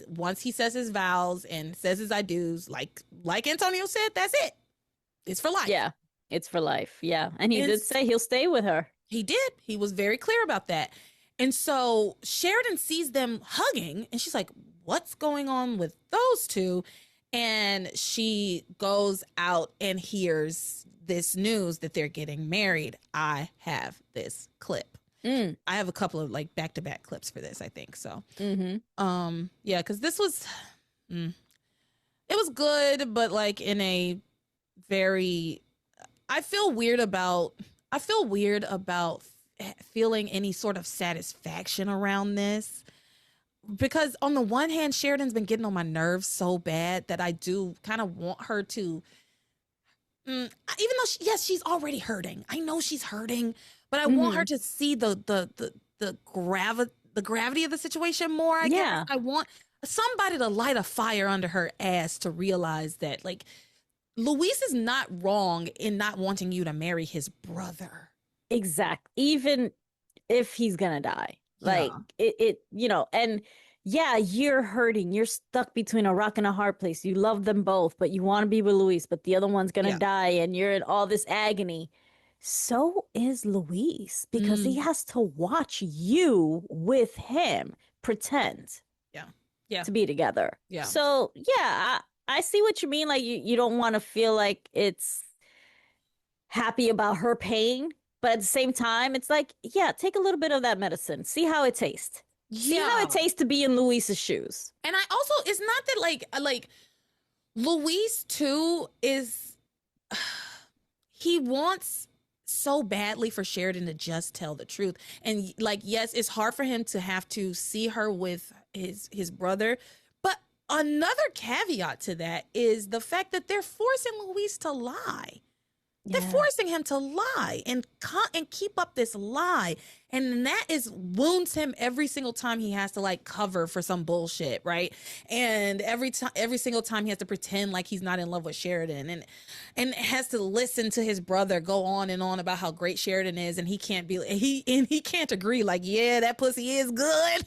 [SPEAKER 1] once he says his vows and says his I do's, like Antonio said, that's it. It's for life.
[SPEAKER 2] Yeah, it's for life. Yeah. And he did say he'll stay with her.
[SPEAKER 1] He did. He was very clear about that. And so Sheridan sees them hugging and she's like, what's going on with those two? And she goes out and hears this news that they're getting married. I have this clip. I have a couple of like back-to-back clips for this, I think. So, yeah, because this was, it was good, but like in a very, I feel weird about feeling any sort of satisfaction around this. Because on the one hand, Sheridan's been getting on my nerves so bad that I do kind of want her to, even though she's already hurting. I know she's hurting, but I want her to see the gravity of the situation more. I guess I want somebody to light a fire under her ass to realize that, like, Luis is not wrong in not wanting you to marry his brother.
[SPEAKER 2] Exactly. Even if he's gonna die. Like it, and yeah, you're hurting. You're stuck between a rock and a hard place. You love them both, but you want to be with Luis, but the other one's going to die and you're in all this agony. So is Luis because he has to watch you with him pretend to be together. Yeah. So yeah, I see what you mean. Like you don't want to feel like it's happy about her pain, but at the same time, it's like, yeah, take a little bit of that medicine. See how it tastes. See how it tastes to be in Luis's shoes.
[SPEAKER 1] And I also, it's not that like Luis too is, he wants so badly for Sheridan to just tell the truth. And like, yes, it's hard for him to have to see her with his brother. But another caveat to that is the fact that they're forcing Luis to lie. They're forcing him to lie and keep up this lie. And that wounds him every single time he has to like cover for some bullshit, right? And every single time he has to pretend like he's not in love with Sheridan and has to listen to his brother go on and on about how great Sheridan is, and he can't agree, like, yeah, that pussy is good.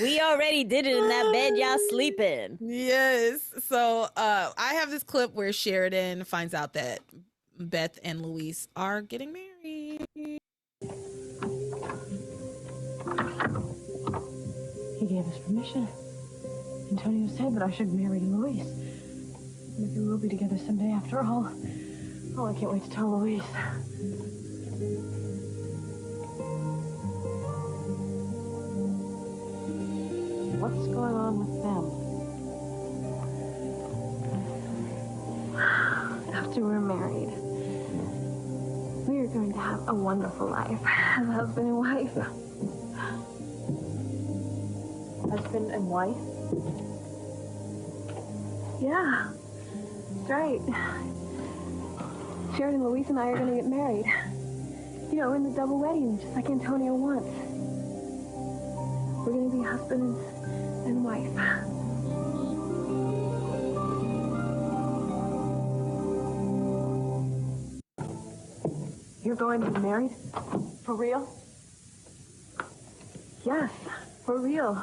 [SPEAKER 2] We already did it in that bed y'all sleeping.
[SPEAKER 1] Yes. So I have this clip where Sheridan finds out that Beth and Luis are getting married.
[SPEAKER 10] He gave us permission. Antonio said that I should marry Luis. Maybe we'll be together someday after all. Oh, I can't wait to tell Luis. What's going on with
[SPEAKER 4] them? After we're married, we are going to have a wonderful life as husband and wife.
[SPEAKER 10] Husband and wife?
[SPEAKER 4] Yeah, that's right. Sheridan, Luis, and I are going to get married. You know, in the double wedding, just like Antonio wants. We're going to be husband and wife.
[SPEAKER 10] You're going to be married? For real?
[SPEAKER 4] Yes, for real.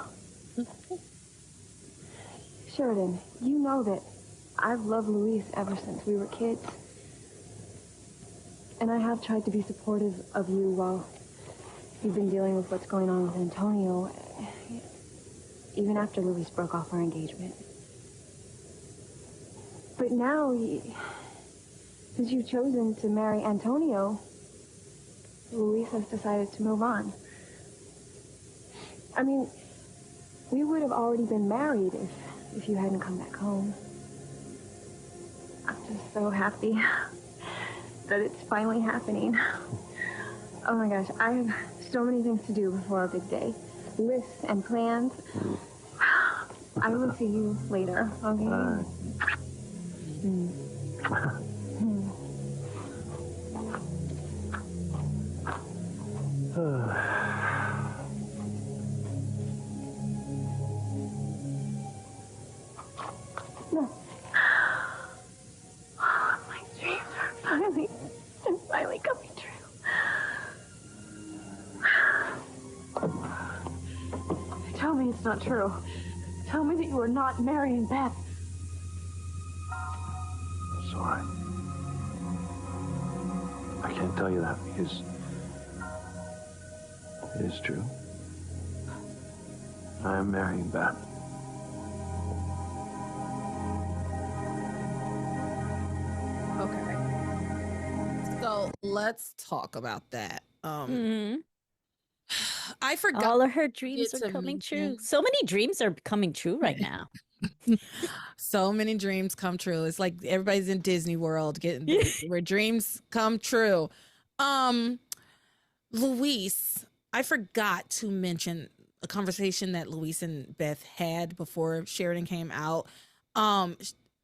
[SPEAKER 4] Sheridan, you know that I've loved Luis ever since we were kids. And I have tried to be supportive of you while you've been dealing with what's going on with Antonio, even after Luis broke off our engagement. But now, since you've chosen to marry Antonio, Luis has decided to move on. I mean, we would have already been married if you hadn't come back home. I'm just so happy that it's finally happening. Oh my gosh, I have so many things to do before our big day. Lists and plans. I will see you later, okay? No. My dreams are finally coming true.
[SPEAKER 10] Tell me it's not true. Tell me that you are not marrying Beth.
[SPEAKER 7] Sorry. I can't tell you that because it is true. I am marrying Beth.
[SPEAKER 1] Okay. So let's talk about that. I forgot.
[SPEAKER 2] All of her dreams are coming true. So many dreams are coming true right now.
[SPEAKER 1] So many dreams come true. It's like everybody's in Disney World getting where dreams come true. Luis, I forgot to mention a conversation that Luis and Beth had before Sheridan came out.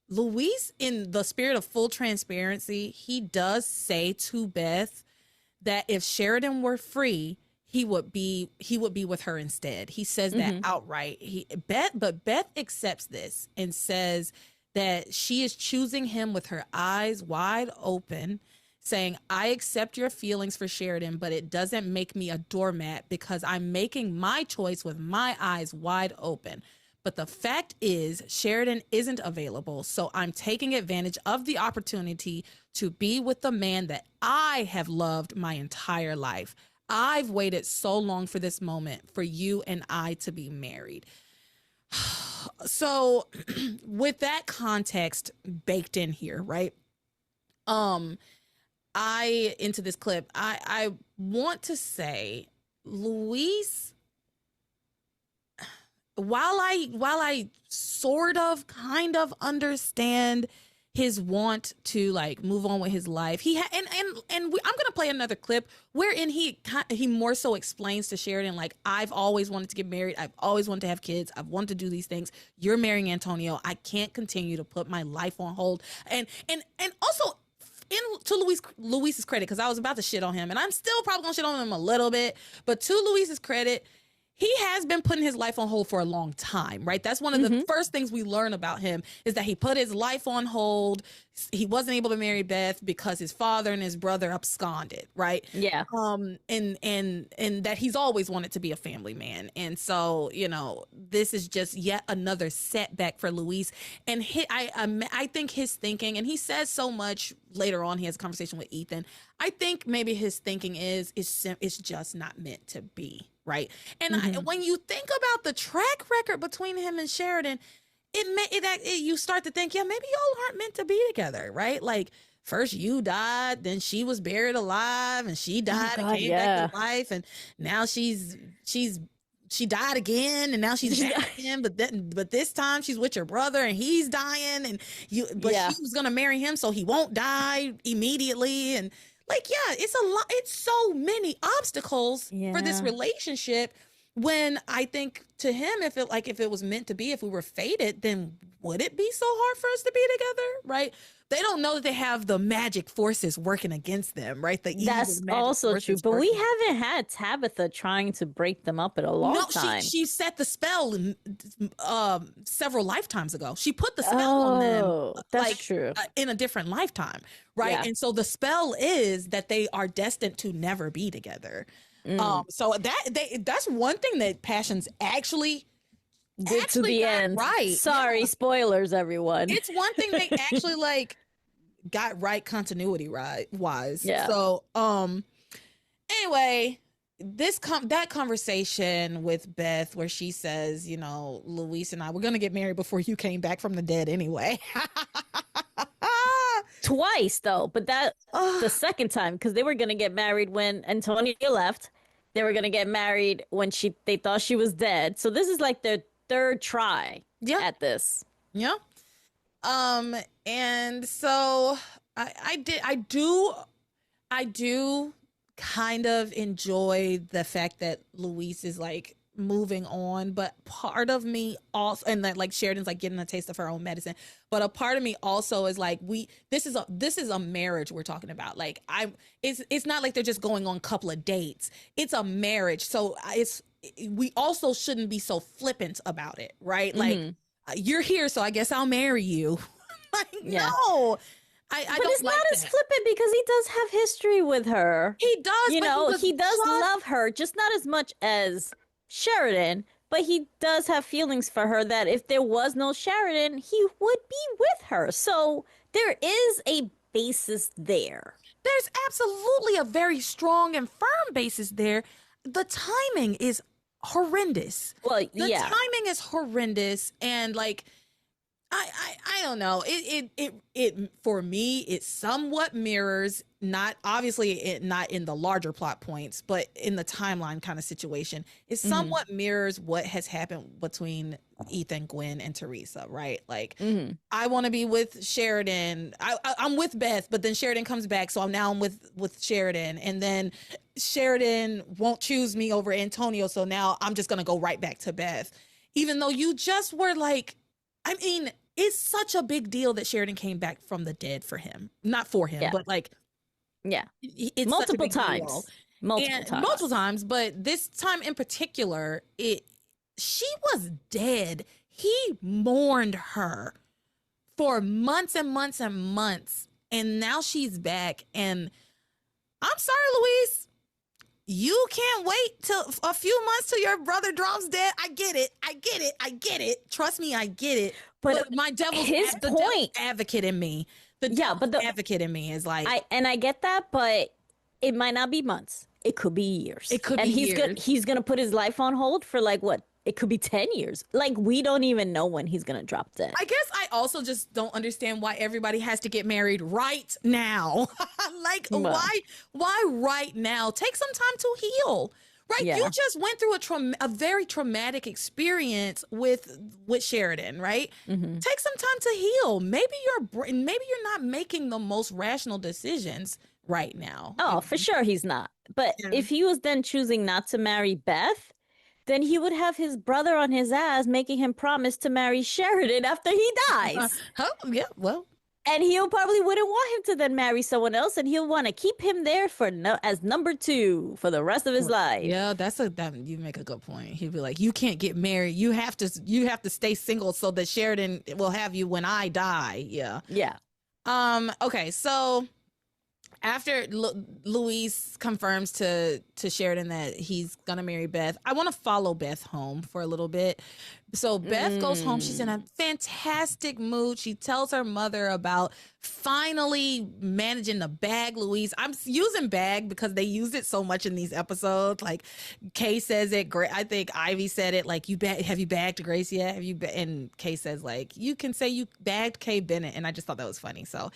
[SPEAKER 1] Luis, in the spirit of full transparency, he does say to Beth that if Sheridan were free, he would be with her instead. He says that outright. But Beth accepts this and says that she is choosing him with her eyes wide open, saying, I accept your feelings for Sheridan, but it doesn't make me a doormat because I'm making my choice with my eyes wide open. But the fact is, Sheridan isn't available, so I'm taking advantage of the opportunity to be with the man that I have loved my entire life. I've waited so long for this moment for you and I to be married. So with that context baked in here, right? Into this clip, I want to say Luis, while I sort of kind of understand his want to like move on with his life, I'm gonna play another clip wherein he more so explains to Sheridan, like, I've always wanted to get married, I've always wanted to have kids, I've wanted to do these things. You're marrying Antonio. I can't continue to put my life on hold. And also, to Luis's credit, because I was about to shit on him, and I'm still probably gonna shit on him a little bit, but to Luis's credit, he has been putting his life on hold for a long time, right? That's one of the first things we learn about him, is that he put his life on hold. He wasn't able to marry Beth because his father and his brother absconded, right?
[SPEAKER 2] Yeah.
[SPEAKER 1] And that he's always wanted to be a family man. And so, you know, this is just yet another setback for Luis. And I think his thinking, and he says so much later on, he has a conversation with Ethan. I think maybe his thinking is it's just not meant to be. Right. And when you think about the track record between him and Sheridan, you start to think, yeah, maybe y'all aren't meant to be together. Right. Like, first you died, then she was buried alive, and she died and came back to life. And now she died again, and now she's back again. But this time she's with your brother, and he's dying, and she was going to marry him so he won't die immediately. And like, yeah, it's a lot. It's so many obstacles for this relationship, when I think to him, if it was meant to be, if we were fated, then would it be so hard for us to be together? Right. They don't know that they have the magic forces working against them, right?
[SPEAKER 2] That's also true. But we haven't had Tabitha trying to break them up in a long time.
[SPEAKER 1] She set the spell several lifetimes ago. She put the spell on them.
[SPEAKER 2] That's true.
[SPEAKER 1] In a different lifetime, right? Yeah. And so the spell is that they are destined to never be together. So that's one thing that Passions actually
[SPEAKER 2] did to the end.
[SPEAKER 1] Right.
[SPEAKER 2] Sorry, spoilers, everyone.
[SPEAKER 1] It's one thing they actually got right continuity wise.
[SPEAKER 2] Yeah.
[SPEAKER 1] So anyway, that conversation with Beth, where she says, you know, Luis and I were gonna get married before you came back from the dead anyway.
[SPEAKER 2] Twice though, but that the second time, because they were gonna get married when Antonio left. They were gonna get married when they thought she was dead. So this is like their third try at this.
[SPEAKER 1] Yeah. And so I do kind of enjoy the fact that Luis is like moving on, but part of me also, and that like Sheridan's like getting a taste of her own medicine, but a part of me also is like, this is a marriage we're talking about. Like it's not like they're just going on a couple of dates. It's a marriage. So we also shouldn't be so flippant about it, right? Like, you're here, so I guess I'll marry you. No. But
[SPEAKER 2] it's not as flippant, because he does have history with her.
[SPEAKER 1] He does.
[SPEAKER 2] You know, he does love her, just not as much as Sheridan, but he does have feelings for her that if there was no Sheridan, he would be with her. So there is a basis there.
[SPEAKER 1] There's absolutely a very strong and firm basis there. The timing is horrendous.
[SPEAKER 2] Well,
[SPEAKER 1] the timing is horrendous, and like, I don't know. It for me, it somewhat mirrors, not obviously not in the larger plot points, but in the timeline kind of situation, it somewhat mirrors what has happened between Ethan, Gwen, and Teresa, right? Like, I want to be with Sheridan. I'm with Beth, but then Sheridan comes back, so I'm with Sheridan, and then Sheridan won't choose me over Antonio, so now I'm just gonna go right back to Beth, even though you just were like, I mean, it's such a big deal that Sheridan came back from the dead for him. Not for him, but like, it's
[SPEAKER 2] multiple times.
[SPEAKER 1] Multiple times, but this time in particular, she was dead. He mourned her for months and months and months, and now she's back. And I'm sorry, Luis, you can't wait till a few months till your brother drops dead. I get it. Trust me, I get it. But my devil's advocate in me, advocate in me is like,
[SPEAKER 2] I get that, but it might not be months. it could be years.
[SPEAKER 1] It could be years.
[SPEAKER 2] He's gonna put his life on hold for like what? It could be 10 years. Like, we don't even know when he's gonna drop dead.
[SPEAKER 1] I guess I also just don't understand why everybody has to get married right now. Like, why right now? Take some time to heal. Right, you just went through a very traumatic experience with Sheridan, right? Take some time to heal. Maybe you're not making the most rational decisions right now.
[SPEAKER 2] Oh, for sure he's not. But if he was then choosing not to marry Beth, then he would have his brother on his ass making him promise to marry Sheridan after he dies.
[SPEAKER 1] Yeah, well.
[SPEAKER 2] And he'll probably wouldn't want him to then marry someone else, and he'll want to keep him there as number 2 for the rest of his life.
[SPEAKER 1] Yeah, you make a good point. He'd be like, you can't get married. You have to stay single so that Sheridan will have you when I die. Yeah.
[SPEAKER 2] Yeah.
[SPEAKER 1] Okay, so after Luis confirms to Sheridan that he's gonna marry Beth, I want to follow Beth home for a little bit. So Beth goes home. She's in a fantastic mood. She tells her mother about finally managing to bag Luis. I'm using bag because they use it so much in these episodes. Like Kay says it. I think Ivy said it. Like, have you bagged Grace yet? And Kay says, like, you can say you bagged Kay Bennett. And I just thought that was funny. So,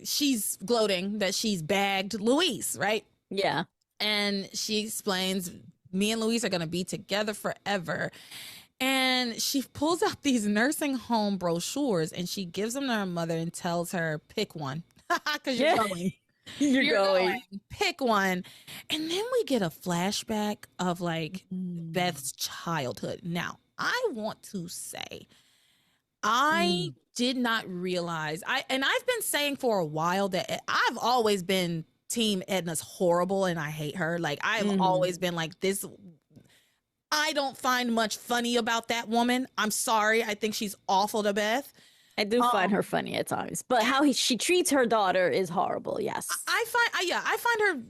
[SPEAKER 1] she's gloating that she's bagged Luis, right?
[SPEAKER 2] Yeah.
[SPEAKER 1] And she explains, me and Luis are going to be together forever. And she pulls out these nursing home brochures and she gives them to her mother and tells her, pick one. Because you're going. You're going. Pick one. And then we get a flashback of like Beth's childhood. Now, I want to say, I did not realize, I've been saying for a while that I've always been team Edna's horrible and I hate her. Like, I've always been like this. I don't find much funny about that woman. I'm sorry. I think she's awful to Beth.
[SPEAKER 2] I do find her funny at times, but how she treats her daughter is horrible. Yes. I
[SPEAKER 1] find her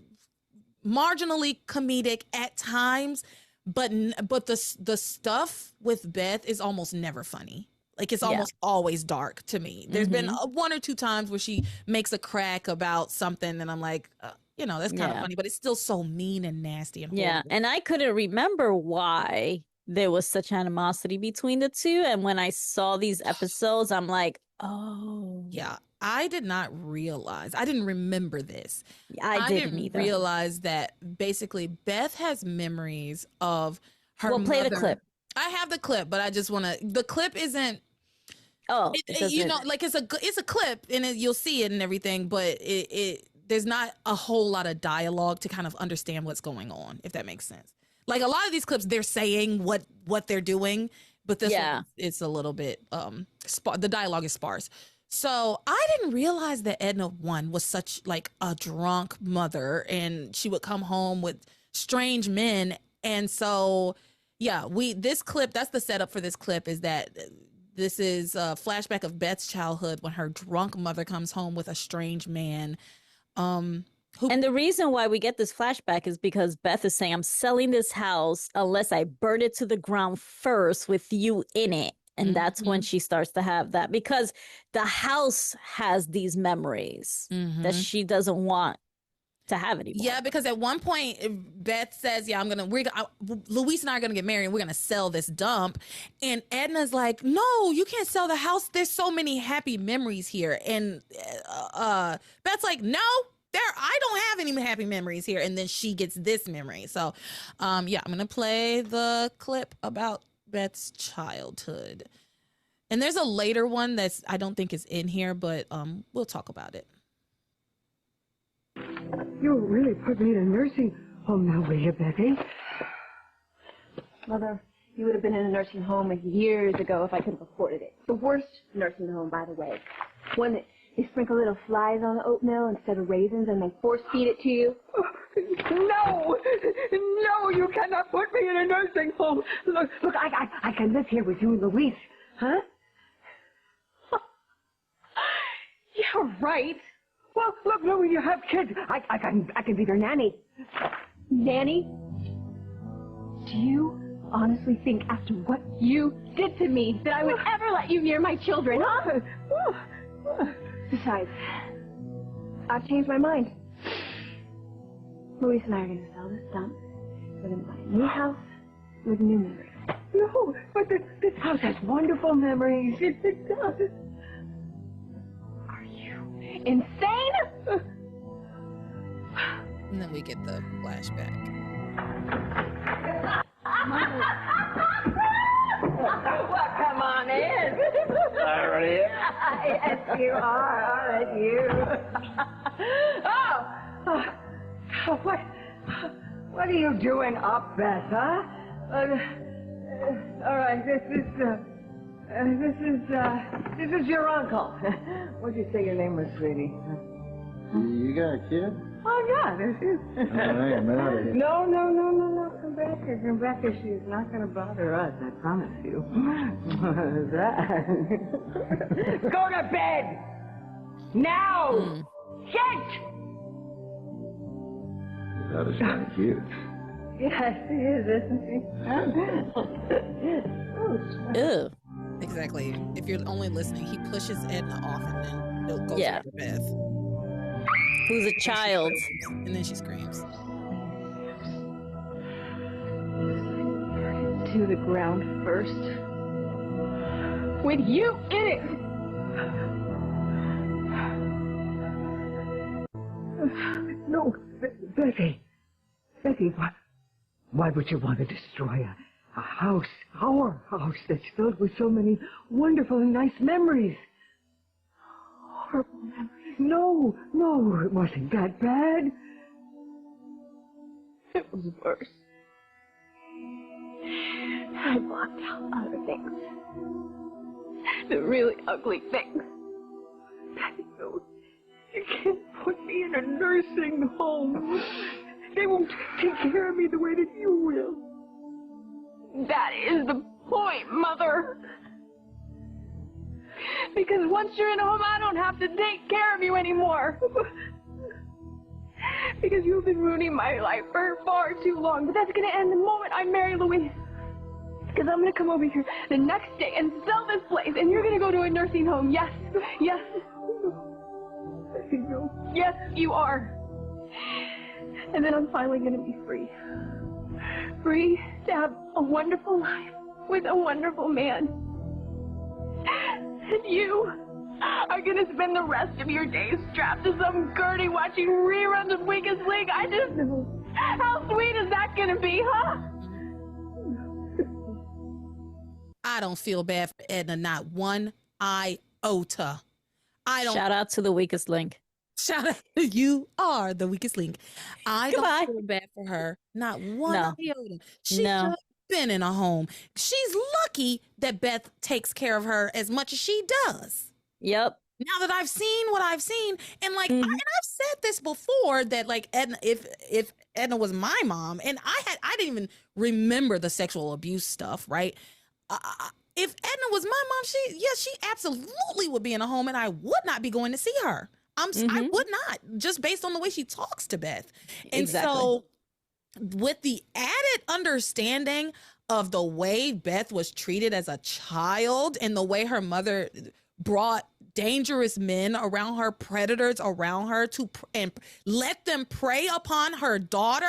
[SPEAKER 1] marginally comedic at times, but the stuff with Beth is almost never funny. Like, it's almost always dark to me. There's been 1 or 2 times where she makes a crack about something and I'm like, that's kind of funny, but it's still so mean and nasty and horrible.
[SPEAKER 2] Yeah, and I couldn't remember why there was such animosity between the two. And when I saw these episodes, I'm like, oh.
[SPEAKER 1] Yeah, I did not realize. I didn't remember this.
[SPEAKER 2] I didn't either.
[SPEAKER 1] Realize that basically Beth has memories of her mother.
[SPEAKER 2] Play the clip.
[SPEAKER 1] I have the clip, but I just want to. The clip isn't.
[SPEAKER 2] Oh,
[SPEAKER 1] like it's a clip, and you'll see it and everything, but there's not a whole lot of dialogue to kind of understand what's going on, if that makes sense. Like, a lot of these clips, they're saying what they're doing, but this one, it's a little bit the dialogue is sparse. So I didn't realize that Edna 1 was such like a drunk mother, and she would come home with strange men, and so. Yeah, this clip, that's the setup for this clip, is that this is a flashback of Beth's childhood when her drunk mother comes home with a strange man. And
[SPEAKER 2] the reason why we get this flashback is because Beth is saying, I'm selling this house unless I burn it to the ground first with you in it. And that's when she starts to have that, because the house has these memories that she doesn't want to have anymore.
[SPEAKER 1] Yeah, because at one point Beth says, Luis and I are gonna get married and we're gonna sell this dump, and Edna's like, no, you can't sell the house, there's so many happy memories here. And Beth's like, no, I don't have any happy memories here. And then she gets this memory. So I'm gonna play the clip about Beth's childhood, and there's a later one that's I don't think is in here, but we'll talk about it.
[SPEAKER 10] You really put me in a nursing home now, will you, Betty?
[SPEAKER 9] Mother, you would have been in a nursing home years ago if I could have afforded it. The worst nursing home, by the way. One that they sprinkle little flies on the oatmeal instead of raisins and they force feed it to you.
[SPEAKER 10] No! No, you cannot put me in a nursing home. Look, I can live here with you and Luis. Huh?
[SPEAKER 9] Yeah, right.
[SPEAKER 10] Well, look, when you have kids, I can be their nanny.
[SPEAKER 9] Nanny? Do you honestly think after what you did to me that I would ever let you near my children, huh? Besides, I've changed my mind. Luis and I are going to sell this dump. We're going to buy a new house with new memories.
[SPEAKER 10] No, but this house has wonderful memories. It does.
[SPEAKER 9] Are you insane?
[SPEAKER 1] And then we get the flashback.
[SPEAKER 10] Well, come on in.
[SPEAKER 7] Maria.
[SPEAKER 10] Yes, you are. Aren't you? Oh, what are you doing up, Beth, huh? All right, this is your uncle. What'd you say your name was, sweetie?
[SPEAKER 7] You got a kid?
[SPEAKER 10] Oh, yeah, this is.
[SPEAKER 7] I ain't married.
[SPEAKER 10] No. Come back here. She's not going to bother us, I promise you. Go to bed! Now! Get!
[SPEAKER 7] That is kind of cute.
[SPEAKER 10] Yes, he is, isn't he?
[SPEAKER 2] Ew.
[SPEAKER 1] Exactly. If you're only listening, he pushes Edna off and then he'll go to Beth.
[SPEAKER 2] Who's a child.
[SPEAKER 1] And then she screams.
[SPEAKER 9] To the ground first. With you in it!
[SPEAKER 10] No, Betty, why would you want to destroy a house, our house, that's filled with so many wonderful and nice memories?
[SPEAKER 9] Horrible memories.
[SPEAKER 10] No, it wasn't that bad.
[SPEAKER 9] It was worse. I blocked out other things. The really ugly things.
[SPEAKER 10] Betty, no, you can't put me in a nursing home. They won't take care of me the way that you will.
[SPEAKER 9] That is the point, Mother. Because once you're in a home, I don't have to take care of you anymore. Because you've been ruining my life for far too long. But that's going to end the moment I marry Luis. Because I'm going to come over here the next day and sell this place. And you're going to go to a nursing home. Yes. Yes, you are. And then I'm finally going to be free. Free to have a wonderful life with a wonderful man. And you are going to spend the rest of your days strapped to some gurney watching reruns of Weakest Link. I just know. How sweet is that going to be, huh?
[SPEAKER 1] I don't feel bad for Edna, not one iota.
[SPEAKER 2] Shout out to the Weakest Link.
[SPEAKER 1] Shout out. You are the weakest link. I don't feel bad for her. Not one iota. She should have been in a home. She's lucky that Beth takes care of her as much as she does.
[SPEAKER 2] Yep.
[SPEAKER 1] Now that I've seen what I've seen, and like and I've said this before, that like Edna, if Edna was my mom, and I didn't even remember the sexual abuse stuff, right? If Edna was my mom, she absolutely would be in a home, and I would not be going to see her. I would not, just based on the way she talks to Beth. And so with the added understanding of the way Beth was treated as a child and the way her mother brought dangerous men around her, predators around her, and let them prey upon her daughter.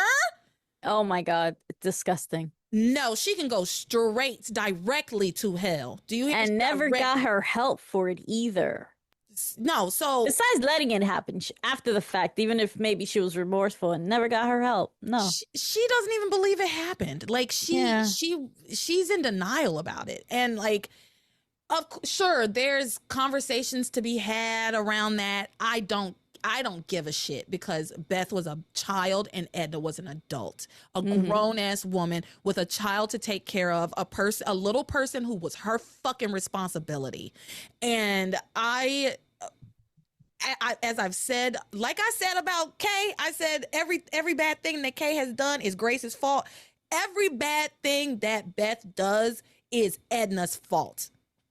[SPEAKER 2] Oh my God, it's disgusting.
[SPEAKER 1] No, she can go directly to hell. Do you hear?
[SPEAKER 2] And never got her help for it either.
[SPEAKER 1] No, so
[SPEAKER 2] besides letting it happen after the fact, even if maybe she was remorseful and never got her help. No,
[SPEAKER 1] she doesn't even believe it happened. Like she's in denial about it. And like, sure, there's conversations to be had around that. I don't give a shit, because Beth was a child and Edna was an adult, a grown ass woman with a child to take care of, a little person who was her fucking responsibility. And I, as I've said, like I said about Kay, I said every bad thing that Kay has done is Grace's fault. Every bad thing that Beth does is Edna's fault.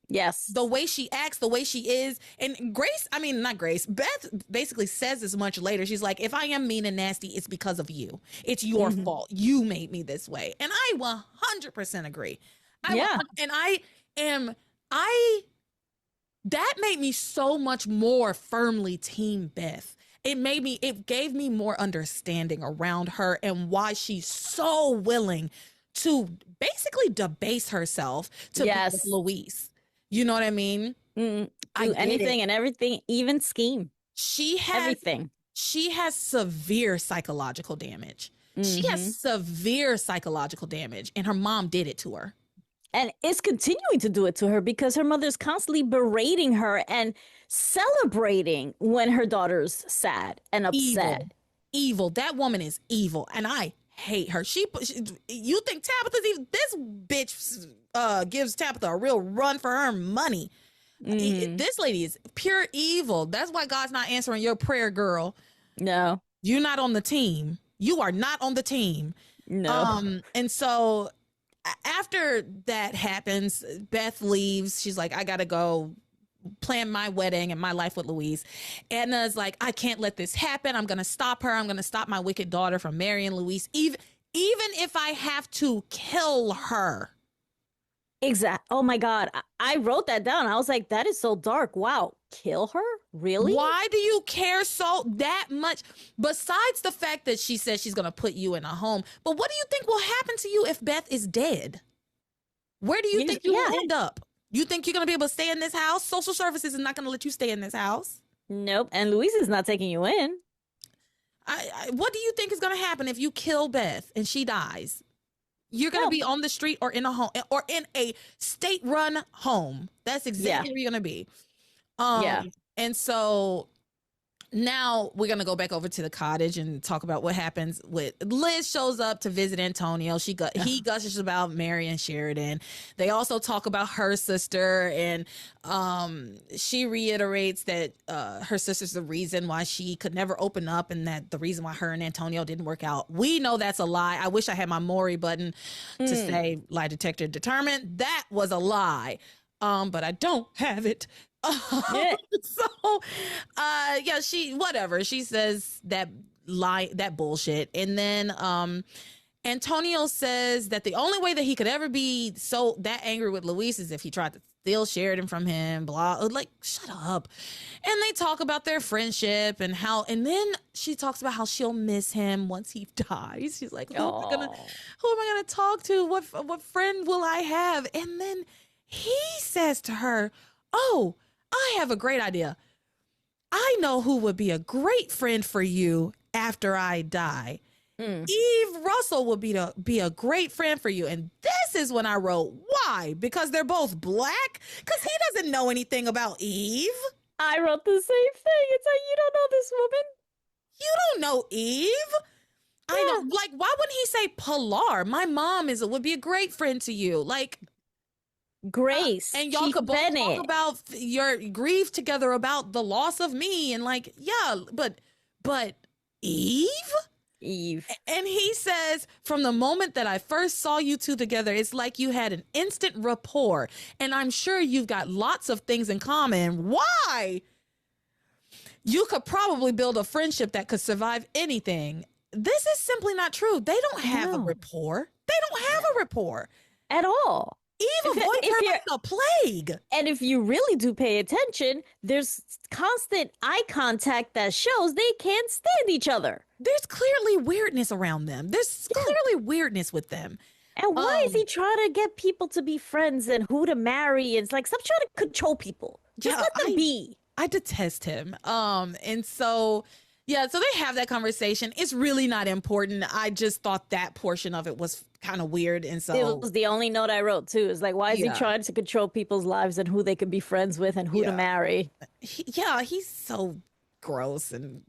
[SPEAKER 2] Yes.
[SPEAKER 1] The way she acts, the way she is. And Beth basically says as much later. She's like, if I am mean and nasty, it's because of you. It's your fault. You made me this way. And I 100% agree. that made me so much more firmly team Beth. It gave me more understanding around her and why she's so willing to basically debase herself to be with Luis. You know what I mean?
[SPEAKER 2] Do anything and everything, even scheme.
[SPEAKER 1] She has
[SPEAKER 2] everything.
[SPEAKER 1] She has severe psychological damage. She has severe psychological damage, and her mom did it to her.
[SPEAKER 2] And is continuing to do it to her because her mother's constantly berating her and celebrating when her daughter's sad and upset.
[SPEAKER 1] Evil. That woman is evil, and I hate her. You think Tabitha's evil? This bitch gives Tabitha a real run for her money. This lady is pure evil. That's why God's not answering your prayer, girl.
[SPEAKER 2] No.
[SPEAKER 1] You're not on the team. You are not on the team.
[SPEAKER 2] No.
[SPEAKER 1] And so after that happens, Beth leaves. She's like, I gotta go plan my wedding and my life with Luis. Edna's like, I can't let this happen. I'm gonna stop her. I'm gonna stop my wicked daughter from marrying Luis, even if I have to kill her.
[SPEAKER 2] Exactly. Oh my God. I wrote that down. I was like, that is so dark. Wow. Kill her? Really?
[SPEAKER 1] Why do you care that much? Besides the fact that she says she's going to put you in a home. But what do you think will happen to you if Beth is dead? Where do you think you will end up? You think you're going to be able to stay in this house? Social services is not going to let you stay in this house.
[SPEAKER 2] Nope. And Luis is not taking you in.
[SPEAKER 1] What do you think is going to happen if you kill Beth and she dies? You're going to be on the street or in a home or in a state-run home. That's exactly where you're going to be. And so now we're going to go back over to the cottage and talk about what happens with Liz shows up to visit Antonio. He gushes about Mary and Sheridan. They also talk about her sister, and she reiterates that her sister's the reason why she could never open up, and that the reason why her and Antonio didn't work out. We know that's a lie. I wish I had my Maury button to say lie detector determined. That was a lie. But I don't have it. She says that lie, that bullshit. And then Antonio says that the only way that he could ever be that angry with Luis is if he tried to steal Sheridan from him, like, shut up. And they talk about their friendship and then she talks about how she'll miss him once he dies. She's like, who am I gonna talk to? What friend will I have? And then he says to her, oh, I have a great idea. I know who would be a great friend for you after I die. Eve Russell would be a great friend for you. And this is when I wrote, why? Because they're both black? Because he doesn't know anything about Eve.
[SPEAKER 2] I wrote the same thing. It's like, you don't know this woman.
[SPEAKER 1] You don't know Eve. I know. Like, why wouldn't he say Pilar? My mom would be a great friend to you. Like,
[SPEAKER 2] Grace,
[SPEAKER 1] and y'all could both talk about your grief together about the loss of me, and like, but Eve. And he says, from the moment that I first saw you two together, it's like you had an instant rapport, and I'm sure you've got lots of things in common. Why? You could probably build a friendship that could survive anything. This is simply not true. They don't have a rapport. They don't have a rapport
[SPEAKER 2] at all.
[SPEAKER 1] Eve avoids her like the plague.
[SPEAKER 2] And if you really do pay attention, there's constant eye contact that shows they can't stand each other.
[SPEAKER 1] There's clearly weirdness around them. There's clearly weirdness with them.
[SPEAKER 2] And why is he trying to get people to be friends and who to marry? It's like, stop trying to control people. Just let them be.
[SPEAKER 1] I detest him. And so... yeah, so they have that conversation. It's really not important. I just thought that portion of it was kind of weird. And so
[SPEAKER 2] it was the only note I wrote too. Is like, why is he trying to control people's lives and who they could be friends with and who to marry?
[SPEAKER 1] He's so gross and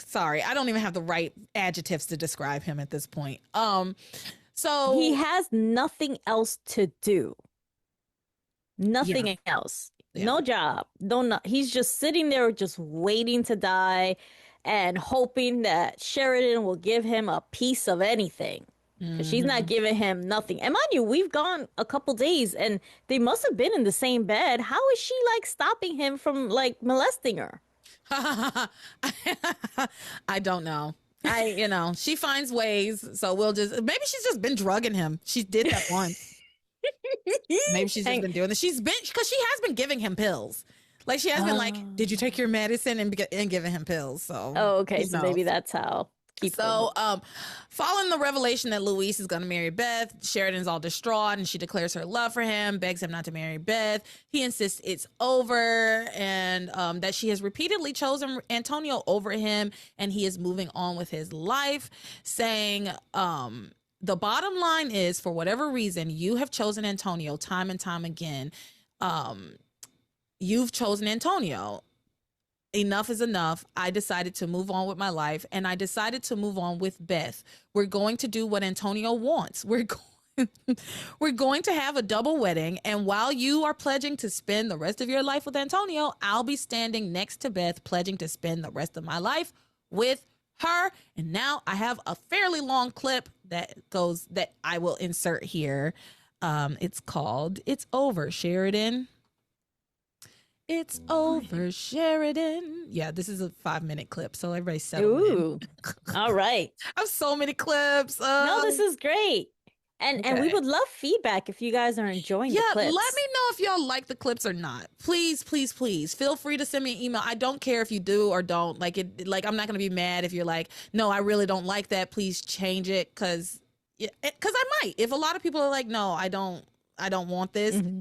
[SPEAKER 1] sorry, I don't even have the right adjectives to describe him at this point. So
[SPEAKER 2] he has nothing else to do. Nothing else. Yeah. No job. He's just sitting there just waiting to die and hoping that Sheridan will give him a piece of anything. Because she's not giving him nothing. And mind you, we've gone a couple days and they must have been in the same bed. How is she like stopping him from like molesting her?
[SPEAKER 1] I don't know. She finds ways. So maybe she's just been drugging him. She did that once. Maybe she's just been doing this. Because she has been giving him pills. Like she has been like, did you take your medicine and giving him pills? So
[SPEAKER 2] okay, so maybe that's how.
[SPEAKER 1] Following the revelation that Luis is going to marry Beth, Sheridan's all distraught and she declares her love for him, begs him not to marry Beth. He insists it's over and that she has repeatedly chosen Antonio over him and he is moving on with his life, saying the bottom line is, for whatever reason, you have chosen Antonio time and time again. You've chosen Antonio. Enough is enough. I decided to move on with my life and I decided to move on with Beth. We're going to do what Antonio wants. We're going to have a double wedding. And while you are pledging to spend the rest of your life with Antonio, I'll be standing next to Beth, pledging to spend the rest of my life with her. And now I have a fairly long clip that I will insert here. It's called "It's Over, Sheridan." It's over, Sheridan. Yeah, this is a 5-minute clip, so everybody settle in.
[SPEAKER 2] Ooh, all right.
[SPEAKER 1] I have so many clips.
[SPEAKER 2] No, this is great. And we would love feedback if you guys are enjoying the clips.
[SPEAKER 1] Let me know if y'all like the clips or not. Please, please, please. Feel free to send me an email. I don't care if you do or don't. Like I'm not gonna be mad if you're like, no, I really don't like that. Please change it, because I might. If a lot of people are like, no, I don't want this.
[SPEAKER 2] Mm-hmm.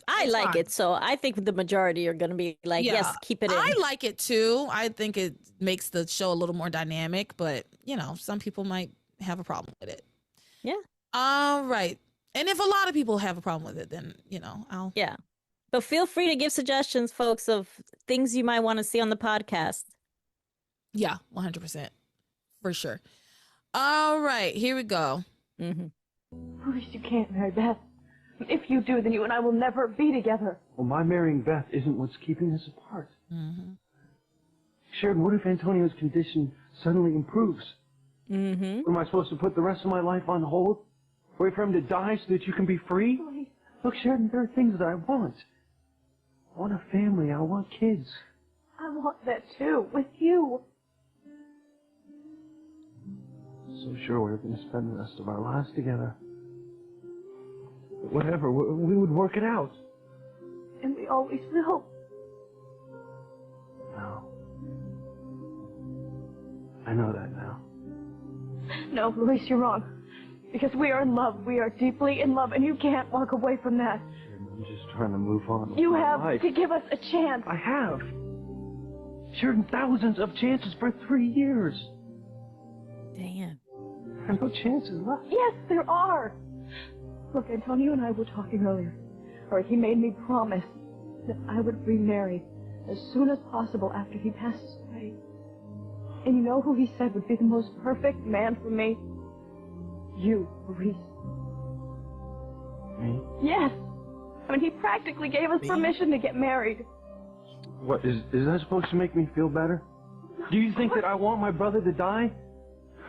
[SPEAKER 2] I like it, so I think the majority are going to be like, yes, keep it in.
[SPEAKER 1] I like it too. I think it makes the show a little more dynamic, but some people might have a problem with it.
[SPEAKER 2] Yeah.
[SPEAKER 1] All right. And if a lot of people have a problem with it, then I'll.
[SPEAKER 2] Yeah. But feel free to give suggestions, folks, of things you might want to see on the podcast.
[SPEAKER 1] Yeah, 100%, for sure. All right, here we go.
[SPEAKER 2] Mm-hmm.
[SPEAKER 10] Luis, you can't marry Beth. If you do, then you and I will never be together.
[SPEAKER 7] Well, my marrying Beth isn't what's keeping us apart.
[SPEAKER 1] Mm-hmm.
[SPEAKER 7] Sheridan, what if Antonio's condition suddenly improves?
[SPEAKER 2] Mm-hmm.
[SPEAKER 7] Am I supposed to put the rest of my life on hold? Wait for him to die so that you can be free?
[SPEAKER 10] Luis.
[SPEAKER 7] Look, Sheridan, there are things that I want. I want a family. I want kids.
[SPEAKER 10] I want that too, with you.
[SPEAKER 7] So sure we're going to spend the rest of our lives together. Whatever, we would work it out.
[SPEAKER 10] And we always will.
[SPEAKER 7] No. I know that now.
[SPEAKER 10] No, Luis, you're wrong. Because we are in love. We are deeply in love, and you can't walk away from that.
[SPEAKER 7] I'm just trying to move on.
[SPEAKER 10] You have
[SPEAKER 7] life.
[SPEAKER 10] to give us a chance.
[SPEAKER 7] I have. Sheridan, thousands of chances for 3 years.
[SPEAKER 2] Damn.
[SPEAKER 7] There are no chances left.
[SPEAKER 10] Yes, there are. Look, Antonio and I were talking earlier. Or he made me promise that I would remarry as soon as possible after he passes away. And you know who he said would be the most perfect man for me? You, Luis.
[SPEAKER 7] Me?
[SPEAKER 10] Yes. I mean, he practically gave us permission to get married.
[SPEAKER 7] What, is that supposed to make me feel better? Do you think that I want my brother to die?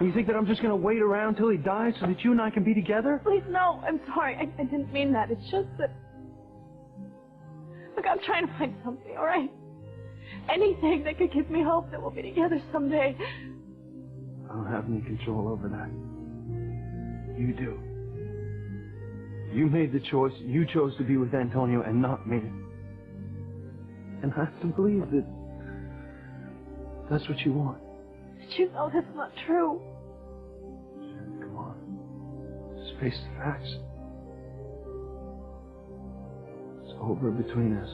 [SPEAKER 7] You think that I'm just going to wait around till he dies so that you and I can be together?
[SPEAKER 10] Please, no. I'm sorry. I didn't mean that. It's just that... Look, I'm trying to find something, all right? Anything that could give me hope that we'll be together someday.
[SPEAKER 7] I don't have any control over that. You do. You made the choice. You chose to be with Antonio and not me. And I have to believe that that's what you want.
[SPEAKER 10] But you know that's not true.
[SPEAKER 7] Come on. Just face the facts. It's over between us.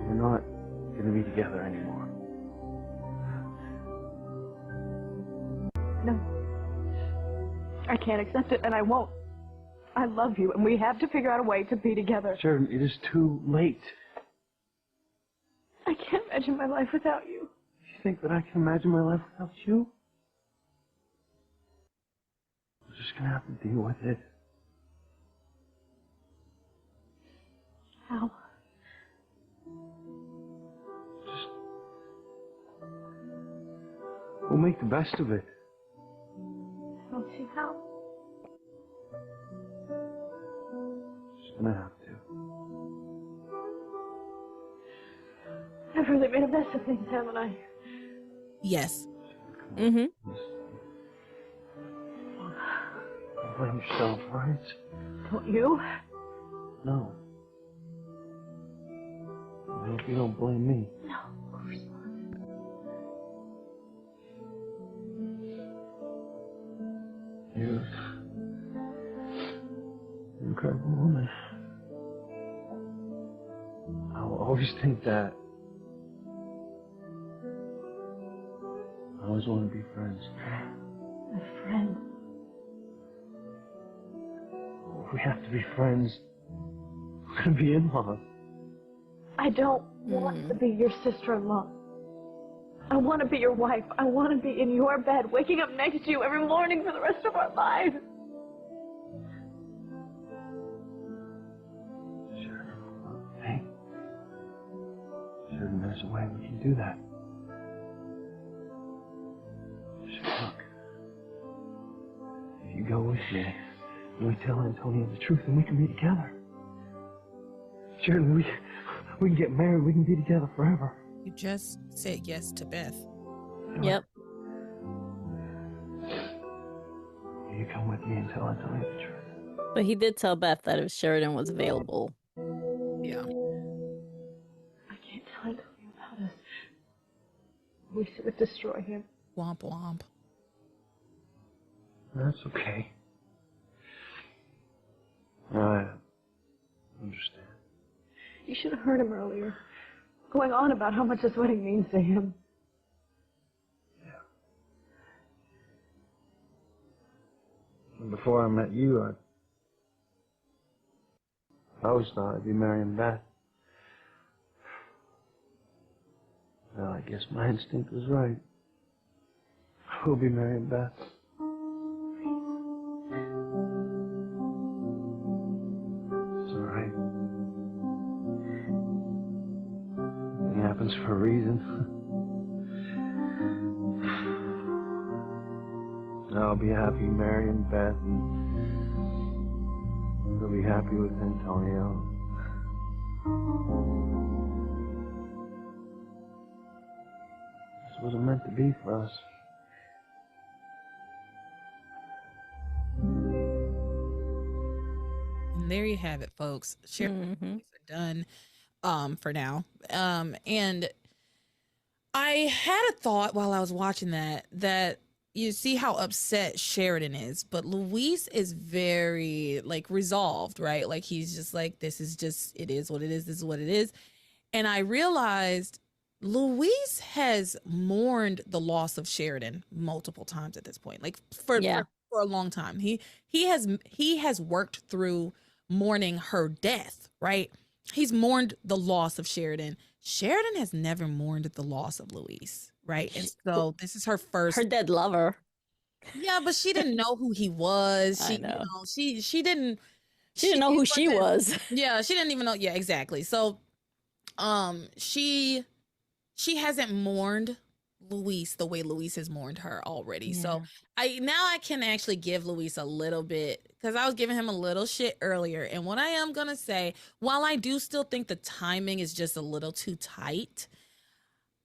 [SPEAKER 7] We're not going to be together anymore.
[SPEAKER 10] No. I can't accept it, and I won't. I love you, and we have to figure out a way to be together.
[SPEAKER 7] Sheridan, it is too late.
[SPEAKER 10] I can't imagine my life without you.
[SPEAKER 7] You think that I can imagine my life without you? We're just going to have to deal with it.
[SPEAKER 10] How?
[SPEAKER 7] We'll make the best of it.
[SPEAKER 10] I don't see how.
[SPEAKER 7] Just gonna have to.
[SPEAKER 10] I've really made a mess of things, haven't I?
[SPEAKER 1] Yes.
[SPEAKER 2] Mm-hmm.
[SPEAKER 7] Don't blame yourself, right?
[SPEAKER 10] Don't you?
[SPEAKER 7] No. I hope you don't blame me.
[SPEAKER 10] No, of course not.
[SPEAKER 7] You're an incredible woman. I'll always think that. I always want to be friends.
[SPEAKER 10] A friend.
[SPEAKER 7] If we have to be friends, we're going to be in-laws.
[SPEAKER 10] I don't want to be your sister-in-law. I want to be your wife. I want to be in your bed, waking up next to you every morning for the rest of our lives.
[SPEAKER 7] Sure. Hey. Sure, there's a way we can do that. Sure, look. If you go with me, and we tell Antonio the truth, and we can be together. Sheridan, we can get married. We can be together forever.
[SPEAKER 1] You just said yes to Beth.
[SPEAKER 2] Yep.
[SPEAKER 7] You come with me and tell Antonio the truth.
[SPEAKER 2] But he did tell Beth that if Sheridan was available.
[SPEAKER 1] Yeah.
[SPEAKER 10] I can't tell Antonio about us. We would destroy him.
[SPEAKER 1] Womp womp.
[SPEAKER 7] That's okay. I understand.
[SPEAKER 10] You should have heard him earlier. Going on about how much this wedding means to him.
[SPEAKER 7] Yeah. And before I met you, I always thought I'd be marrying Beth. Well, I guess my instinct was right. I will be marrying Beth. It's all right. It happens for a reason. I'll be happy marrying Beth, and you'll be happy with Antonio. This wasn't meant to be for us.
[SPEAKER 1] And there you have it, folks. Sheridan are done for now. And I had a thought while I was watching that you see how upset Sheridan is, but Luis is very like resolved, right? Like he's just like, this is just, it is what it is. This is what it is. And I realized Luis has mourned the loss of Sheridan multiple times at this point, like for a long time. He has worked through mourning her death, right? He's mourned the loss of Sheridan. Sheridan has never mourned the loss of Luis, right? And so this is her
[SPEAKER 2] dead lover.
[SPEAKER 1] Yeah, but she didn't know who he was. She, she didn't
[SPEAKER 2] know who she was.
[SPEAKER 1] Yeah, she didn't even know. Yeah, exactly. So, she hasn't mourned Luis the way Luis has mourned her already. Yeah. So I can actually give Luis a little bit, because I was giving him a little shit earlier. And what I am gonna say, while I do still think the timing is just a little too tight,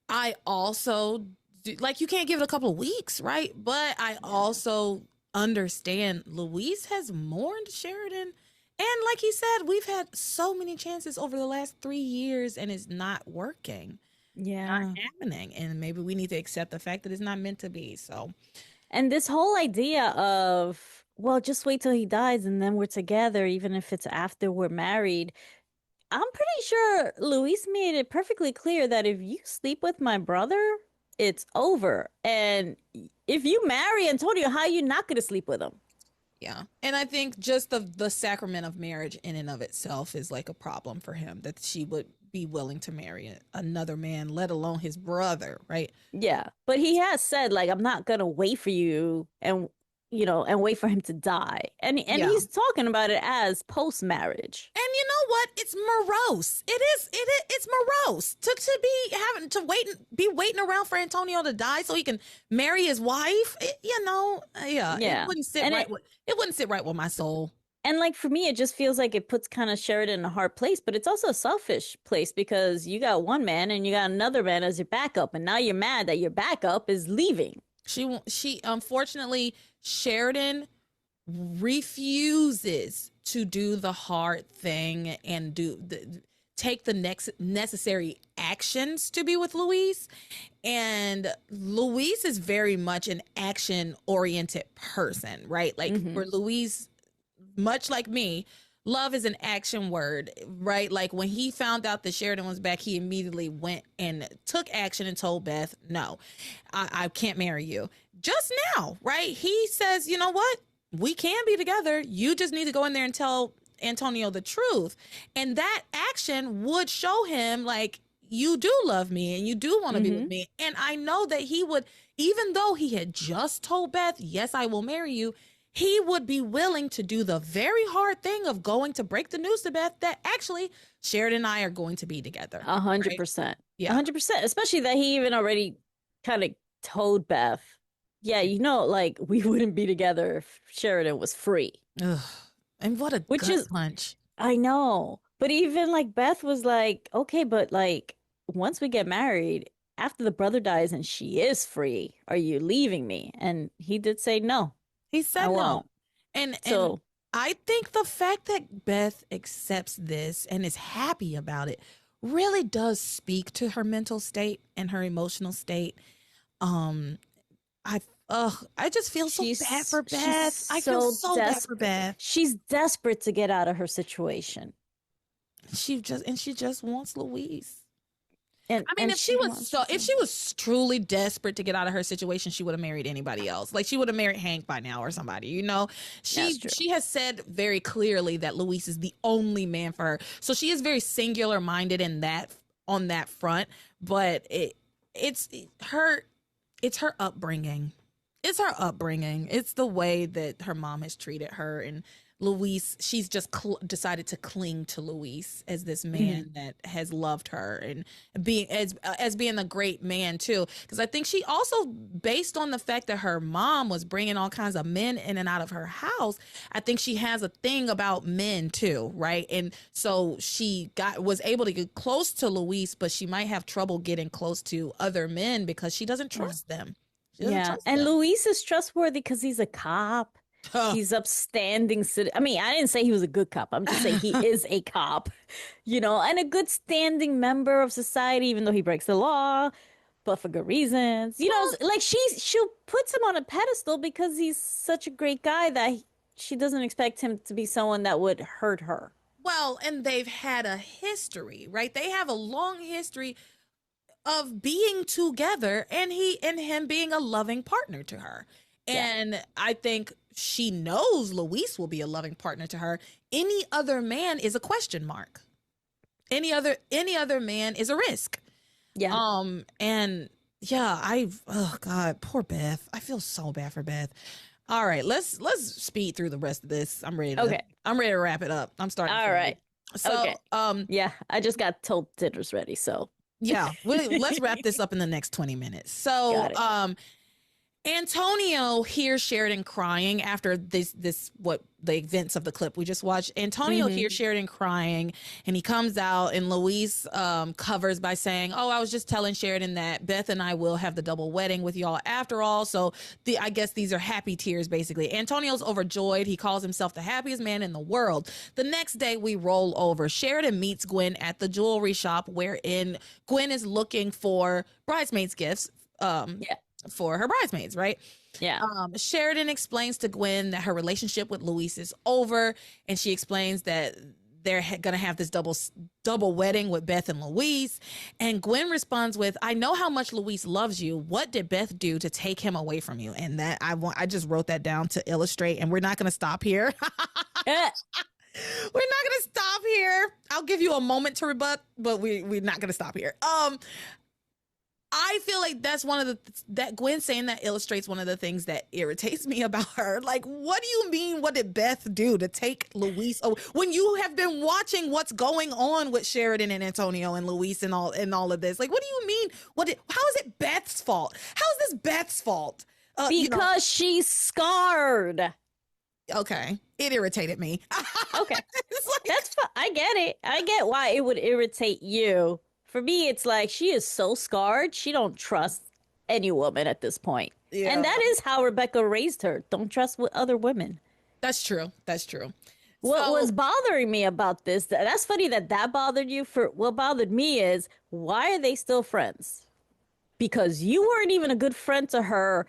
[SPEAKER 1] I also do, like, you can't give it a couple of weeks, right? But I also understand Luis has mourned Sheridan. And like he said, we've had so many chances over the last 3 years and it's not working. Not happening. And maybe we need to accept the fact that it's not meant to be. So,
[SPEAKER 2] and this whole idea of, well, just wait till he dies and then we're together, even if it's after we're married. I'm pretty sure Luis made it perfectly clear that if you sleep with my brother, it's over. And if you marry Antonio, how are you not going to sleep with him?
[SPEAKER 1] Yeah. And I think just the sacrament of marriage in and of itself is like a problem for him, that she would be willing to marry another man, let alone his brother, right?
[SPEAKER 2] Yeah. But he has said, like, I'm not going to wait for you and, you know, and wait for him to die. And he's talking about it as post-marriage.
[SPEAKER 1] And you know what? It's morose. It's morose to be waiting around for Antonio to die so he can marry his wife. It wouldn't sit right. It wouldn't sit right with my soul.
[SPEAKER 2] And like, for me, it just feels like it puts kind of Sheridan in a hard place, but it's also a selfish place because you got one man and you got another man as your backup. And now you're mad that your backup is leaving.
[SPEAKER 1] She unfortunately, Sheridan refuses to do the hard thing and take the next necessary actions to be with Luis. And Luis is very much an action oriented person, right? Like for Luis, much like me, love is an action word, right? Like when he found out that Sheridan was back, he immediately went and took action and told Beth, no, I can't marry you. Just now, right? He says, you know what? We can be together. You just need to go in there and tell Antonio the truth. And that action would show him like, you do love me and you do want to be with me. And I know that he would, even though he had just told Beth, yes, I will marry you, he would be willing to do the very hard thing of going to break the news to Beth that actually Sheridan and I are going to be together.
[SPEAKER 2] 100%. Yeah. 100%. Especially that he even already kind of told Beth, yeah, you know, like we wouldn't be together if Sheridan was free.
[SPEAKER 1] Ugh. And what a gut punch.
[SPEAKER 2] I know. But even like Beth was like, okay, but like once we get married, after the brother dies and she is free, are you leaving me? And he did say no.
[SPEAKER 1] He said no. And I think the fact that Beth accepts this and is happy about it really does speak to her mental state and her emotional state. I just feel so bad for Beth. I feel so bad for Beth.
[SPEAKER 2] She's desperate to get out of her situation.
[SPEAKER 1] She just wants Luis.
[SPEAKER 2] And
[SPEAKER 1] I mean, if she was truly desperate to get out of her situation, she would have married anybody else. Like she would have married Hank by now or somebody, you know. She has said very clearly that Luis is the only man for her. So she is very singular minded on that front. But it's her upbringing. It's her upbringing. It's the way that her mom has treated her. And Luis, she's just decided to cling to Luis as this man that has loved her and being as being a great man too. Because I think she also, based on the fact that her mom was bringing all kinds of men in and out of her house, I think she has a thing about men too, right? And so she was able to get close to Luis, but she might have trouble getting close to other men because she doesn't trust them.
[SPEAKER 2] And Luis is trustworthy because he's a cop. He's upstanding. I mean, I didn't say he was a good cop. I'm just saying he is a cop, you know, and a good standing member of society, even though he breaks the law, but for good reasons. You know, like she'll put him on a pedestal because he's such a great guy that she doesn't expect him to be someone that would hurt her.
[SPEAKER 1] Well, and they've had a history, right? They have a long history of being together and him being a loving partner to her. And I think she knows Luis will be a loving partner to her. Any other man is a question mark. Any other man is a risk.
[SPEAKER 2] Yeah.
[SPEAKER 1] Oh God, poor Beth. I feel so bad for Beth. All right, let's speed through the rest of this. I'm ready to wrap it up. I'm starting.
[SPEAKER 2] All right.
[SPEAKER 1] So,
[SPEAKER 2] yeah, I just got told dinner's ready, so.
[SPEAKER 1] Yeah, let's wrap this up in the next 20 minutes. So, Antonio hears Sheridan crying after what the events of the clip we just watched. Antonio hears Sheridan crying and he comes out and Luis covers by saying, oh, I was just telling Sheridan that Beth and I will have the double wedding with y'all after all. So I guess these are happy tears, basically. Antonio's overjoyed. He calls himself the happiest man in the world. The next day we roll over. Sheridan meets Gwen at the jewelry shop wherein Gwen is looking for bridesmaids gifts. For her bridesmaids, right?
[SPEAKER 2] Yeah.
[SPEAKER 1] Sheridan explains to Gwen that her relationship with Luis is over, and she explains that they're gonna have this double wedding with Beth and Luis. And Gwen responds with, "I know how much Luis loves you. What did Beth do to take him away from you?" And that I just wrote that down to illustrate, and we're not gonna stop here. We're not gonna stop here. I'll give you a moment to rebut, but we're not gonna stop here. I feel like that's that Gwen saying that illustrates one of the things that irritates me about her. Like, what do you mean? What did Beth do to take Luis? Oh, when you have been watching what's going on with Sheridan and Antonio and Luis and all of this, like, what do you mean? How is it Beth's fault? How is this Beth's fault?
[SPEAKER 2] Because she's scarred.
[SPEAKER 1] Okay, it irritated me.
[SPEAKER 2] Okay, that's fine. I get it. I get why it would irritate you. For me, it's like she is so scarred, she don't trust any woman at this point. Yeah. And that is how Rebecca raised her. Don't trust with other women.
[SPEAKER 1] That's true. That's true.
[SPEAKER 2] What was bothering me about this, that's funny that bothered you. For what bothered me is, why are they still friends? Because you weren't even a good friend to her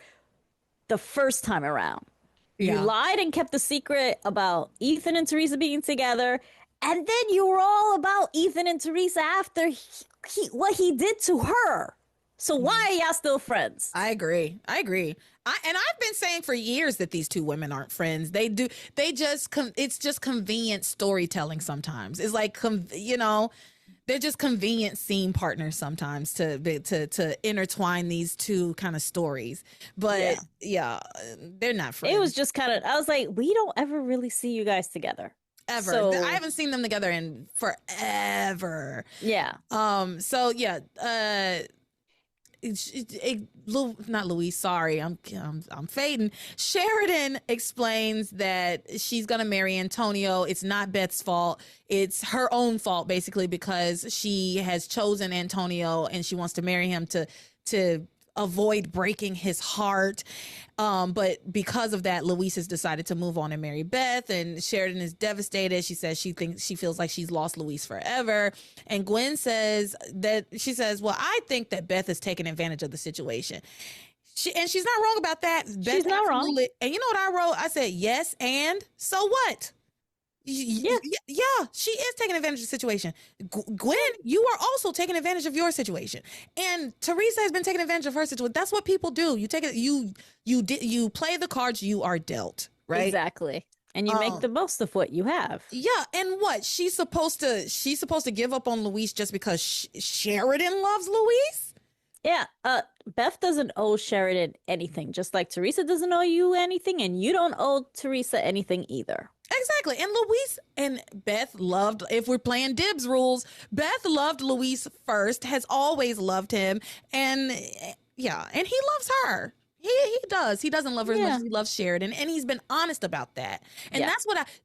[SPEAKER 2] the first time around. You lied and kept the secret about Ethan and Teresa being together. And then you were all about Ethan and Teresa after what he did to her. So why are y'all still friends?
[SPEAKER 1] I agree. And I've been saying for years that these two women aren't friends. It's just convenient storytelling sometimes. It's like, they're just convenient scene partners sometimes to intertwine these two kind of stories. But they're not friends.
[SPEAKER 2] It was just kind of, I was like, we don't ever really see you guys together.
[SPEAKER 1] Ever.
[SPEAKER 2] So,
[SPEAKER 1] I haven't seen them together in forever.
[SPEAKER 2] Yeah.
[SPEAKER 1] Not Louise, sorry, I'm fading. Sheridan explains that she's gonna marry Antonio. It's not Beth's fault. It's her own fault, basically, because she has chosen Antonio and she wants to marry him to avoid breaking his heart. But because of that, Louise has decided to move on and marry Beth, and Sheridan is devastated. She says she feels like she's lost Louise forever. And Gwen says, well, I think that Beth has taken advantage of the situation. She's not wrong about that.
[SPEAKER 2] She's not wrong.
[SPEAKER 1] And you know what I wrote? I said, yes, and so what? Yeah, she is taking advantage of the situation. Gwen, you are also taking advantage of your situation, and Teresa has been taking advantage of her situation. That's what people do. You take it. You play the cards you are dealt, right?
[SPEAKER 2] Exactly, and you make the most of what you have.
[SPEAKER 1] Yeah, and what she's supposed to give up on Louise just because Sheridan loves Louise?
[SPEAKER 2] Yeah, Beth doesn't owe Sheridan anything, just like Teresa doesn't owe you anything, and you don't owe Teresa anything either.
[SPEAKER 1] Exactly. And Louise and Beth loved, if we're playing dibs rules, Beth loved Louise first, has always loved him. And and he loves her. He does. He doesn't love her as much as he loves Sheridan. And he's been honest about that. And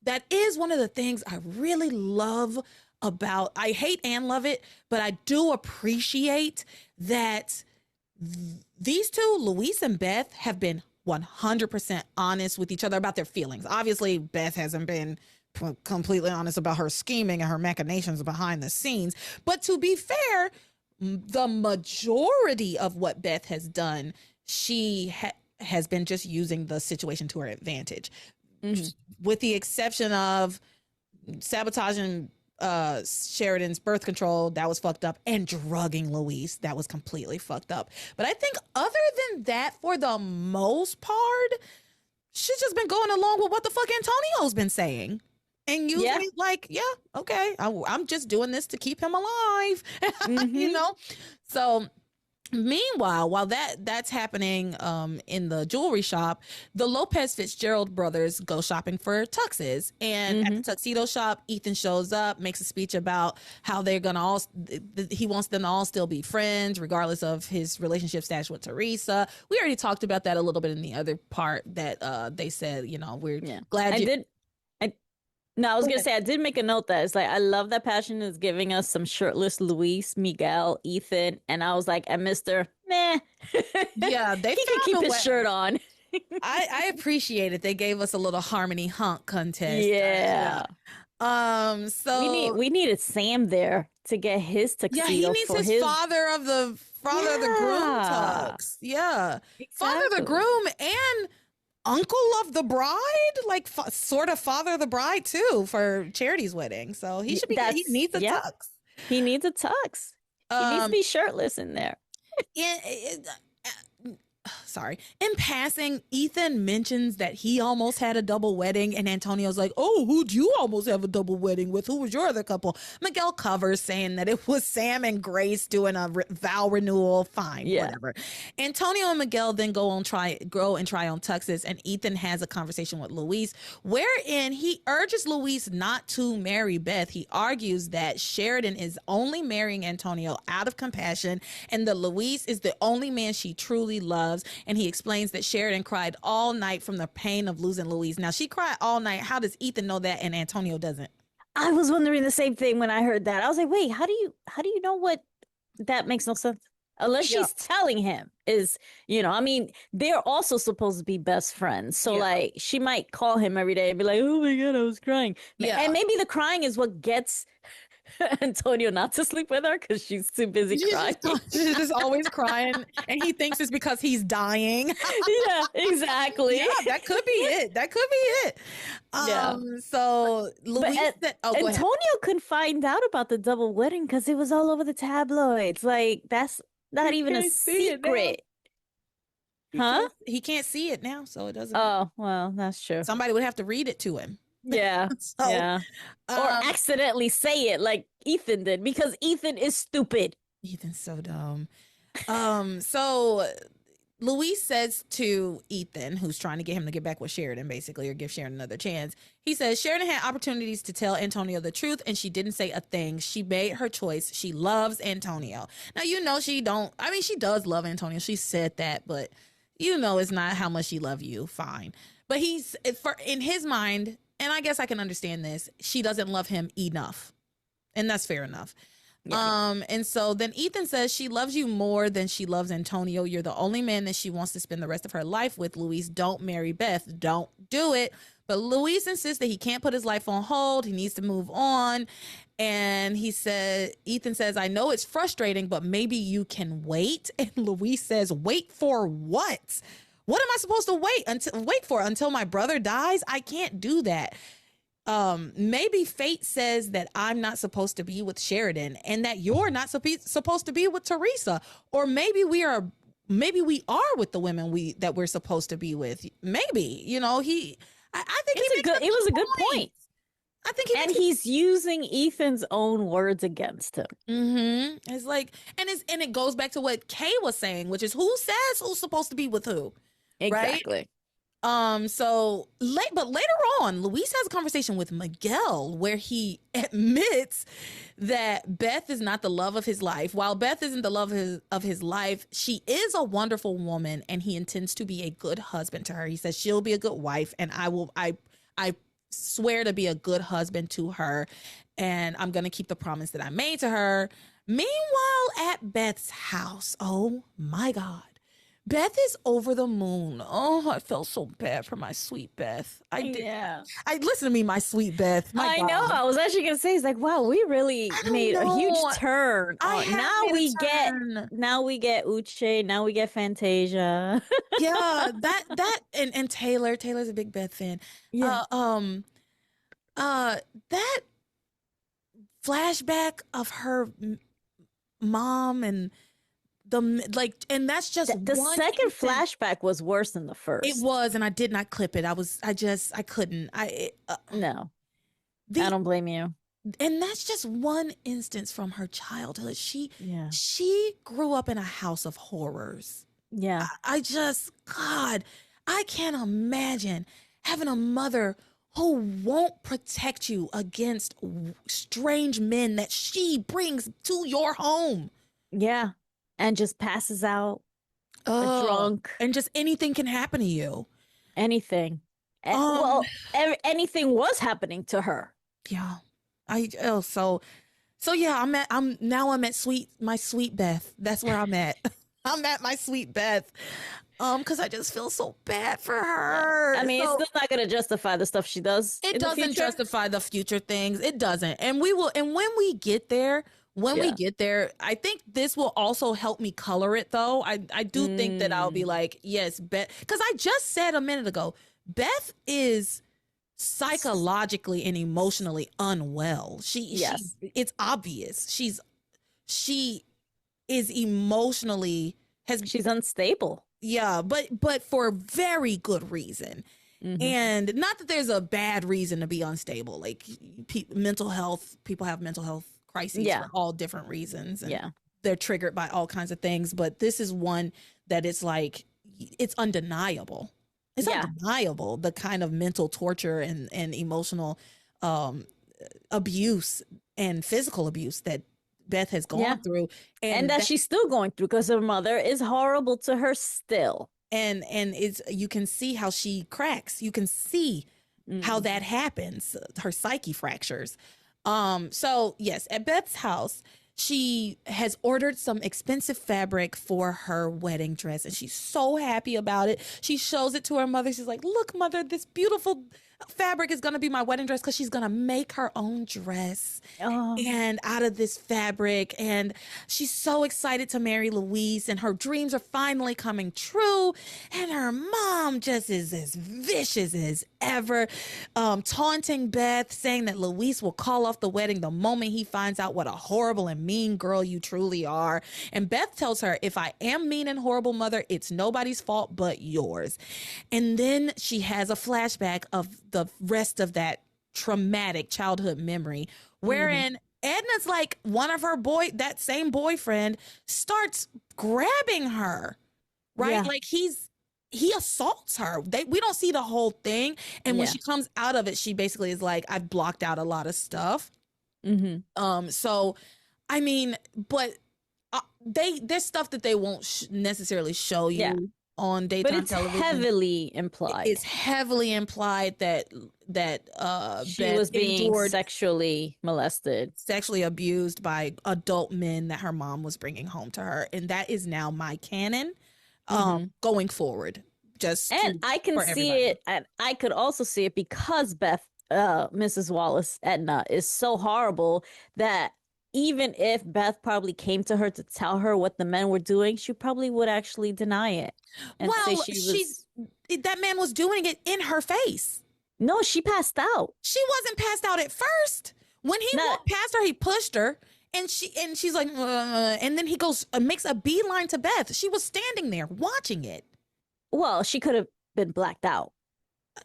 [SPEAKER 1] that is one of the things I really love about, I hate and love it, but I do appreciate that these two, Louise and Beth, have been 100% honest with each other about their feelings. Obviously, Beth hasn't been completely honest about her scheming and her machinations behind the scenes. But to be fair, the majority of what Beth has done, she has been just using the situation to her advantage, with the exception of sabotaging Sheridan's birth control. That was fucked up. And drugging Louise. That was completely fucked up. But I think other than that, for the most part, she's just been going along with what the fuck Antonio's been saying. And usually okay, I'm just doing this to keep him alive. So meanwhile, while that's happening in the jewelry shop, the Lopez Fitzgerald brothers go shopping for tuxes. And at the tuxedo shop, Ethan shows up, makes a speech about how they're gonna he wants them to all still be friends, regardless of his relationship status with Teresa. We already talked about that a little bit in the other part that they said, we're glad
[SPEAKER 2] I was going to say, I did make a note that it's like, I love that Passion is giving us some shirtless Luis, Miguel, Ethan. And I was like, and Mr. Meh.
[SPEAKER 1] Yeah, they
[SPEAKER 2] he can keep his shirt on.
[SPEAKER 1] I appreciate it. They gave us a little harmony hunk contest.
[SPEAKER 2] Yeah.
[SPEAKER 1] So
[SPEAKER 2] we needed Sam there to get his tuxedo.
[SPEAKER 1] Yeah, he needs his father of the groom tux. Yeah. Exactly. Father of the groom and uncle of the bride, like sort of father of the bride too, for Charity's wedding. So he should be. He needs a tux.
[SPEAKER 2] He needs a tux. He needs to be shirtless in there.
[SPEAKER 1] Sorry. In passing, Ethan mentions that he almost had a double wedding, and Antonio's like, "Oh, who'd you almost have a double wedding with? Who was your other couple?" Miguel covers, saying that it was Sam and Grace doing a vow renewal. Fine, whatever. Antonio and Miguel then go and try on tuxes, and Ethan has a conversation with Louise, wherein he urges Louise not to marry Beth. He argues that Sheridan is only marrying Antonio out of compassion, and that Louise is the only man she truly loves. And he explains that Sheridan cried all night from the pain of losing Louise. Now, she cried all night. How does Ethan know that and Antonio doesn't?
[SPEAKER 2] I was wondering the same thing when I heard that. I was like, wait, how do you know what? That makes no sense. Unless she's telling him I mean, they're also supposed to be best friends. So like she might call him every day and be like, oh my God, I was crying. Yeah. And maybe the crying is what gets Antonio not to sleep with her because she's too busy crying.
[SPEAKER 1] She's just always crying, and he thinks it's because he's dying.
[SPEAKER 2] Yeah, exactly.
[SPEAKER 1] Yeah, that could be it. That could be it. So Luis
[SPEAKER 2] Antonio couldn't find out about the double wedding because it was all over the tabloids. Like, that's not even a secret.
[SPEAKER 1] He can't see it now, so it doesn't.
[SPEAKER 2] Oh, well, that's true.
[SPEAKER 1] Somebody would have to read it to him.
[SPEAKER 2] Yeah. Or accidentally say it like Ethan did, because Ethan is stupid.
[SPEAKER 1] Ethan's so dumb. So Luis says to Ethan, who's trying to get him to get back with Sheridan, basically, or give Sheridan another chance. He says Sheridan had opportunities to tell Antonio the truth, and she didn't say a thing. She made her choice. She loves Antonio. Now, she does love Antonio. She said that, but it's not how much she loves you. Fine. But in his mind, and I guess I can understand this, she doesn't love him enough. And that's fair enough. Yeah. And so then Ethan says she loves you more than she loves Antonio. You're the only man that she wants to spend the rest of her life with. Luis, don't marry Beth. Don't do it. But Luis insists that he can't put his life on hold. He needs to move on. And Ethan says, I know it's frustrating, but maybe you can wait. And Luis says, wait for what? What am I supposed to wait for until my brother dies? I can't do that. Maybe fate says that I'm not supposed to be with Sheridan and that you're not supposed to be with Teresa. Or maybe we are with the women that we're supposed to be with. Maybe, I think
[SPEAKER 2] it was a good point.
[SPEAKER 1] I think
[SPEAKER 2] he's using Ethan's own words against him.
[SPEAKER 1] Mm-hmm. It's like, and it goes back to what Kay was saying, which is who says who's supposed to be with who.
[SPEAKER 2] Exactly.
[SPEAKER 1] Right? But later on, Luis has a conversation with Miguel where he admits that Beth is not the love of his life. While Beth isn't the love of his life, she is a wonderful woman, and he intends to be a good husband to her. He says she'll be a good wife, and I swear to be a good husband to her, and I'm going to keep the promise that I made to her. Meanwhile, at Beth's house, oh my God, Beth is over the moon. Oh, I felt so bad for my sweet Beth. I did. Yeah. Listen to me, my sweet Beth.
[SPEAKER 2] I know. I was actually gonna say, it's like, wow, we really made a huge turn. Now we get Uche. Now we get Fantasia.
[SPEAKER 1] Yeah, that and Taylor. Taylor's a big Beth fan. Yeah. That flashback of her mom and. And that's just
[SPEAKER 2] the second flashback was worse than the first.
[SPEAKER 1] It was, and I did not clip it. I couldn't.
[SPEAKER 2] No, I don't blame you.
[SPEAKER 1] And that's just one instance from her childhood. She grew up in a house of horrors.
[SPEAKER 2] Yeah.
[SPEAKER 1] I can't imagine having a mother who won't protect you against strange men that she brings to your home.
[SPEAKER 2] Yeah. And just passes out drunk.
[SPEAKER 1] And just anything can happen to you.
[SPEAKER 2] Anything. Anything was happening to her.
[SPEAKER 1] Yeah. So yeah, I'm at my sweet Beth. That's where I'm at. I'm at my sweet Beth. Because I just feel so bad for her.
[SPEAKER 2] I mean, it's still not going to justify the stuff she does.
[SPEAKER 1] It doesn't justify the future things. It doesn't. And when we get there, I think this will also help me color it, though. I do think that I'll be like, yes, Beth. Because I just said a minute ago, Beth is psychologically and emotionally unwell. It's obvious. She is emotionally
[SPEAKER 2] she's unstable.
[SPEAKER 1] Yeah, but for very good reason. Mm-hmm. And not that there's a bad reason to be unstable. Like mental health, people have mental health crises for all different reasons. And they're triggered by all kinds of things. But this is one that it's like, it's undeniable. It's undeniable, the kind of mental torture and emotional abuse and physical abuse that Beth has gone through.
[SPEAKER 2] And that she's still going through, because her mother is horrible to her still.
[SPEAKER 1] And you can see how she cracks. You can see how that happens. Her psyche fractures. So yes, at Beth's house, she has ordered some expensive fabric for her wedding dress, and she's so happy about it. She shows it to her mother. She's like, look, mother, this beautiful fabric is going to be my wedding dress, because she's going to make her own dress and out of this fabric. And she's so excited to marry Luis, and her dreams are finally coming true. And her mom just is as vicious as ever, taunting Beth, saying that Luis will call off the wedding the moment he finds out what a horrible and mean girl you truly are. And Beth tells her, if I am mean and horrible, mother, it's nobody's fault but yours. And then she has a flashback of the rest of that traumatic childhood memory, wherein Edna's like, one of her that same boyfriend starts grabbing her, right? Yeah. Like he assaults her. We don't see the whole thing. And when she comes out of it, she basically is like, I've blocked out a lot of stuff. So, I mean, but there's stuff that they won't necessarily show you on daytime television.
[SPEAKER 2] But it's heavily implied.
[SPEAKER 1] It's heavily implied that
[SPEAKER 2] she
[SPEAKER 1] Beth
[SPEAKER 2] was being sexually molested,
[SPEAKER 1] sexually abused by adult men that her mom was bringing home to her. And that is now my canon going forward.
[SPEAKER 2] I can see it, and I could also see it because Beth, Mrs. Wallace, Edna, is so horrible that even if Beth probably came to her to tell her what the men were doing, she probably would actually deny it. And say
[SPEAKER 1] that man was doing it in her face.
[SPEAKER 2] No, she passed out.
[SPEAKER 1] She wasn't passed out at first. When he walked past her, he pushed her, and she's like, and then he goes and makes a beeline to Beth. She was standing there watching it.
[SPEAKER 2] Well, she could have been blacked out.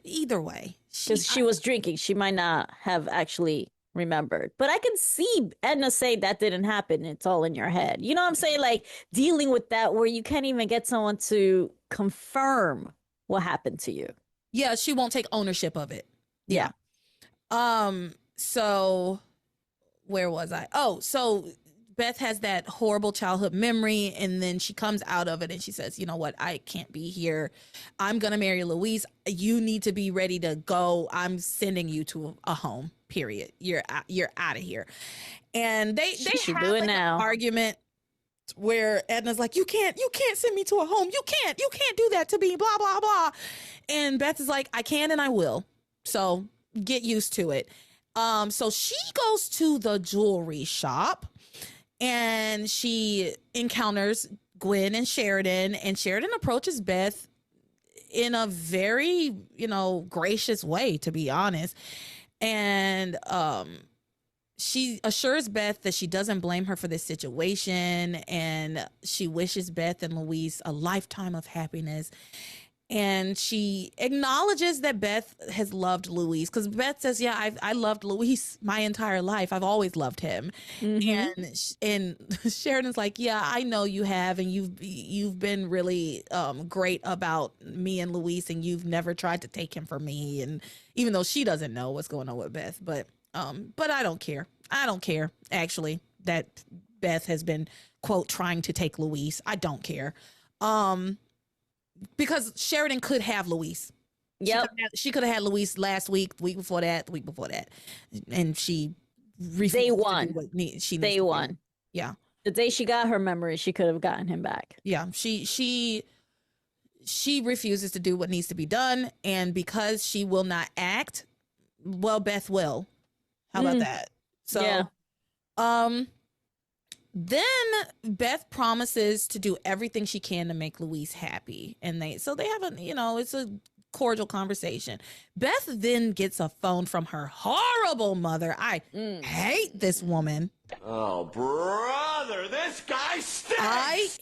[SPEAKER 1] Either way,
[SPEAKER 2] because she was drinking, she might not have actually remembered. But I can see Edna say that didn't happen. It's all in your head. You know what I'm saying? Like dealing with that where you can't even get someone to confirm what happened to you.
[SPEAKER 1] Yeah, she won't take ownership of it.
[SPEAKER 2] Yeah.
[SPEAKER 1] So where was I? Oh, so Beth has that horrible childhood memory, and then she comes out of it and she says, you know what? I can't be here. I'm going to marry Luis. You need to be ready to go. I'm sending you to a home, period. You're out of here. And they have
[SPEAKER 2] do it now.
[SPEAKER 1] An argument where Edna's like, you can't send me to a home. You can't do that to me, blah, blah, blah. And Beth is like, I can and I will. So get used to it. So she goes to the jewelry shop and she encounters Gwen and Sheridan approaches Beth in a very, gracious way, to be honest. And she assures Beth that she doesn't blame her for this situation, and she wishes Beth and Luis a lifetime of happiness. And she acknowledges that Beth has loved Luis, because Beth says, yeah, I loved Luis my entire life. I've always loved him. And Sheridan's like, yeah, I know you have. And you've been really great about me and Luis, and you've never tried to take him from me. And even though she doesn't know what's going on with Beth, but I don't care. I don't care, actually, that Beth has been, quote, trying to take Luis. I don't care. Because Sheridan could have Luis.
[SPEAKER 2] Yep.
[SPEAKER 1] She could have had Luis last week, the week before that, and she refused.
[SPEAKER 2] They won.
[SPEAKER 1] They
[SPEAKER 2] won.
[SPEAKER 1] Yeah.
[SPEAKER 2] The day she got her memory, she could have gotten him back.
[SPEAKER 1] Yeah. She refuses to do what needs to be done, and because she will not act, well, Beth will. How about that? So, yeah. Then Beth promises to do everything she can to make Luis happy. And they have it's a cordial conversation. Beth then gets a phone from her horrible mother. I hate this woman.
[SPEAKER 5] Oh, brother, this guy stinks.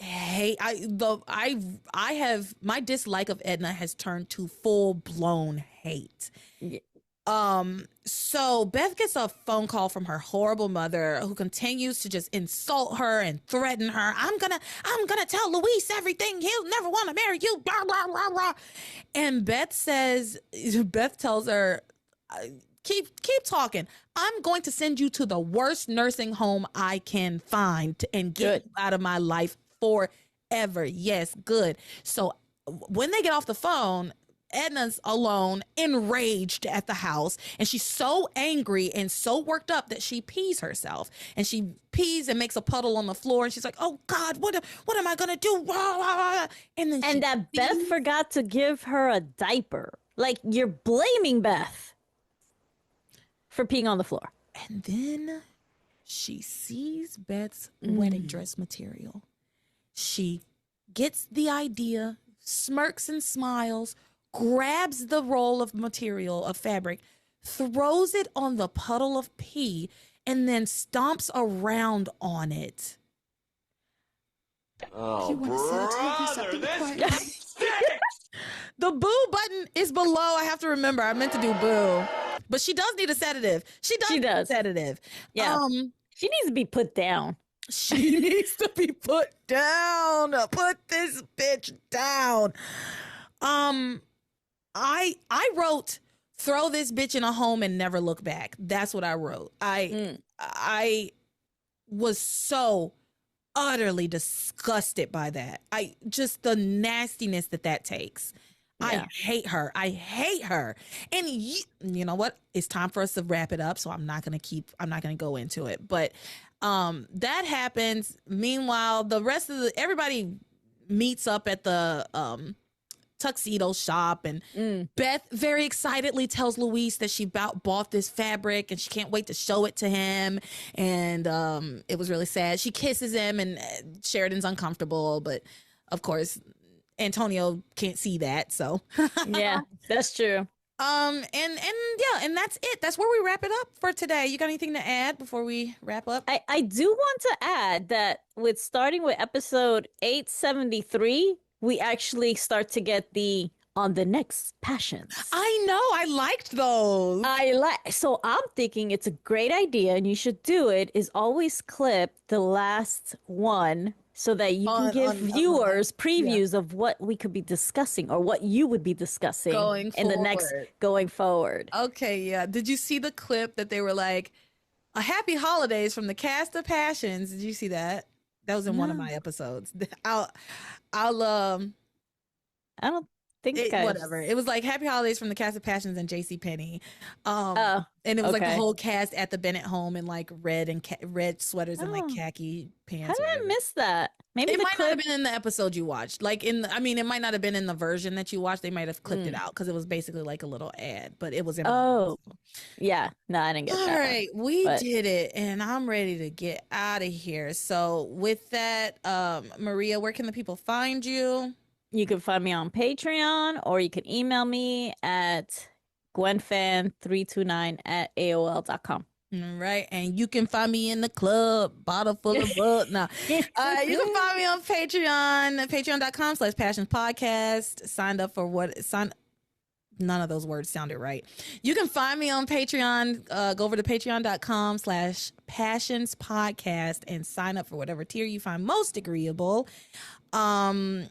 [SPEAKER 1] My dislike of Edna has turned to full blown hate.
[SPEAKER 2] Yeah.
[SPEAKER 1] So Beth gets a phone call from her horrible mother, who continues to just insult her and threaten her. I'm gonna tell Luis everything. He'll never want to marry you, blah, blah, blah, blah. And Beth tells her, keep talking. I'm going to send you to the worst nursing home I can find and get you out of my life forever. Yes, good. So when they get off the phone, Edna's alone, enraged at the house, and she's so angry and so worked up that she pees herself. And she pees and makes a puddle on the floor, and she's like, "Oh God, what am I gonna do?" And then
[SPEAKER 2] that Beth forgot to give her a diaper. Like, you're blaming Beth for peeing on the floor.
[SPEAKER 1] And then she sees Beth's wedding dress material. She gets the idea, smirks and smiles, grabs the roll of material, of fabric, throws it on the puddle of pee, and then stomps around on it.
[SPEAKER 5] Oh, brother, this guy stinks!
[SPEAKER 1] The boo button is below. I have to remember. I meant to do boo. But she does need a sedative. She does need a sedative.
[SPEAKER 2] Yeah. She needs to be put down.
[SPEAKER 1] She needs to be put down. Put this bitch down. I wrote, throw this bitch in a home and never look back. That's what I wrote. I was so utterly disgusted by that. Just the nastiness that takes. Yeah. I hate her. And you know what? It's time for us to wrap it up. So I'm not going to go into it, but that happens. Meanwhile, the rest of everybody meets up at the tuxedo shop, and Beth very excitedly tells Luis that she bought this fabric and she can't wait to show it to him, and it was really sad. She kisses him, and Sheridan's uncomfortable, but of course Antonio can't see that, so
[SPEAKER 2] yeah, that's true.
[SPEAKER 1] And that's it. That's where we wrap it up for today. You got anything to add before we wrap up?
[SPEAKER 2] I do want to add that starting with episode 873, we actually start to get on the next passions.
[SPEAKER 1] I know. I liked those.
[SPEAKER 2] So I'm thinking it's a great idea, and you should do it, is always clip the last one so that you can give viewers previews of what we could be discussing, or what you would be discussing going forward.
[SPEAKER 1] Okay, yeah. Did you see the clip that they were like, "A happy holidays" from the cast of Passions? Did you see that? That was in one of my episodes. I don't think whatever. It was like "Happy Holidays" from the cast of Passions and JCPenney. And it was like the whole cast at the Bennett home in like red sweaters and like khaki pants.
[SPEAKER 2] How did I miss that? Maybe
[SPEAKER 1] it might not have been in the episode you watched. Like it might not have been in the version that you watched. They might have clipped it out because it was basically like a little ad, but it was in.
[SPEAKER 2] Yeah. No, I didn't get that.
[SPEAKER 1] All right, we did it, and I'm ready to get out of here. So with that, Maria, where can the people find you?
[SPEAKER 2] You can find me on Patreon, or you can email me at gwenfan329@aol.com.
[SPEAKER 1] All right, and you can find me in the club, bottle full of bug. Now, you can find me on Patreon, patreon.com/passionspodcast. None of those words sounded right. You can find me on Patreon. Go over to patreon.com/passionspodcast and sign up for whatever tier you find most agreeable. And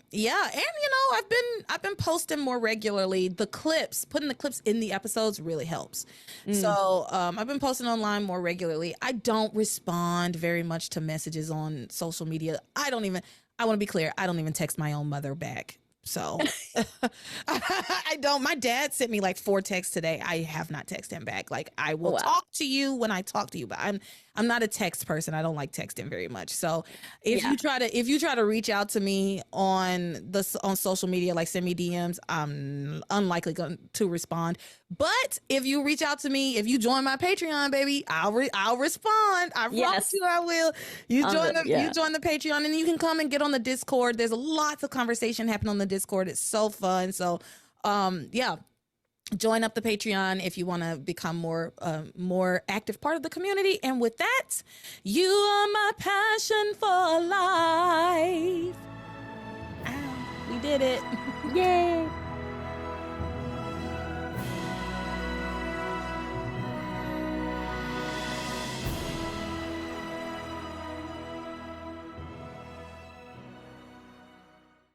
[SPEAKER 1] I've been posting more regularly. Putting the clips in the episodes really helps. So I've been posting online more regularly. I don't respond very much to messages on social media. I want to be clear, I don't even text my own mother back. So I don't. My dad sent me like 4 texts today. I have not texted him back. Like, I will talk to you when I talk to you, but I'm not a text person. I don't like texting very much. So if you try to reach out to me on social media, like send me DMs, I'm unlikely going to respond. But if you reach out to me, if you join my Patreon, baby, I'll respond. I promise you I will. You join the Patreon, and you can come and get on the Discord. There's lots of conversation happening on the Discord. It's so fun. So join up the Patreon if you want to become more active part of the community. And with that, you are my passion for life. We did it.
[SPEAKER 2] Yay.